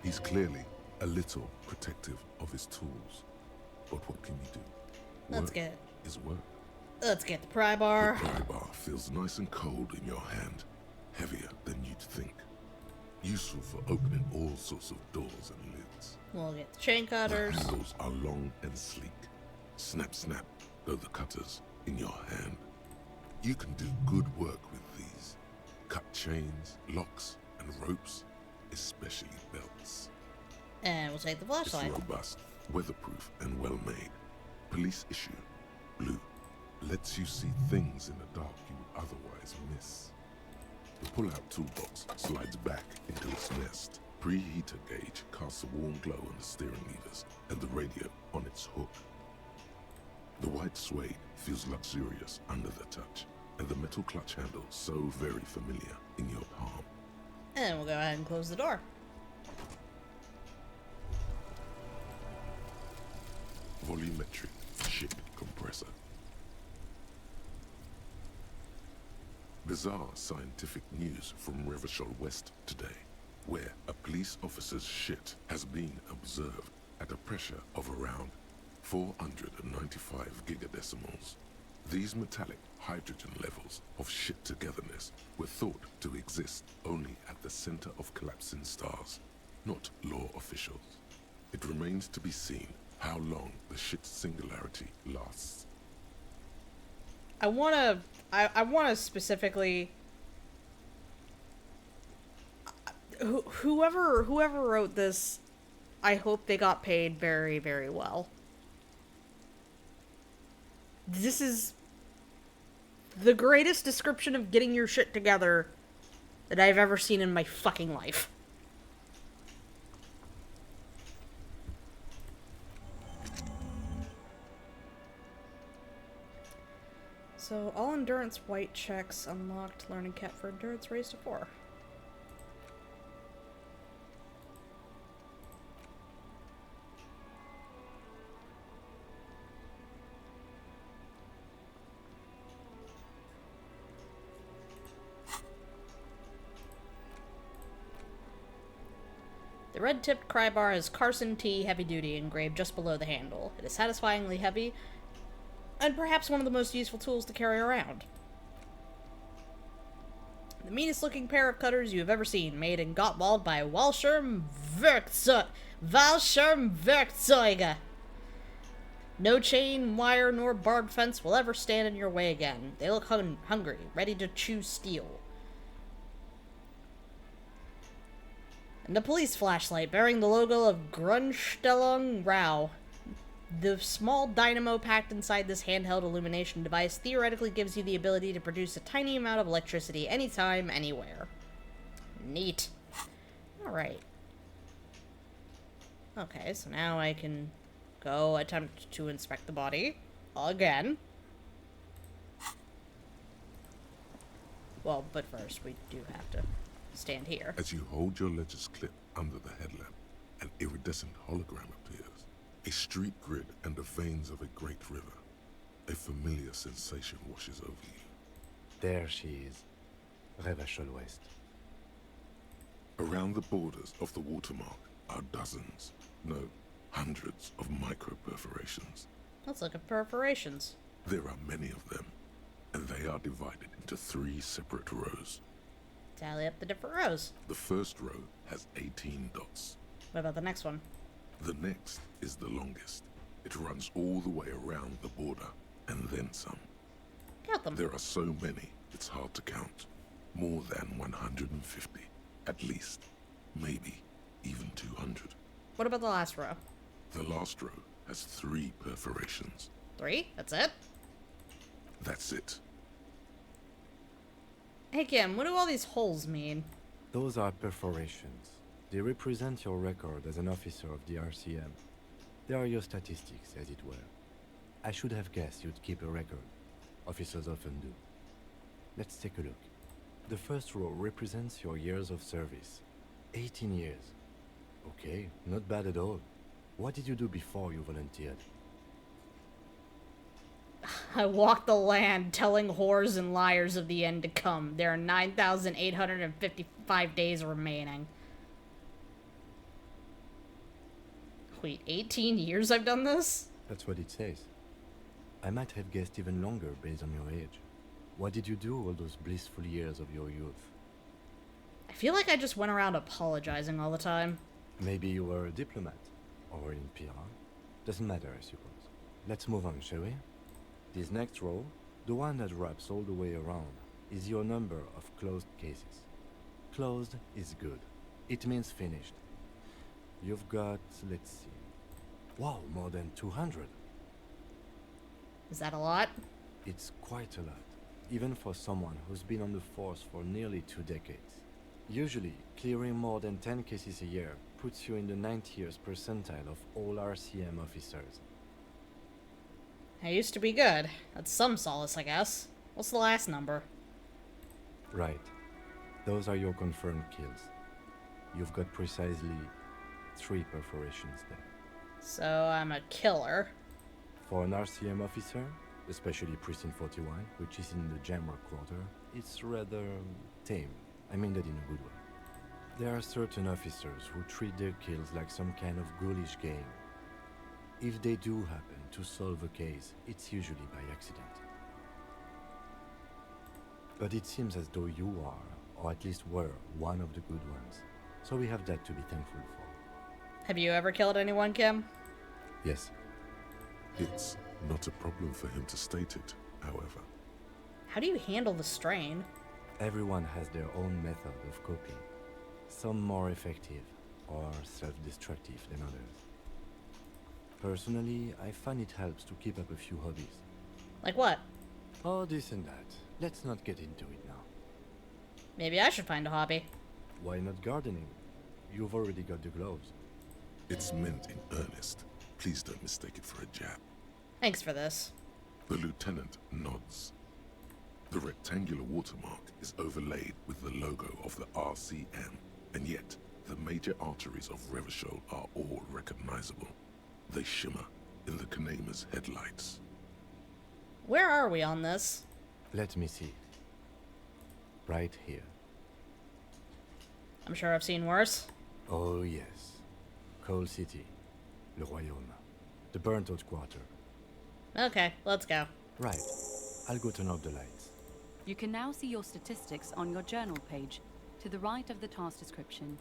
He's clearly a little protective of his tools. But what can you do? Let's Work get is work. Let's get the pry bar. The pry bar feels nice and cold in your hand, heavier than you'd think. Useful for opening all sorts of doors and lids. We'll get the chain cutters. The handles are long and sleek. Snap, snap, go the cutters in your hand. You can do good work with these. Cut chains, locks, and ropes, especially belts. And we'll take the flashlight. It's robust, weatherproof, and well-made. Police issue, blue. Lets you see things in the dark you would otherwise miss. The pull-out toolbox slides back into its nest. Preheater gauge casts a warm glow on the steering levers and the radio on its hook. The white suede feels luxurious under the touch, and the metal clutch handle so very familiar in your palm. And we'll go ahead and close the door. Volumetric ship compressor. Bizarre scientific news from Revachol West today, where a police officer's shit has been observed at a pressure of around 495 gigadecimals. These metallic hydrogen levels of shit togetherness were thought to exist only at the center of collapsing stars, not law officials. It remains to be seen how long the shit singularity lasts. I wanna specifically whoever wrote this, I hope they got paid very, very well. This is the greatest description of getting your shit together that I've ever seen in my fucking life. So, all endurance white checks unlocked. Learning cap for endurance raised to 4. The red-tipped cry bar is Carson T Heavy Duty engraved just below the handle. It is satisfyingly heavy, and perhaps one of the most useful tools to carry around. The meanest looking pair of cutters you have ever seen, made in Gottwald by Walsherm Werkzeuge. No chain, wire, nor barbed fence will ever stand in your way again. They look hungry, ready to chew steel. And a police flashlight bearing the logo of Grundstellung Rau. The small dynamo packed inside this handheld illumination device theoretically gives you the ability to produce a tiny amount of electricity anytime, anywhere. Neat. Alright. Okay, so now I can go attempt to inspect the body. Again. Well, but first we do have to stand here. As you hold your ledger's clip under the headlamp, an iridescent hologram appears. A street grid and the veins of a great river. A familiar sensation washes over you. There she is. Revachol West. Around the borders of the watermark are dozens, no, hundreds of micro-perforations. Let's look at perforations. There are many of them, and they are divided into 3 separate rows. Tally up the different rows. The first row has 18 dots. What about the next one? The next is the longest. It runs all the way around the border, and then some. Count them. There are so many, it's hard to count. More than 150, at least. Maybe even 200. What about the last row? The last row has 3 perforations. 3? That's it? That's it. Hey Kim, what do all these holes mean? Those are perforations. They represent your record as an officer of the RCM. They are your statistics, as it were. I should have guessed you'd keep a record. Officers often do. Let's take a look. The first row represents your years of service. 18 years. Okay, not bad at all. What did you do before you volunteered? I walk the land telling whores and liars of the end to come. There are 9,855 days remaining. Wait, 18 years I've done this? That's what it says. I might have guessed even longer based on your age. What did you do all those blissful years of your youth? I feel like I just went around apologizing all the time. Maybe you were a diplomat, or in PR. Doesn't matter, I suppose. Let's move on, shall we? This next row, the one that wraps all the way around, is your number of closed cases. Closed is good. It means finished. You've got, let's see. Wow, more than 200. Is that a lot? It's quite a lot, even for someone who's been on the force for nearly 2 decades. Usually, clearing more than 10 cases a year puts you in the 90th percentile of all RCM officers. I used to be good. That's some solace, I guess. What's the last number? Right. Those are your confirmed kills. You've got precisely 3 perforations there. So I'm a killer. For an RCM officer, especially Precinct 41, which is in the Jamrock Quarter, it's rather tame. I mean that in a good way. There are certain officers who treat their kills like some kind of ghoulish game. If they do happen to solve a case, it's usually by accident. But it seems as though you are, or at least were, one of the good ones. So we have that to be thankful for. Have you ever killed anyone, Kim? Yes. It's not a problem for him to state it, however. How do you handle the strain? Everyone has their own method of coping. Some more effective, or self-destructive than others. Personally, I find it helps to keep up a few hobbies. Like what? Oh, this and that. Let's not get into it now. Maybe I should find a hobby. Why not gardening? You've already got the gloves. It's meant in earnest. Please don't mistake it for a jab. Thanks for this. The lieutenant nods. The rectangular watermark is overlaid with the logo of the RCM, and yet the major arteries of Revachol are all recognizable. They shimmer in the Kanema's headlights. Where are we on this? Let me see. Right here. I'm sure I've seen worse. Oh yes. Coal City. Le Royaume. The burnt-out quarter. Okay, let's go. Right. I'll go turn off the lights. You can now see your statistics on your journal page, to the right of the task description.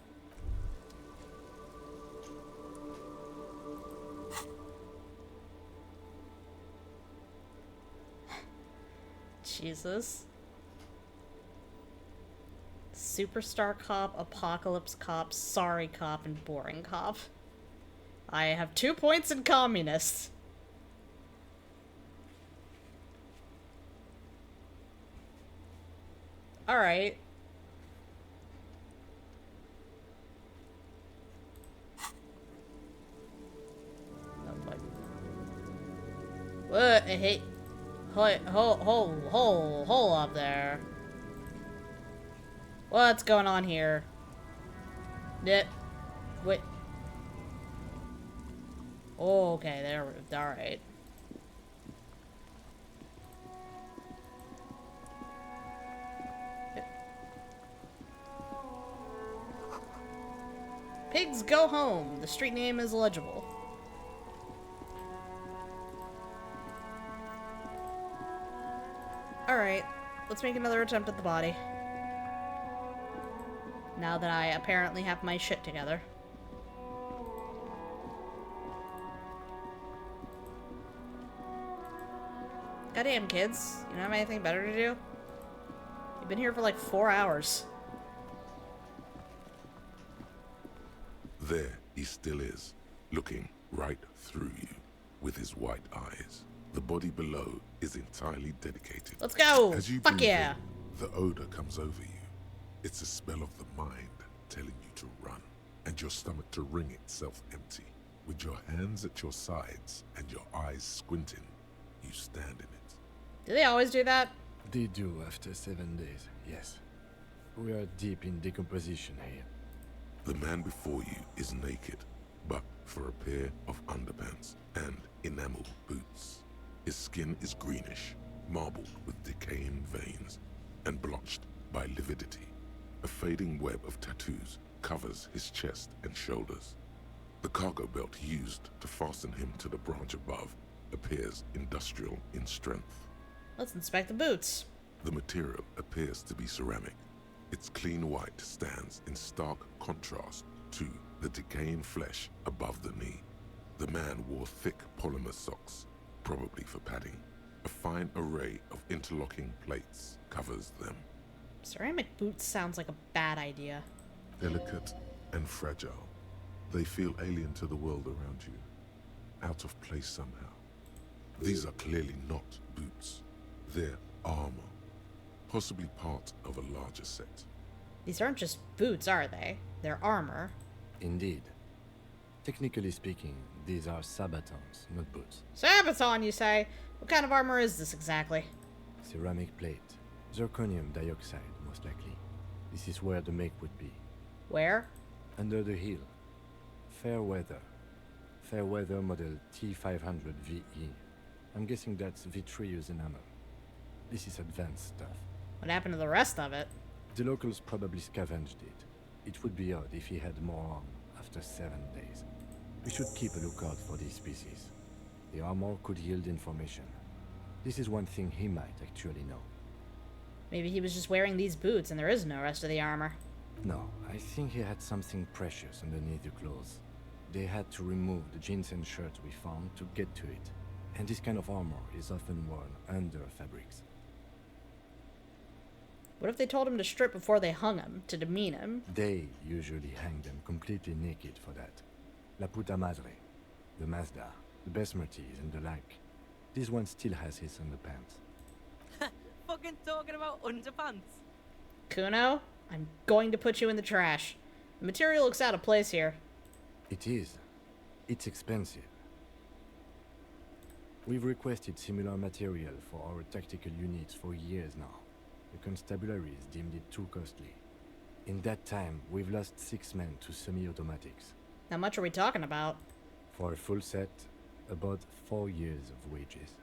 Jesus. Superstar cop, apocalypse cop, sorry cop, and boring cop. I have 2 points in communist. Alright. What? Hey. Hold up there. What's going on here? Wait. Oh, okay, there. Alright. Pigs go home. The street name is legible. Alright, let's make another attempt at the body. Now that I apparently have my shit together. Goddamn, kids. You don't have anything better to do? You've been here for like 4 hours. There he still is, looking right through you with his white eyes. The body below is entirely dedicated. Let's go! As you Fuck breathe yeah! in, the odor comes over you. It's a smell of the mind telling you to run, and your stomach to wring itself empty. With your hands at your sides and your eyes squinting, you stand in it. Do they always do that? They do after 7 days, yes. We are deep in decomposition here. The man before you is naked, but for a pair of underpants and enamel boots. His skin is greenish, marbled with decaying veins, and blotched by lividity. A fading web of tattoos covers his chest and shoulders. The cargo belt used to fasten him to the branch above appears industrial in strength. Let's inspect the boots. The material appears to be ceramic. Its clean white stands in stark contrast to the decaying flesh above the knee. The man wore thick polymer socks, probably for padding. A fine array of interlocking plates covers them. Ceramic boots sounds like a bad idea. Delicate and fragile, they feel alien to the world around you, out of place somehow. These are clearly not boots. They're armor, possibly part of a larger set. These aren't just boots, are they? They're armor. Indeed. Technically speaking, these are sabatons, not boots. Sabaton, you say? What kind of armor is this exactly? Ceramic plate. Zirconium dioxide, most likely. This is where the make would be. Where? Under the heel. Fair weather. Fair weather model T500 VE. I'm guessing that's vitreous enamel. This is advanced stuff. What happened to the rest of it? The locals probably scavenged it. It would be odd if he had more on after 7 days. We should keep a lookout for these species. The armor could yield information. This is one thing he might actually know. Maybe he was just wearing these boots and there is no rest of the armor. No, I think he had something precious underneath the clothes. They had to remove the jeans and shirts we found to get to it. And this kind of armor is often worn under fabrics. What if they told him to strip before they hung him, to demean him? They usually hang them completely naked for that. La puta madre, the Mazda, the Besmerties and the like. This one still has his underpants. Fucking talking about underpants. Cuno, I'm going to put you in the trash. The material looks out of place here. It is. It's expensive. We've requested similar material for our tactical units for years now. The constabularies deemed it too costly. In that time, we've lost 6 men to semi-automatics. How much are we talking about? For a full set, about 4 years of wages.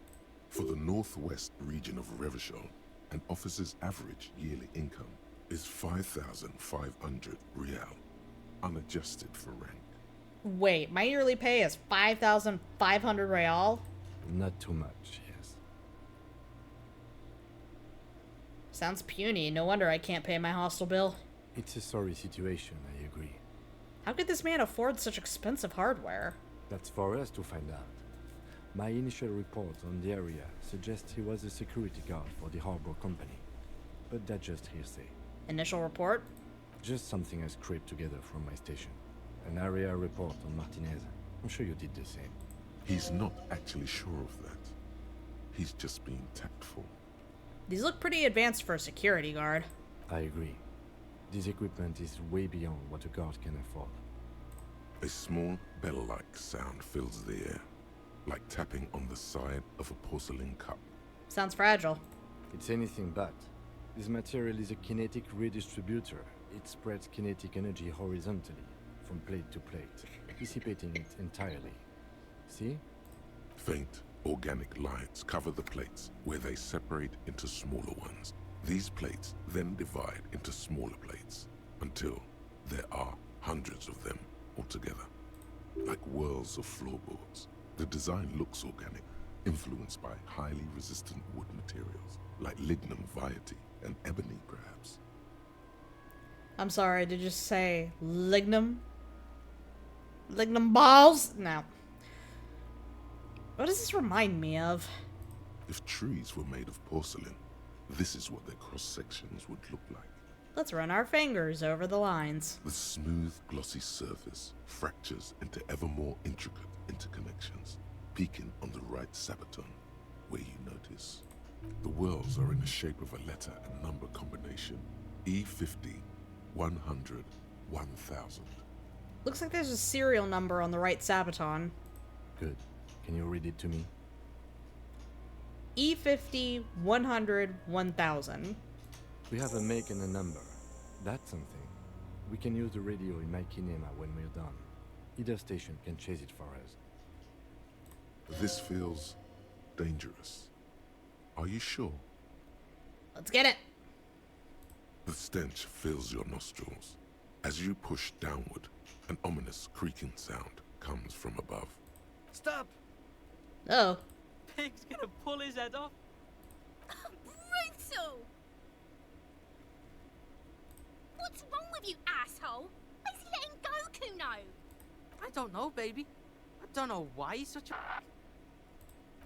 For the northwest region of Revachol, an officer's average yearly income is 5,500 real, unadjusted for rank. Wait, my yearly pay is 5,500 real? Not too much, yes. Sounds puny. No wonder I can't pay my hostel bill. It's a sorry situation, I agree. How could this man afford such expensive hardware? That's for us to find out. My initial report on the area suggests he was a security guard for the harbor company. But that's just hearsay. Initial report? Just something I scraped together from my station. An area report on Martinez. I'm sure you did the same. He's not actually sure of that. He's just being tactful. These look pretty advanced for a security guard. I agree. This equipment is way beyond what a guard can afford. A small bell-like sound fills the air, like tapping on the side of a porcelain cup. Sounds fragile. It's anything but. This material is a kinetic redistributor. It spreads kinetic energy horizontally, from plate to plate, dissipating it entirely. See? Faint, organic lines cover the plates where they separate into smaller ones. These plates then divide into smaller plates until there are hundreds of them. altogether. Like whirls of floorboards. The design looks organic, influenced by highly resistant wood materials, like lignum vitae and ebony, perhaps. I'm sorry, did you say lignum? Lignum balls? No. What does this remind me of? If trees were made of porcelain, this is what their cross-sections would look like. Let's run our fingers over the lines. The smooth, glossy surface fractures into ever more intricate interconnections, peaking on the right sabaton, where you notice. The whorls are in the shape of a letter and number combination. E50, 100, 1000. Looks like there's a serial number on the right sabaton. Good. Can you read it to me? E50, 100, 1000. We have a make and a number. That's something. We can use the radio in my kinema when we're done. Either station can chase it for us. This feels dangerous. Are you sure? Let's get it. The stench fills your nostrils. As you push downward, an ominous creaking sound comes from above. Stop! Oh. Pig's gonna pull his head off. Brutal! What's wrong with you, asshole? Why's he letting go, Cuno? I don't know, baby. I don't know why he's such a...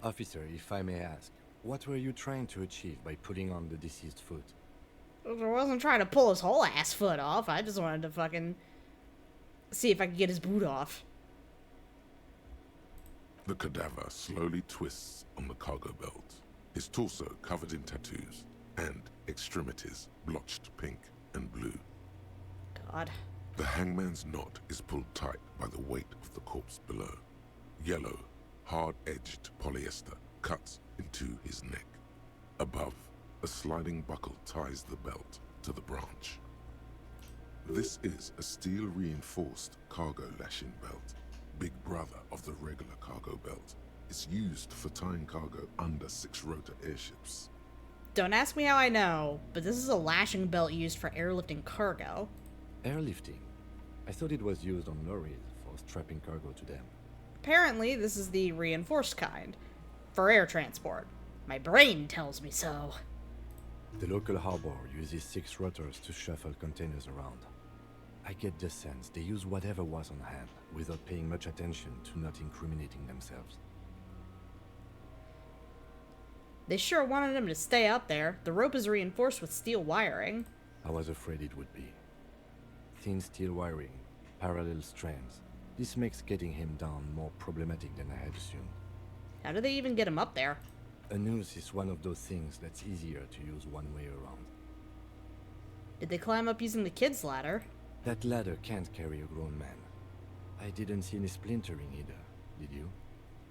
Officer, if I may ask, what were you trying to achieve by putting on the deceased foot? I wasn't trying to pull his whole ass foot off. I just wanted to fucking see if I could get his boot off. The cadaver slowly twists on the cargo belt, his torso covered in tattoos, and extremities blotched pink and blue. God. The hangman's knot is pulled tight by the weight of the corpse below. Yellow, hard-edged polyester cuts into his neck. Above, a sliding buckle ties the belt to the branch. This is a steel-reinforced cargo lashing belt, big brother of the regular cargo belt. It's used for tying cargo under 6-rotor airships. Don't ask me how I know, but this is a lashing belt used for airlifting cargo. Airlifting? I thought it was used on lorries for strapping cargo to them. Apparently, this is the reinforced kind, for air transport. My brain tells me so. The local harbor uses 6 rotors to shuffle containers around. I get the sense they use whatever was on hand, without paying much attention to not incriminating themselves. They sure wanted him to stay up there. The rope is reinforced with steel wiring. I was afraid it would be. Thin steel wiring, parallel strands. This makes getting him down more problematic than I had assumed. How do they even get him up there? A noose is one of those things that's easier to use one way around. Did they climb up using the kid's ladder? That ladder can't carry a grown man. I didn't see any splintering either, did you?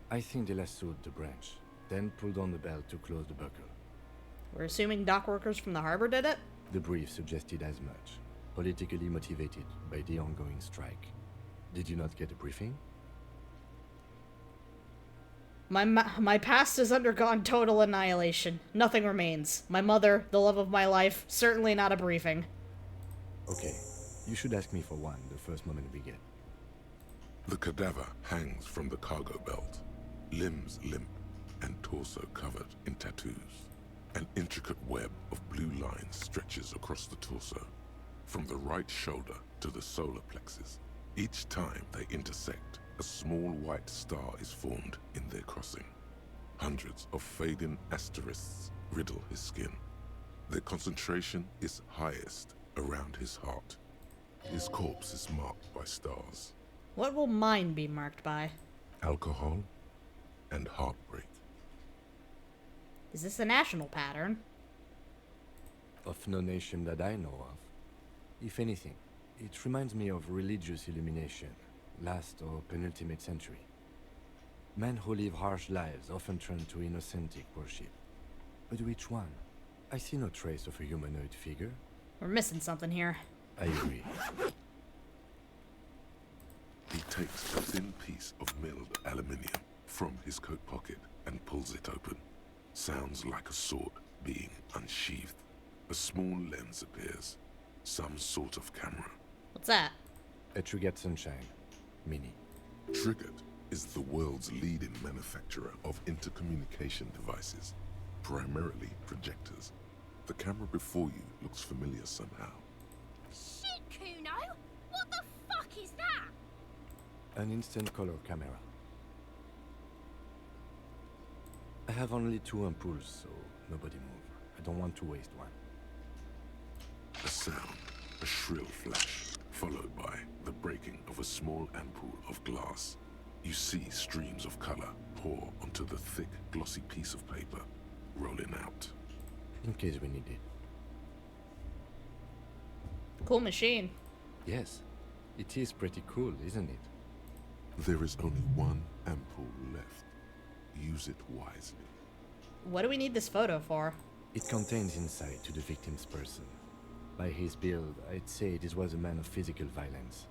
I think they lassoed the branch, then pulled on the belt to close the buckle. We're assuming dock workers from the harbor did it? The brief suggested as much, politically motivated by the ongoing strike. Did you not get a briefing? My past has undergone total annihilation. Nothing remains. My mother, the love of my life, certainly not a briefing. Okay, you should ask me for one the first moment we get. The cadaver hangs from the cargo belt, limbs limp and torso covered in tattoos. An intricate web of blue lines stretches across the torso, from the right shoulder to the solar plexus. Each time they intersect, a small white star is formed in their crossing. Hundreds of fading asterisks riddle his skin. Their concentration is highest around his heart. His corpse is marked by stars. What will mine be marked by? Alcohol and heartbreak. Is this a national pattern? Of no nation that I know of. If anything, it reminds me of religious illumination, last or penultimate century. Men who live harsh lives often turn to innocentic worship. But which one? I see no trace of a humanoid figure. We're missing something here. I agree. He takes a thin piece of milled aluminium from his coat pocket and pulls it open. Sounds like a sword being unsheathed. A small lens appears. Some sort of camera. What's that? A Truget Sunshine. Mini. Triggered is the world's leading manufacturer of intercommunication devices, primarily projectors. The camera before you looks familiar somehow. Shit, Cuno! What the fuck is that? An instant color camera. I have only 2 ampoules, so nobody move. I don't want to waste one. A sound, a shrill flash, followed by the breaking of a small ampoule of glass. You see streams of color pour onto the thick, glossy piece of paper, rolling out. In case we need it. Cool machine. Yes, it is pretty cool, isn't it? There is only one ampoule left. Use it wisely. What do we need this photo for? It contains insight to the victim's person. By his build, I'd say this was a man of physical violence.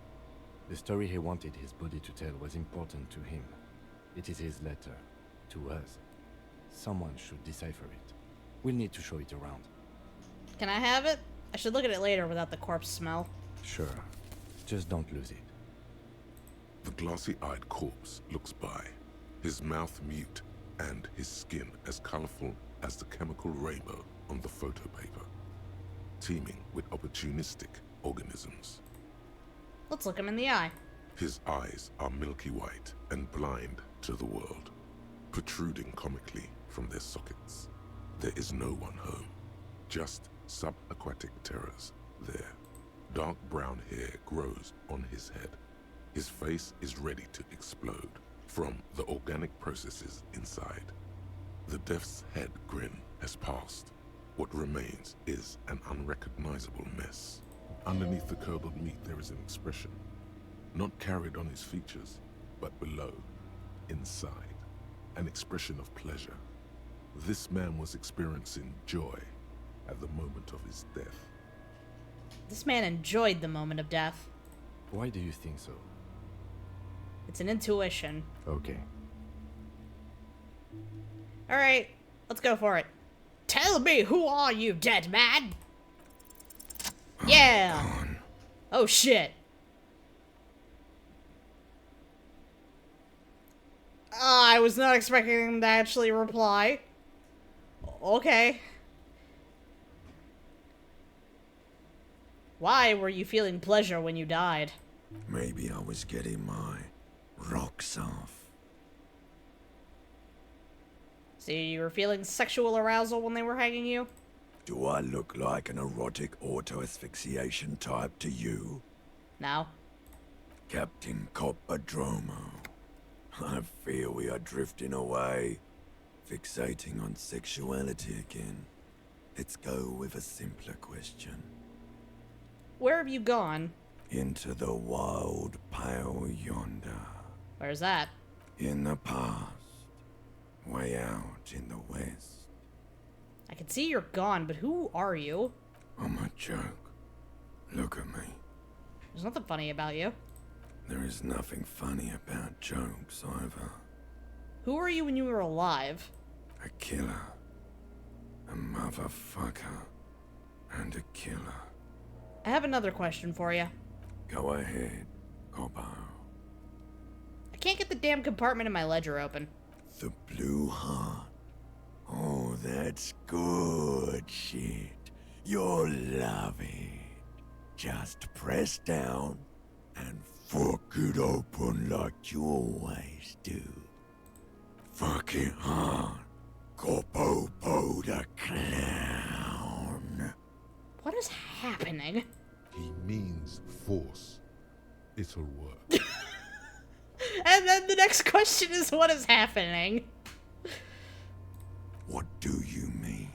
The story he wanted his body to tell was important to him. It is his letter. To us. Someone should decipher it. We'll need to show it around. Can I have it? I should look at it later without the corpse smell. Sure. Just don't lose it. The glossy-eyed corpse looks by, his mouth mute and his skin as colorful as the chemical rainbow on the photo paper, teeming with opportunistic organisms. Let's look him in the eye. His eyes are milky white and blind to the world, protruding comically from their sockets. There is no one home, just subaquatic terrors there. Dark brown hair grows on his head. His face is ready to explode from the organic processes inside. The death's head grin has passed. What remains is an unrecognizable mess. Underneath the curdled meat there is an expression, not carried on his features, but below, inside, an expression of pleasure. This man was experiencing joy at the moment of his death. This man enjoyed the moment of death. Why do you think so? It's an intuition. Okay. Alright, let's go for it. Tell me, who are you, dead man? Yeah! Oh shit. I was not expecting him to actually reply. Okay. Why were you feeling pleasure when you died? Maybe I was getting my rocks off. So you were feeling sexual arousal when they were hanging you? Do I look like an erotic auto-asphyxiation type to you? No. Captain Coppadromo, I fear we are drifting away, fixating on sexuality again. Let's go with a simpler question. Where have you gone? Into the wild pale yonder. Where's that? In the past. Way out in the west. I can see you're gone, but who are you? I'm a joke. Look at me. There's nothing funny about you. There is nothing funny about jokes either. Who were you when you were alive? A killer. A motherfucker. And a killer. I have another question for you. Go ahead, Coppo. I can't get the damn compartment in my ledger open. The blue heart. Oh, that's good shit. You'll love it. Just press down and fuck it open like you always do. Fuck it hard. Coppo the clown. What is happening? He means force. It'll work. And then the next question is, what is happening? What do you mean?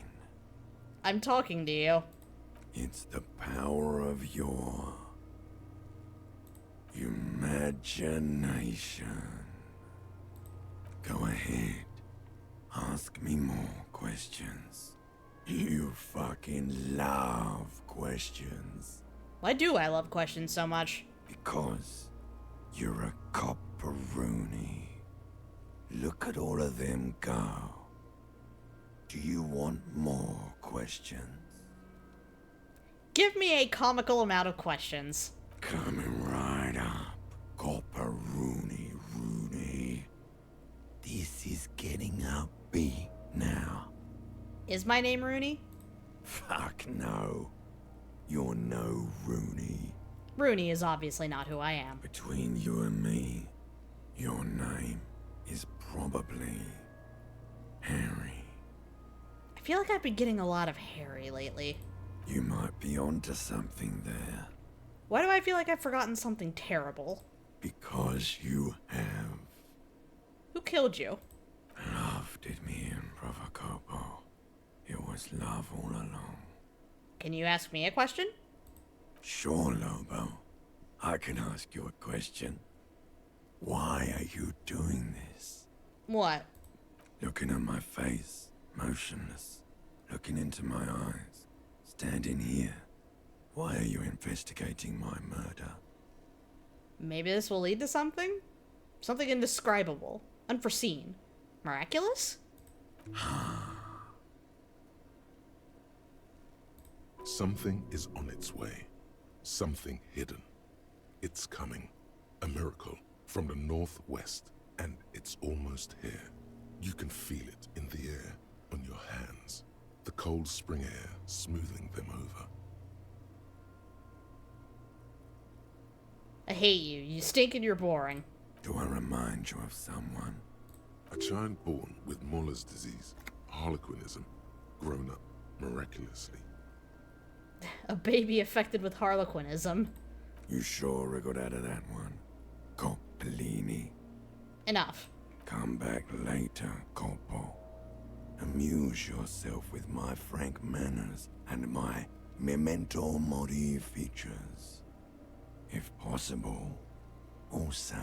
I'm talking to you. It's the power of your imagination. Go ahead. Ask me more questions. You fucking love questions. Why do I love questions so much? Because you're a copperoonie. Look at all of them go. Do you want more questions? Give me a comical amount of questions. Coming right up, copperoonie. be now. Is my name Rooney? Fuck no. You're no Rooney. Rooney is obviously not who I am. Between you and me, your name is probably Harry. I feel like I've been getting a lot of Harry lately. You might be onto something there. Why do I feel like I've forgotten something terrible? Because you have. Who killed you? Love did me in, Provocopo. It was love all along. Can you ask me a question? Sure, Lobo. I can ask you a question. Why are you doing this? What? Looking at my face, motionless. Looking into my eyes. Standing here. Why are you investigating my murder? Maybe this will lead to something? Something indescribable. Unforeseen. Miraculous? Something is on its way. Something hidden. It's coming. A miracle from the northwest, and it's almost here. You can feel it in the air, on your hands. The cold spring air smoothing them over. I hate you. You stink and you're boring. Do I remind you of someone? A child born with Muller's disease, harlequinism, grown up miraculously. A baby affected with harlequinism. You sure wriggled out of that one? Coppellini. Enough. Come back later, Coppo. Amuse yourself with my frank manners and my memento mori features. If possible, also,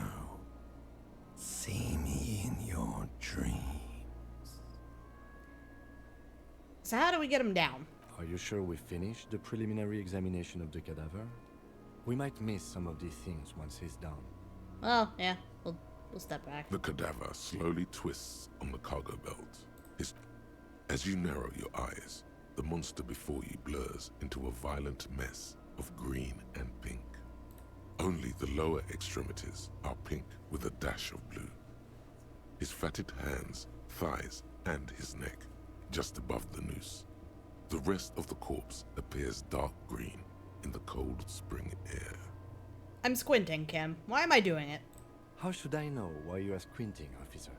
see me in your dreams. So how do we get him down? Are you sure we finished the preliminary examination of the cadaver? We might miss some of these things once he's done. Oh, yeah. We'll step back. The cadaver slowly twists on the cargo belt. As you narrow your eyes, the monster before you blurs into a violent mess of green and pink. Only the lower extremities are pink with a dash of blue. His fatted hands, thighs, and his neck, just above the noose. The rest of the corpse appears dark green in the cold spring air. I'm squinting, Kim. Why am I doing it? How should I know why you are squinting, officer?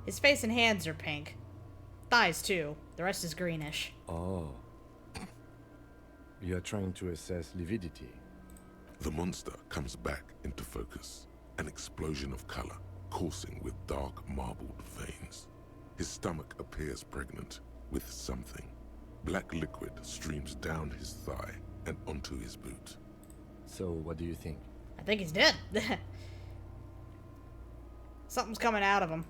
His face and hands are pink. Thighs, too. The rest is greenish. Oh. You are trying to assess lividity. The monster comes back into focus, an explosion of color, coursing with dark marbled veins. His stomach appears pregnant with something. Black liquid streams down his thigh and onto his boot. So, what do you think? I think he's dead. Something's coming out of him.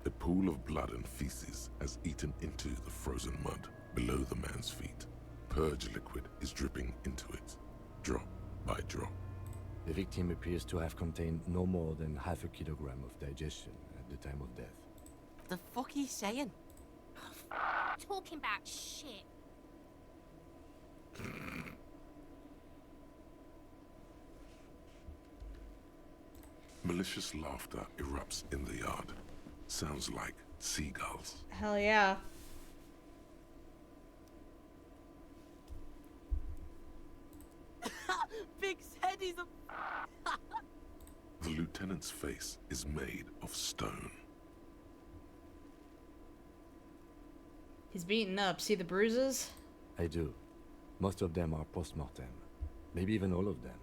A pool of blood and feces has eaten into the frozen mud below the man's feet. Purge liquid is dripping into it, drop by drop. The victim appears to have contained no more than half a kilogram of digestion at the time of death. The fuck he's saying? Talking about shit. Malicious laughter erupts in the yard. Sounds like seagulls. Hell yeah. Big said he's a... The lieutenant's face is made of stone. He's beaten up. See the bruises? I do. Most of them are post-mortem. Maybe even all of them.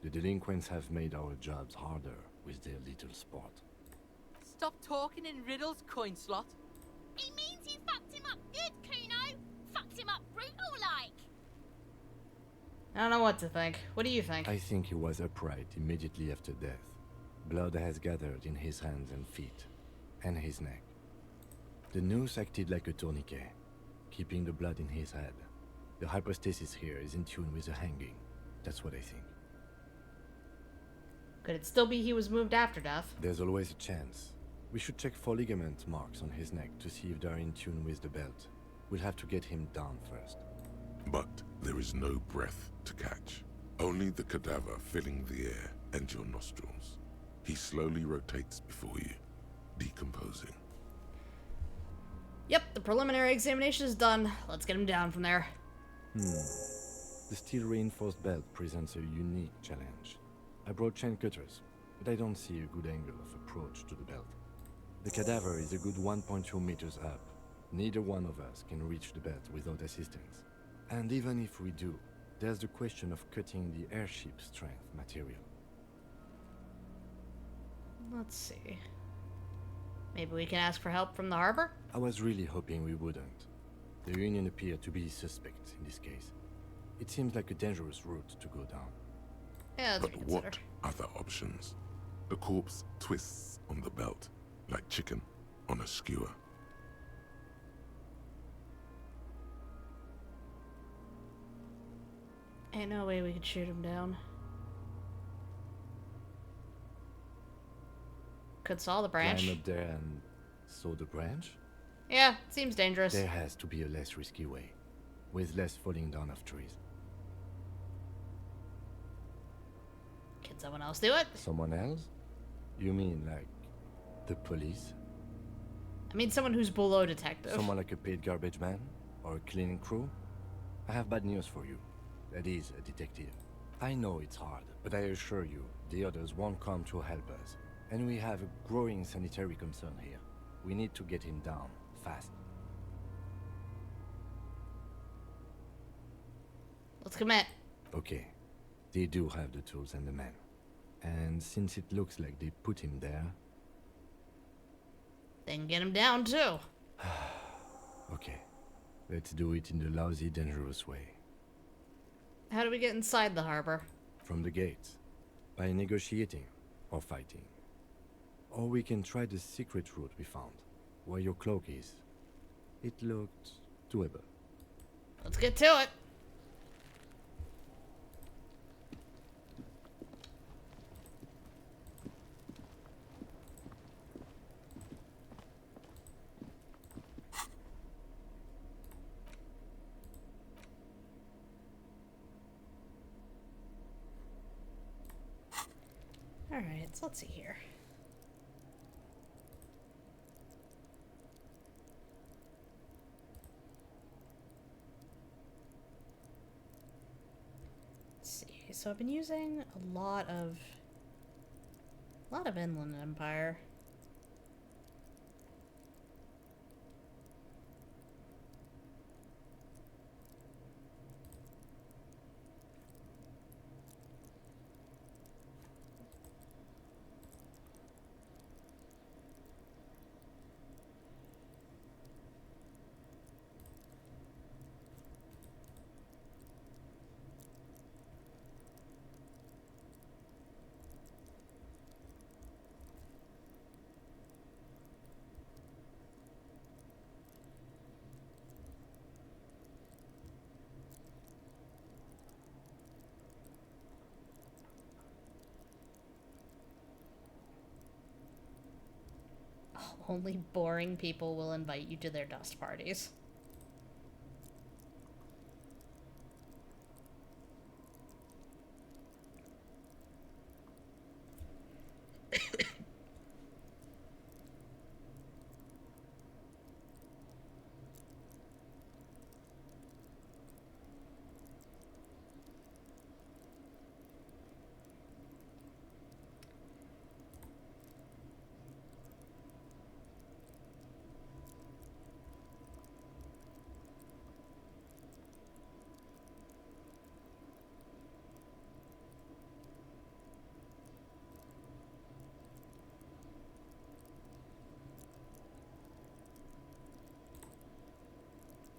The delinquents have made our jobs harder with their little sport. Stop talking in riddles, coin slot. It means you fucked him up good, Cuno. Fucked him up brutal like. I don't know what to think. What do you think? I think he was upright immediately after death. Blood has gathered in his hands and feet, and his neck. The noose acted like a tourniquet, keeping the blood in his head. The hypostasis here is in tune with the hanging. That's what I think. Could it still be he was moved after death? There's always a chance. We should check for ligament marks on his neck to see if they're in tune with the belt. We'll have to get him down first. But there is no breath to catch. Only the cadaver filling the air and your nostrils. He slowly rotates before you, decomposing. Yep, the preliminary examination is done. Let's get him down from there. The steel-reinforced belt presents a unique challenge. I brought chain cutters, but I don't see a good angle of approach to the belt. The cadaver is a good 1.2 meters up. Neither one of us can reach the belt without assistance. And even if we do, there's the question of cutting the airship strength material. Let's see. Maybe we can ask for help from the harbor? I was really hoping we wouldn't. The Union appeared to be suspect in this case. It seems like a dangerous route to go down. Yeah, but what other options? The corpse twists on the belt, like chicken on a skewer. Ain't no way we could shoot him down. Could saw the branch. Climb up there and saw the branch? Yeah, seems dangerous. There has to be a less risky way, with less falling down of trees. Can someone else do it? Someone else? You mean like the police? I mean someone who's below detective. Someone like a paid garbage man? Or a cleaning crew? I have bad news for you. That is a detective. I know it's hard, but I assure you, the others won't come to help us. And we have a growing sanitary concern here. We need to get him down, fast. Let's commit. Okay. They do have the tools and the men. And since it looks like they put him there... Then get him down too. Okay. Let's do it in the lousy, dangerous way. How do we get inside the harbor? From the gates. By negotiating or fighting. Or we can try the secret route we found, where your cloak is. It looked doable. Let's get to it. Alright, so let's see here. Let's see. So I've been using a lot of Inland Empire. Only boring people will invite you to their dust parties.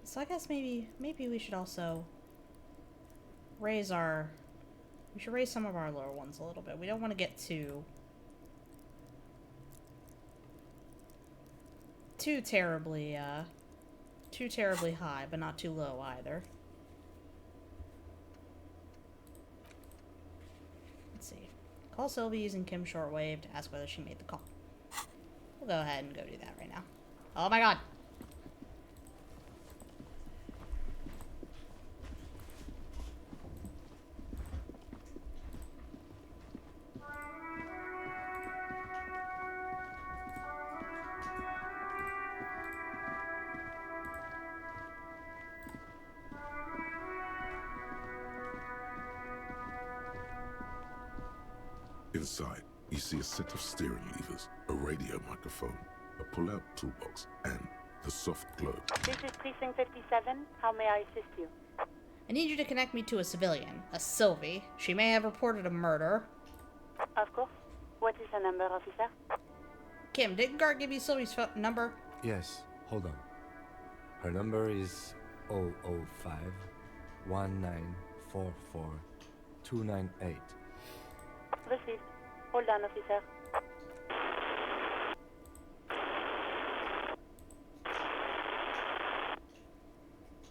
So I guess maybe we should also raise our... We should raise some of our lower ones a little bit. We don't want to get too terribly high, but not too low either. Let's see. Call Sylvie using Kim's shortwave to ask whether she made the call. We'll go ahead and go do that right now. Oh my god! Inside, you see a set of steering levers, a radio microphone, a pull-out toolbox, and the soft globe. This is Precinct 57. How may I assist you? I need you to connect me to a civilian, a Sylvie. She may have reported a murder. Of course. What is the number, officer? Kim, didn't Guard give you Sylvie's number? Yes, hold on. Her number is 005 1944 298. Received. Hold on, officer.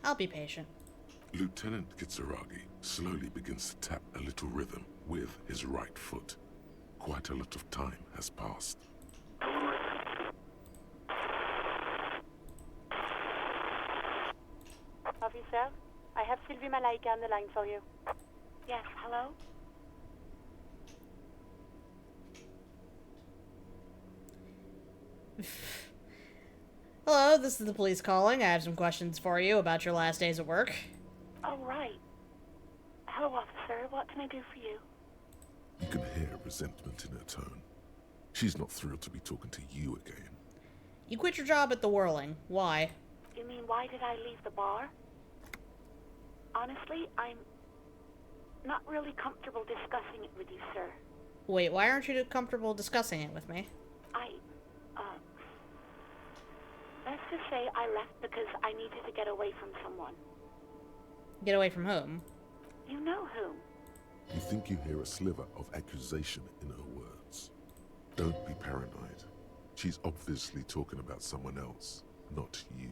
I'll be patient. Lieutenant Kitsuragi slowly begins to tap a little rhythm with his right foot. Quite a lot of time has passed. Officer, I have Sylvie Malaika on the line for you. Yes, hello? Hello, this is the police calling. I have some questions for you about your last days at work. Oh, right. Hello, officer. What can I do for you? You can hear resentment in her tone. She's not thrilled to be talking to you again. You quit your job at the Whirling. Why? You mean, why did I leave the bar? Honestly, I'm not really comfortable discussing it with you, sir. Wait, why aren't you comfortable discussing it with me? Let's just say I left because I needed to get away from someone. Get away from whom? You know whom. You think you hear a sliver of accusation in her words. Don't be paranoid. She's obviously talking about someone else, not you.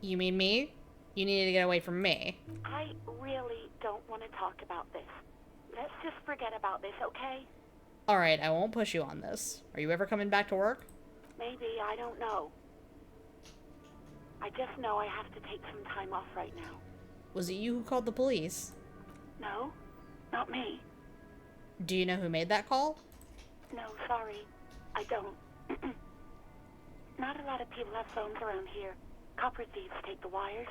You mean me? You needed to get away from me. I really don't want to talk about this. Let's just forget about this, okay? Alright, I won't push you on this. Are you ever coming back to work? Maybe, I don't know. I just know I have to take some time off right now. Was it you who called the police? No, not me. Do you know who made that call? No, sorry. I don't. Not a lot of people have phones around here. Copper thieves take the wires.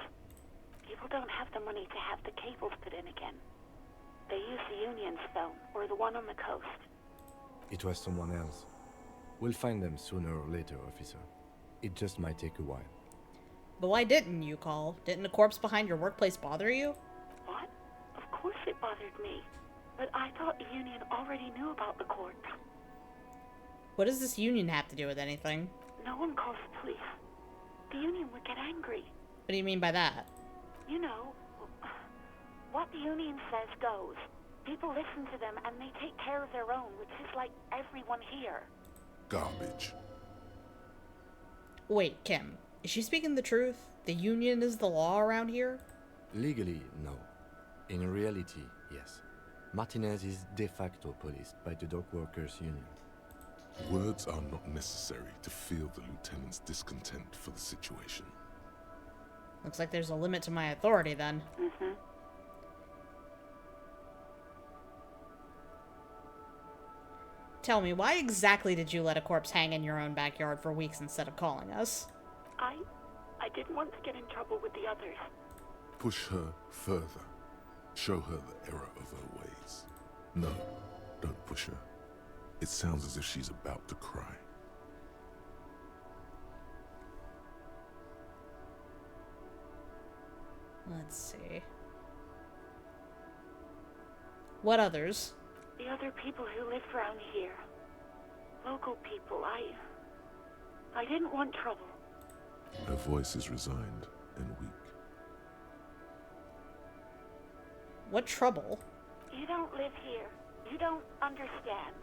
People don't have the money to have the cables put in again. They use the Union's phone, or the one on the coast. It was someone else. We'll find them sooner or later, officer. It just might take a while. But why didn't you call? Didn't the corpse behind your workplace bother you? What? Of course it bothered me. But I thought the Union already knew about the corpse. What does this Union have to do with anything? No one calls the police. The Union would get angry. What do you mean by that? You know, what the Union says goes. People listen to them and they take care of their own, which is like everyone here. Garbage. Wait, Kim. Is she speaking the truth? The Union is the law around here? Legally, no. In reality, yes. Martinez is de facto policed by the Dock Workers Union. Words are not necessary to feel the lieutenant's discontent for the situation. Looks like there's a limit to my authority, then. Mm-hmm. Tell me, why exactly did you let a corpse hang in your own backyard for weeks instead of calling us? I didn't want to get in trouble with the others. Push her further. Show her the error of her ways. No, don't push her. It sounds as if she's about to cry. Let's see. What others? The other people who live around here. Local people. I didn't want trouble. Her voice is resigned and weak. What trouble? You don't live here. You don't understand.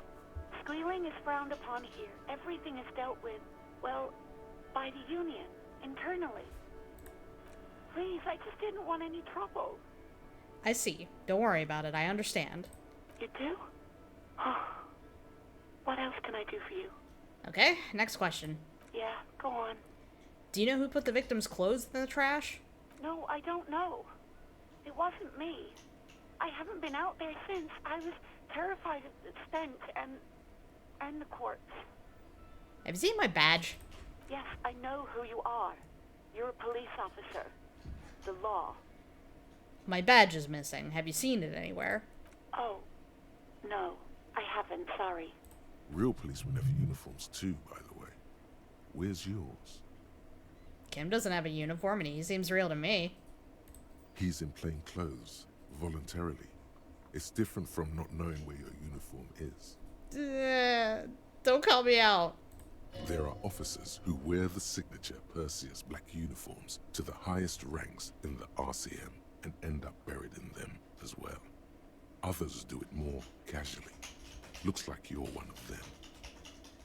Squealing is frowned upon here. Everything is dealt with, well, by the Union, internally. Please, I just didn't want any trouble. I see. Don't worry about it. I understand. You do? Oh. What else can I do for you? Okay, next question. Yeah, go on. Do you know who put the victim's clothes in the trash? No, I don't know. It wasn't me. I haven't been out there since. I was terrified of the stench and the corpse. Have you seen my badge? Yes, I know who you are. You're a police officer. The law. My badge is missing. Have you seen it anywhere? Oh. No, I haven't, sorry. Real policemen have uniforms too, by the way. Where's yours? Kim doesn't have a uniform and he seems real to me. He's in plain clothes, voluntarily. It's different from not knowing where your uniform is. Don't call me out. There are officers who wear the signature Perseus black uniforms to the highest ranks in the RCM and end up buried in them as well. Others do it more casually. Looks like you're one of them.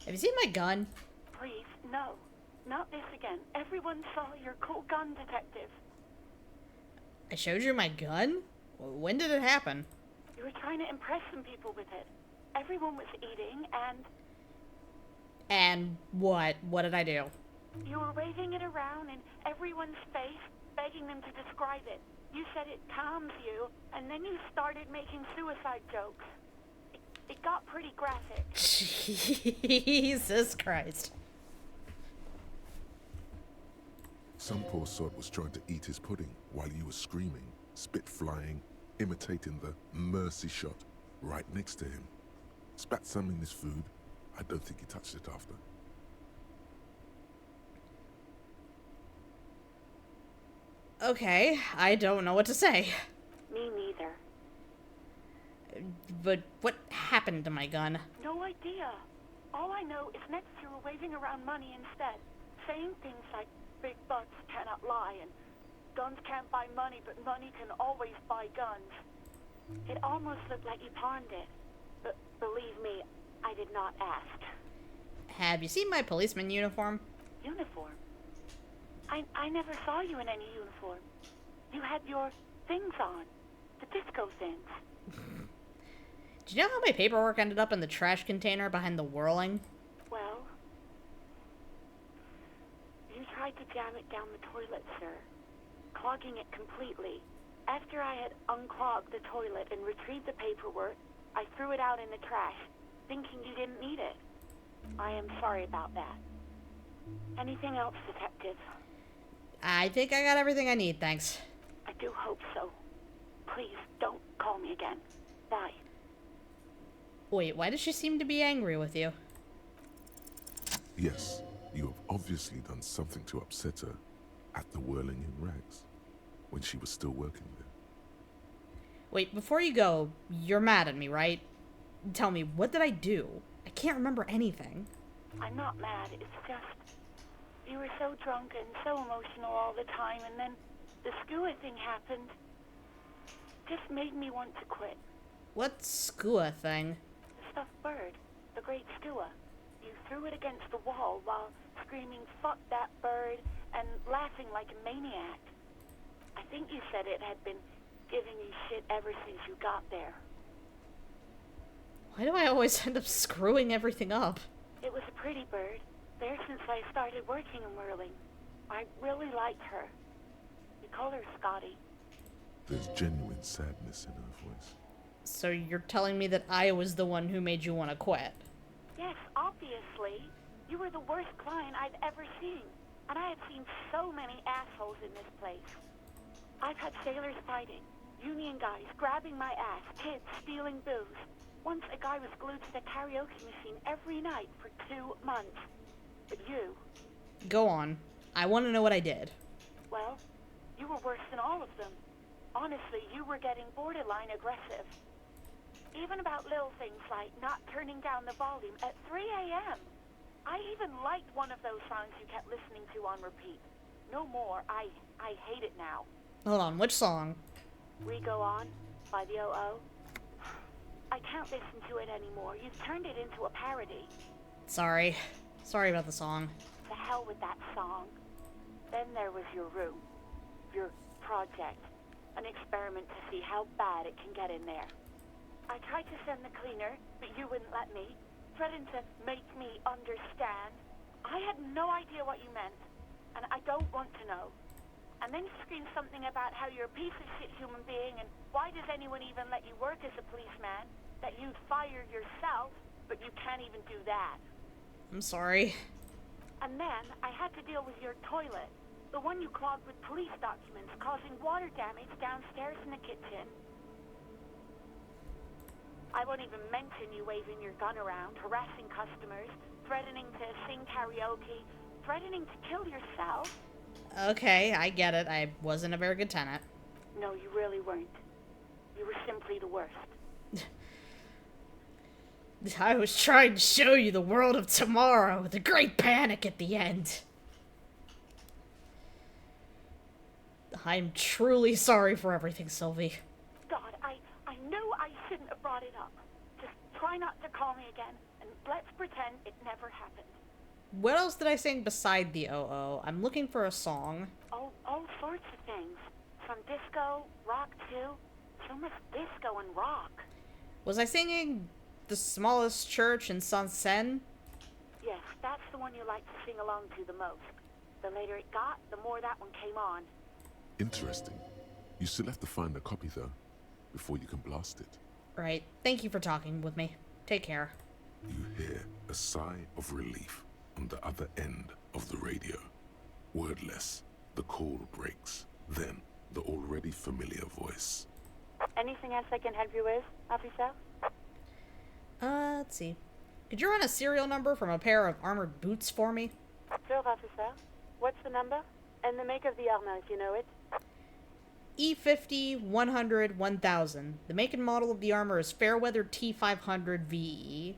Have you seen my gun? Please, no. Not this again. Everyone saw your cool gun, detective. I showed you my gun? When did it happen? You were trying to impress some people with it. Everyone was eating, and... And what? What did I do? You were waving it around in everyone's face, begging them to describe it. You said it calms you, and then you started making suicide jokes. It got pretty graphic. Jesus Christ. Some poor sod was trying to eat his pudding while you were screaming, spit flying, imitating the mercy shot right next to him. Spat some in his food. I don't think he touched it after. Okay, I don't know what to say. Me neither. But what happened to my gun? No idea. All I know is next you were waving around money instead, saying things like big butts cannot lie and guns can't buy money, but money can always buy guns. It almost looked like you pawned it. But believe me, I did not ask. Have you seen my policeman uniform? Uniform? I never saw you in any uniform. You had your things on. The disco things. Do you know how my paperwork ended up in the trash container behind the whirling? Well, you tried to jam it down the toilet, sir, clogging it completely. After I had unclogged the toilet and retrieved the paperwork, I threw it out in the trash, thinking you didn't need it. I am sorry about that. Anything else, detective? I think I got everything I need, thanks. I do hope so. Please, don't call me again. Bye. Wait, why does she seem to be angry with you? Yes, you have obviously done something to upset her at the Whirling in Rags, when she was still working there. Wait, before you go, you're mad at me, right? Tell me, what did I do? I can't remember anything. I'm not mad, it's just... You were so drunk and so emotional all the time, and then the skua thing happened. Just made me want to quit. What skua thing? The stuffed bird. The great skua. You threw it against the wall while screaming, "Fuck that bird," and laughing like a maniac. I think you said it had been giving you shit ever since you got there. Why do I always end up screwing everything up? It was a pretty bird. There since I started working in whirling. I really liked her. We call her Scotty. There's genuine sadness in her voice. So you're telling me that I was the one who made you want to quit? Yes, obviously. You were the worst client I've ever seen. And I have seen so many assholes in this place. I've had sailors fighting, union guys grabbing my ass, kids stealing booze. Once a guy was glued to the karaoke machine every night for 2 months. But you... Go on. I want to know what I did. Well, you were worse than all of them. Honestly, you were getting borderline aggressive. Even about little things like not turning down the volume at 3 a.m. I even liked one of those songs you kept listening to on repeat. No more. I hate it now. Hold on, which song? We Go On by the O.O. I can't listen to it anymore. You've turned it into a parody. Sorry. Sorry about the song. The hell with that song. Then there was your room. Your project. An experiment to see how bad it can get in there. I tried to send the cleaner, but you wouldn't let me. Threatened to make me understand. I had no idea what you meant, and I don't want to know. And then you screamed something about how you're a piece of shit human being, and why does anyone even let you work as a policeman? That you'd fire yourself, but you can't even do that. I'm sorry. And then I had to deal with your toilet. The one you clogged with police documents, causing water damage downstairs in the kitchen. I won't even mention you waving your gun around, harassing customers, threatening to sing karaoke, threatening to kill yourself. Okay, I get it. I wasn't a very good tenant. No, you really weren't. You were simply the worst. I was trying to show you the world of tomorrow with a great panic at the end. I'm truly sorry for everything, Sylvie. God, I know I shouldn't have brought it up. Just try not to call me again, and let's pretend it never happened. What else did I sing beside the OO? I'm looking for a song. Oh, all sorts of things. From disco, rock too. So much disco and rock. Was I singing The Smallest Church in Sansen? Yes, that's the one you like to sing along to the most. The later it got, the more that one came on. Interesting. You still have to find a copy, though, before you can blast it. Right. Thank you for talking with me. Take care. You hear a sigh of relief on the other end of the radio. Wordless, the call breaks. Then, the already familiar voice. Anything else I can help you with, officer? Let's see. Could you run a serial number from a pair of armored boots for me? Sure, officer. What's the number? And the make of the armor, if you know it. E50 100 1000. The make and model of the armor is Fairweather T500 VE.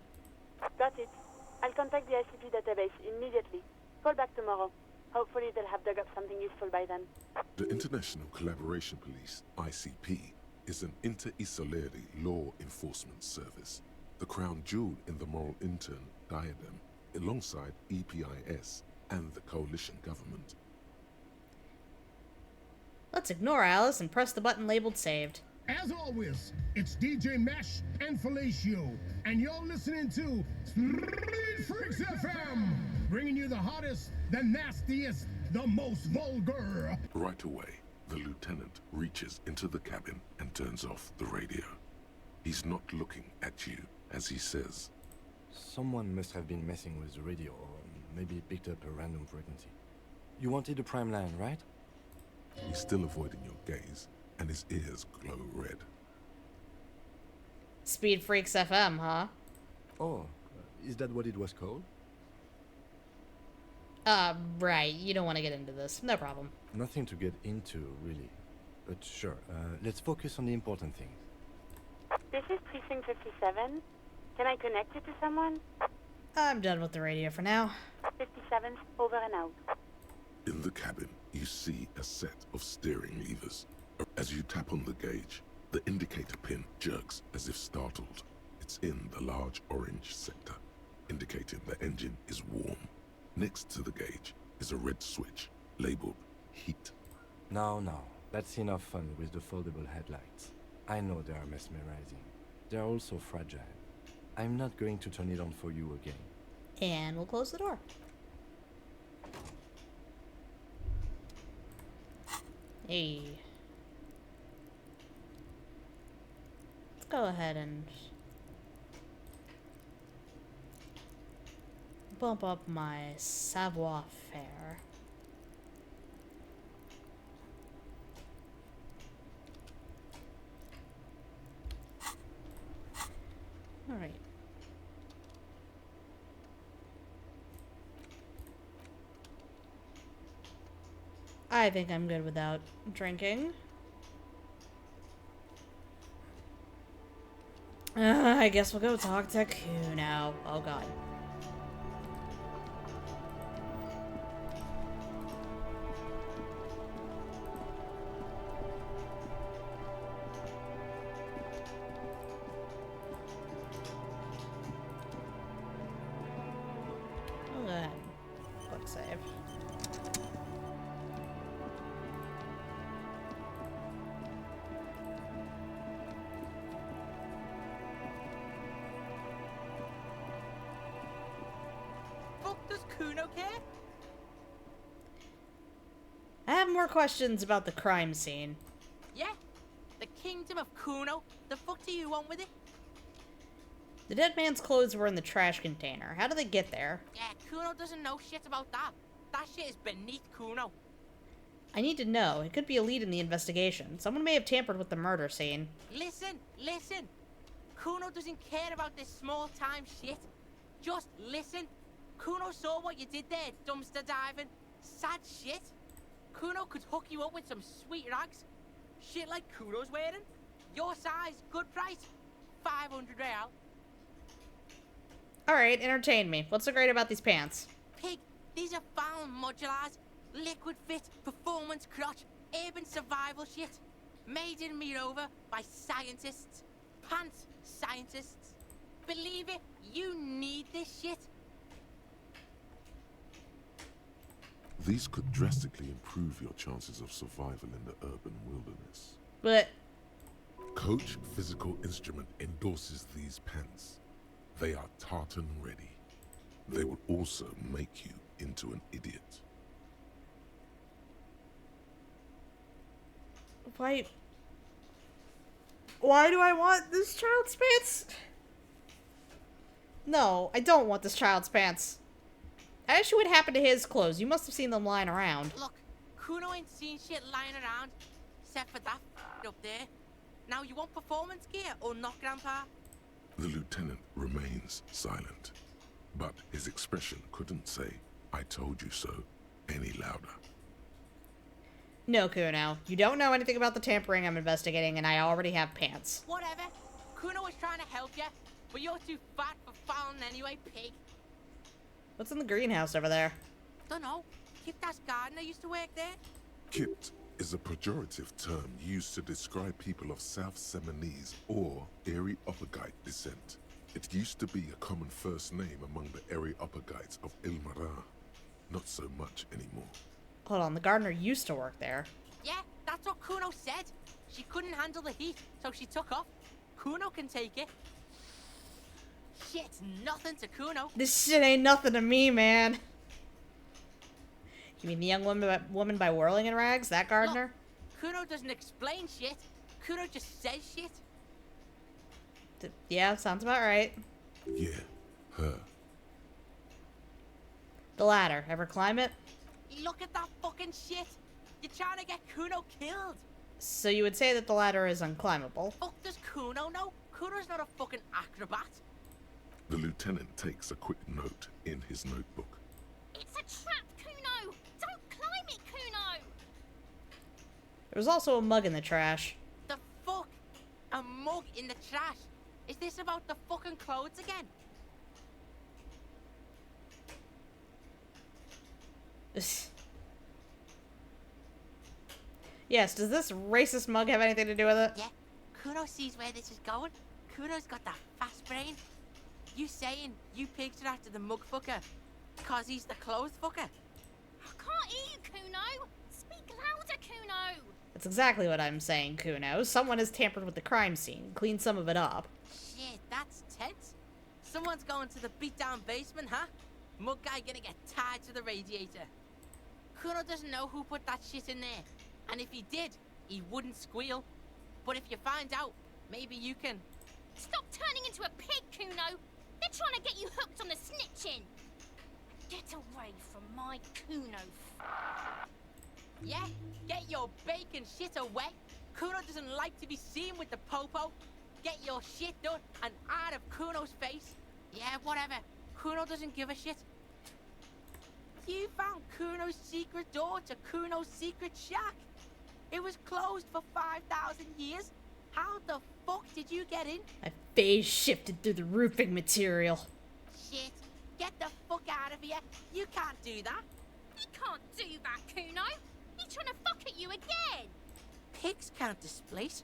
Got it. I'll contact the ICP database immediately. Call back tomorrow. Hopefully they'll have dug up something useful by then. The International Collaboration Police, ICP, is an inter-Isolari law enforcement service. The crown jewel in the moral intern diadem, alongside EPIS and the coalition government. Let's ignore Alice and press the button labeled saved. As always, it's DJ Mesh and Felicio, and you're listening to Street Freaks FM, bringing you the hottest, the nastiest, the most vulgar. Right away, the lieutenant reaches into the cabin and turns off the radio. He's not looking at you as he says, Someone must have been messing with the radio, or maybe picked up a random frequency. You wanted a prime line, right? He's still avoiding your gaze, and his ears glow red. Speed Freaks FM, huh? Oh, is that what it was called? Right. You don't want to get into this. No problem. Nothing to get into, really. But sure, let's focus on the important things. This is Precinct 57. Can I connect you to someone? I'm done with the radio for now. 57, over and out. In the cabin, you see a set of steering levers. As you tap on the gauge, the indicator pin jerks as if startled. It's in the large orange sector, indicating the engine is warm. Next to the gauge is a red switch, labeled heat. No, that's enough fun with the foldable headlights. I know they are mesmerizing. They're also fragile. I'm not going to turn it on for you again. And we'll close the door. Hey. Let's go ahead and bump up my savoir-faire. Alright. I think I'm good without drinking. I guess we'll go talk to Cuno. Oh god. Oh, go ahead. Quick save. Does Cuno care? I have more questions about the crime scene. Yeah? The kingdom of Cuno? The fuck do you want with it? The dead man's clothes were in the trash container. How did they get there? Yeah, Cuno doesn't know shit about that. That shit is beneath Cuno. I need to know. It could be a lead in the investigation. Someone may have tampered with the murder scene. Listen! Cuno doesn't care about this small-time shit. Just listen. Cuno saw what you did there, dumpster diving. Sad shit. Cuno could hook you up with some sweet rags. Shit like Cuno's wearing. Your size, good price. 500 real. Alright, entertain me. What's so great about these pants? Pig, these are found modulars. Liquid fit, performance crotch, urban survival shit. Made in Mirova by scientists. Pants scientists. Believe it, you need this shit. These could drastically improve your chances of survival in the urban wilderness. But Coach Physical Instrument endorses these pants. They are tartan ready. They will also make you into an idiot. Why do I want this child's pants? No, I don't want this child's pants. Actually, what happened to his clothes? You must have seen them lying around. Look, Cuno ain't seen shit lying around, except for that up there. Now, you want performance gear or not, Grandpa? The lieutenant remains silent, but his expression couldn't say, "I told you so," any louder. No, Cuno. You don't know anything about the tampering I'm investigating, and I already have pants. Whatever. Cuno was trying to help you, but you're too fat for fouling anyway, pig. What's in the greenhouse over there? Dunno. Kipta's gardener used to work there. Kipt is a pejorative term used to describe people of South Seminese or Areopagite descent. It used to be a common first name among the Areopagites of Ilmara. Not so much anymore. Hold on, the gardener used to work there. Yeah, that's what Cuno said. She couldn't handle the heat, so she took off. Cuno can take it. Shit's nothing to Cuno. This shit ain't nothing to me, man. You mean the young woman by whirling in rags? That gardener? Look, Cuno doesn't explain shit. Cuno just says shit. Yeah, sounds about right. Yeah, her. The ladder. Ever climb it? Look at that fucking shit. You're trying to get Cuno killed. So you would say that the ladder is unclimbable. Fuck does Cuno know? Cuno's not a fucking acrobat. The lieutenant takes a quick note in his notebook. It's a trap, Cuno! Don't climb it, Cuno! There was also a mug in the trash. The fuck? A mug in the trash? Is this about the fucking clothes again? Yes, does this racist mug have anything to do with it? Yeah, Cuno sees where this is going. Cuno's got that fast brain. You saying you picked it after the mug fucker? Cause he's the clothes fucker? I can't hear you, Cuno! Speak louder, Cuno! That's exactly what I'm saying, Cuno. Someone has tampered with the crime scene, cleaned some of it up. Shit, that's tense. Someone's going to the beat-down basement, huh? Mug guy gonna get tied to the radiator. Cuno doesn't know who put that shit in there. And if he did, he wouldn't squeal. But if you find out, maybe you can... Stop turning into a pig, Cuno! They're trying to get you hooked on the snitching! Get away from my Cuno. Yeah, get your bacon shit away. Cuno doesn't like to be seen with the popo. Get your shit done and out of Cuno's face. Yeah, whatever. Cuno doesn't give a shit. You found Cuno's secret door to Cuno's secret shack. It was closed for 5,000 years. How the fuck did you get in? I phase shifted through the roofing material. Shit. Get the fuck out of here. You can't do that. He can't do that, Cuno. He's trying to fuck at you again. Pigs can't displace.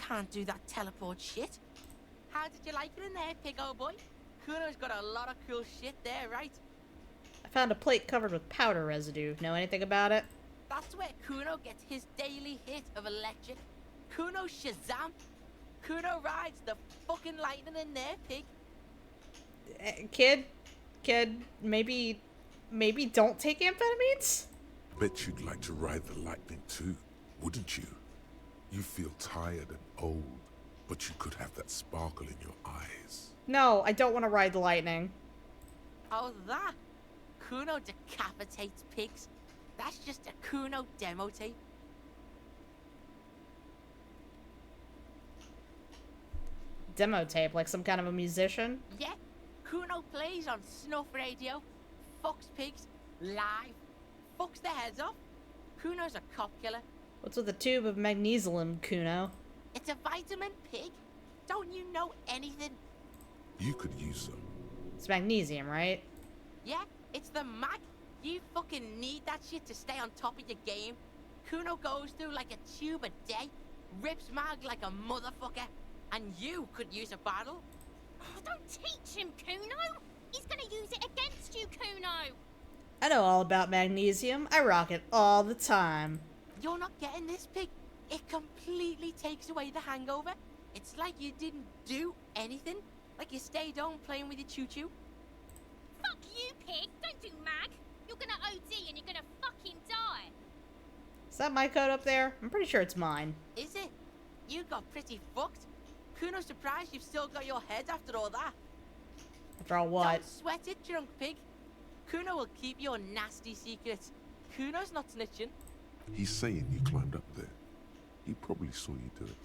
Can't do that teleport shit. How did you like it in there, pig old boy? Cuno's got a lot of cool shit there, right? I found a plate covered with powder residue. Know anything about it? That's where Cuno gets his daily hit of electric. Cuno Shazam. Cuno rides the fucking lightning in there, pig. Kid, maybe don't take amphetamines? Bet you'd like to ride the lightning too, wouldn't you? You feel tired and old, but you could have that sparkle in your eyes. No, I don't want to ride the lightning. Oh, that? Cuno decapitates pigs. That's just a Cuno demo tape. demo tape, like some kind of a musician? Yeah, Cuno plays on snuff radio, fucks pigs, live, fucks their heads off. Cuno's a cop killer. What's with a tube of magnesium, Cuno? It's a vitamin pig. Don't you know anything? You could use some. It's magnesium, right? Yeah, it's the mag. You fucking need that shit to stay on top of your game. Cuno goes through like a tube a day, rips mag like a motherfucker, and you could use a bottle. Oh, don't teach him, Cuno. He's gonna use it against you, Cuno. I know all about magnesium. I rock it all the time. You're not getting this, pig. It completely takes away the hangover. It's like you didn't do anything. Like you stayed home playing with your choo-choo. Fuck you, pig. Don't do mag. You're gonna OD and you're gonna fucking die. Is that my code up there? I'm pretty sure it's mine. Is it? You got pretty fucked. Cuno's surprised you've still got your head after all that. After all what? Don't sweat it, drunk pig. Cuno will keep your nasty secrets. Cuno's not snitching. He's saying you climbed up there. He probably saw you do it.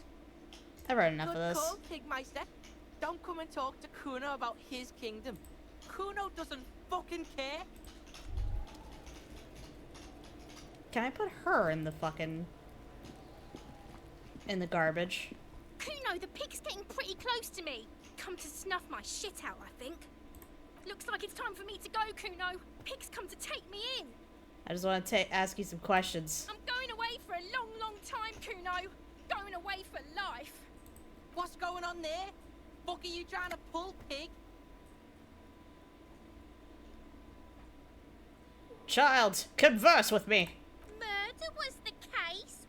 I've heard enough Good of this. call, Pigmeister. Don't come and talk to Cuno about his kingdom. Cuno doesn't fucking care. Can I put her in the fucking... in the garbage? Cuno, the pig's getting pretty close to me. Come to snuff my shit out, I think. Looks like it's time for me to go, Cuno. Pig's come to take me in. I just want to ask you some questions. I'm going away for a long, long time, Cuno. Going away for life. What's going on there? Fuck are you trying to pull, pig? Child, converse with me. Murder was the case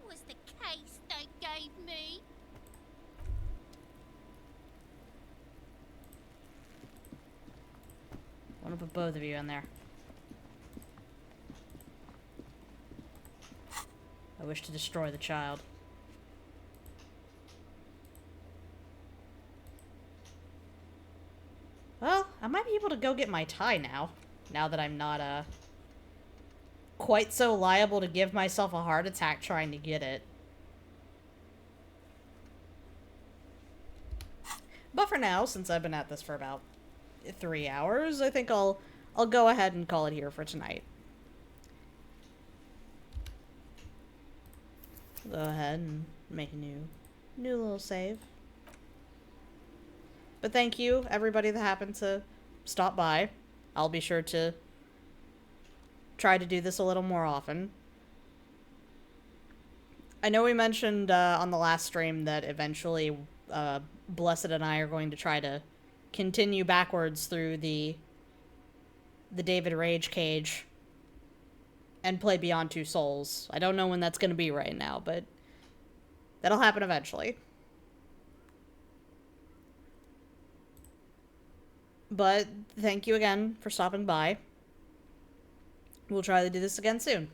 they gave me. I want to put both of you in there. I wish to destroy the child. Well, I might be able to go get my tie now. Now that I'm not, quite so liable to give myself a heart attack trying to get it. But for now, since I've been at this for about 3 hours, I think I'll go ahead and call it here for tonight. Go ahead and make a new little save. But thank you, everybody that happened to stop by. I'll be sure to try to do this a little more often. I know we mentioned on the last stream that eventually Blessed and I are going to try to continue backwards through the David Rage Cage and play Beyond Two Souls. I don't know when that's going to be right now, but that'll happen eventually. But thank you again for stopping by. We'll try to do this again soon.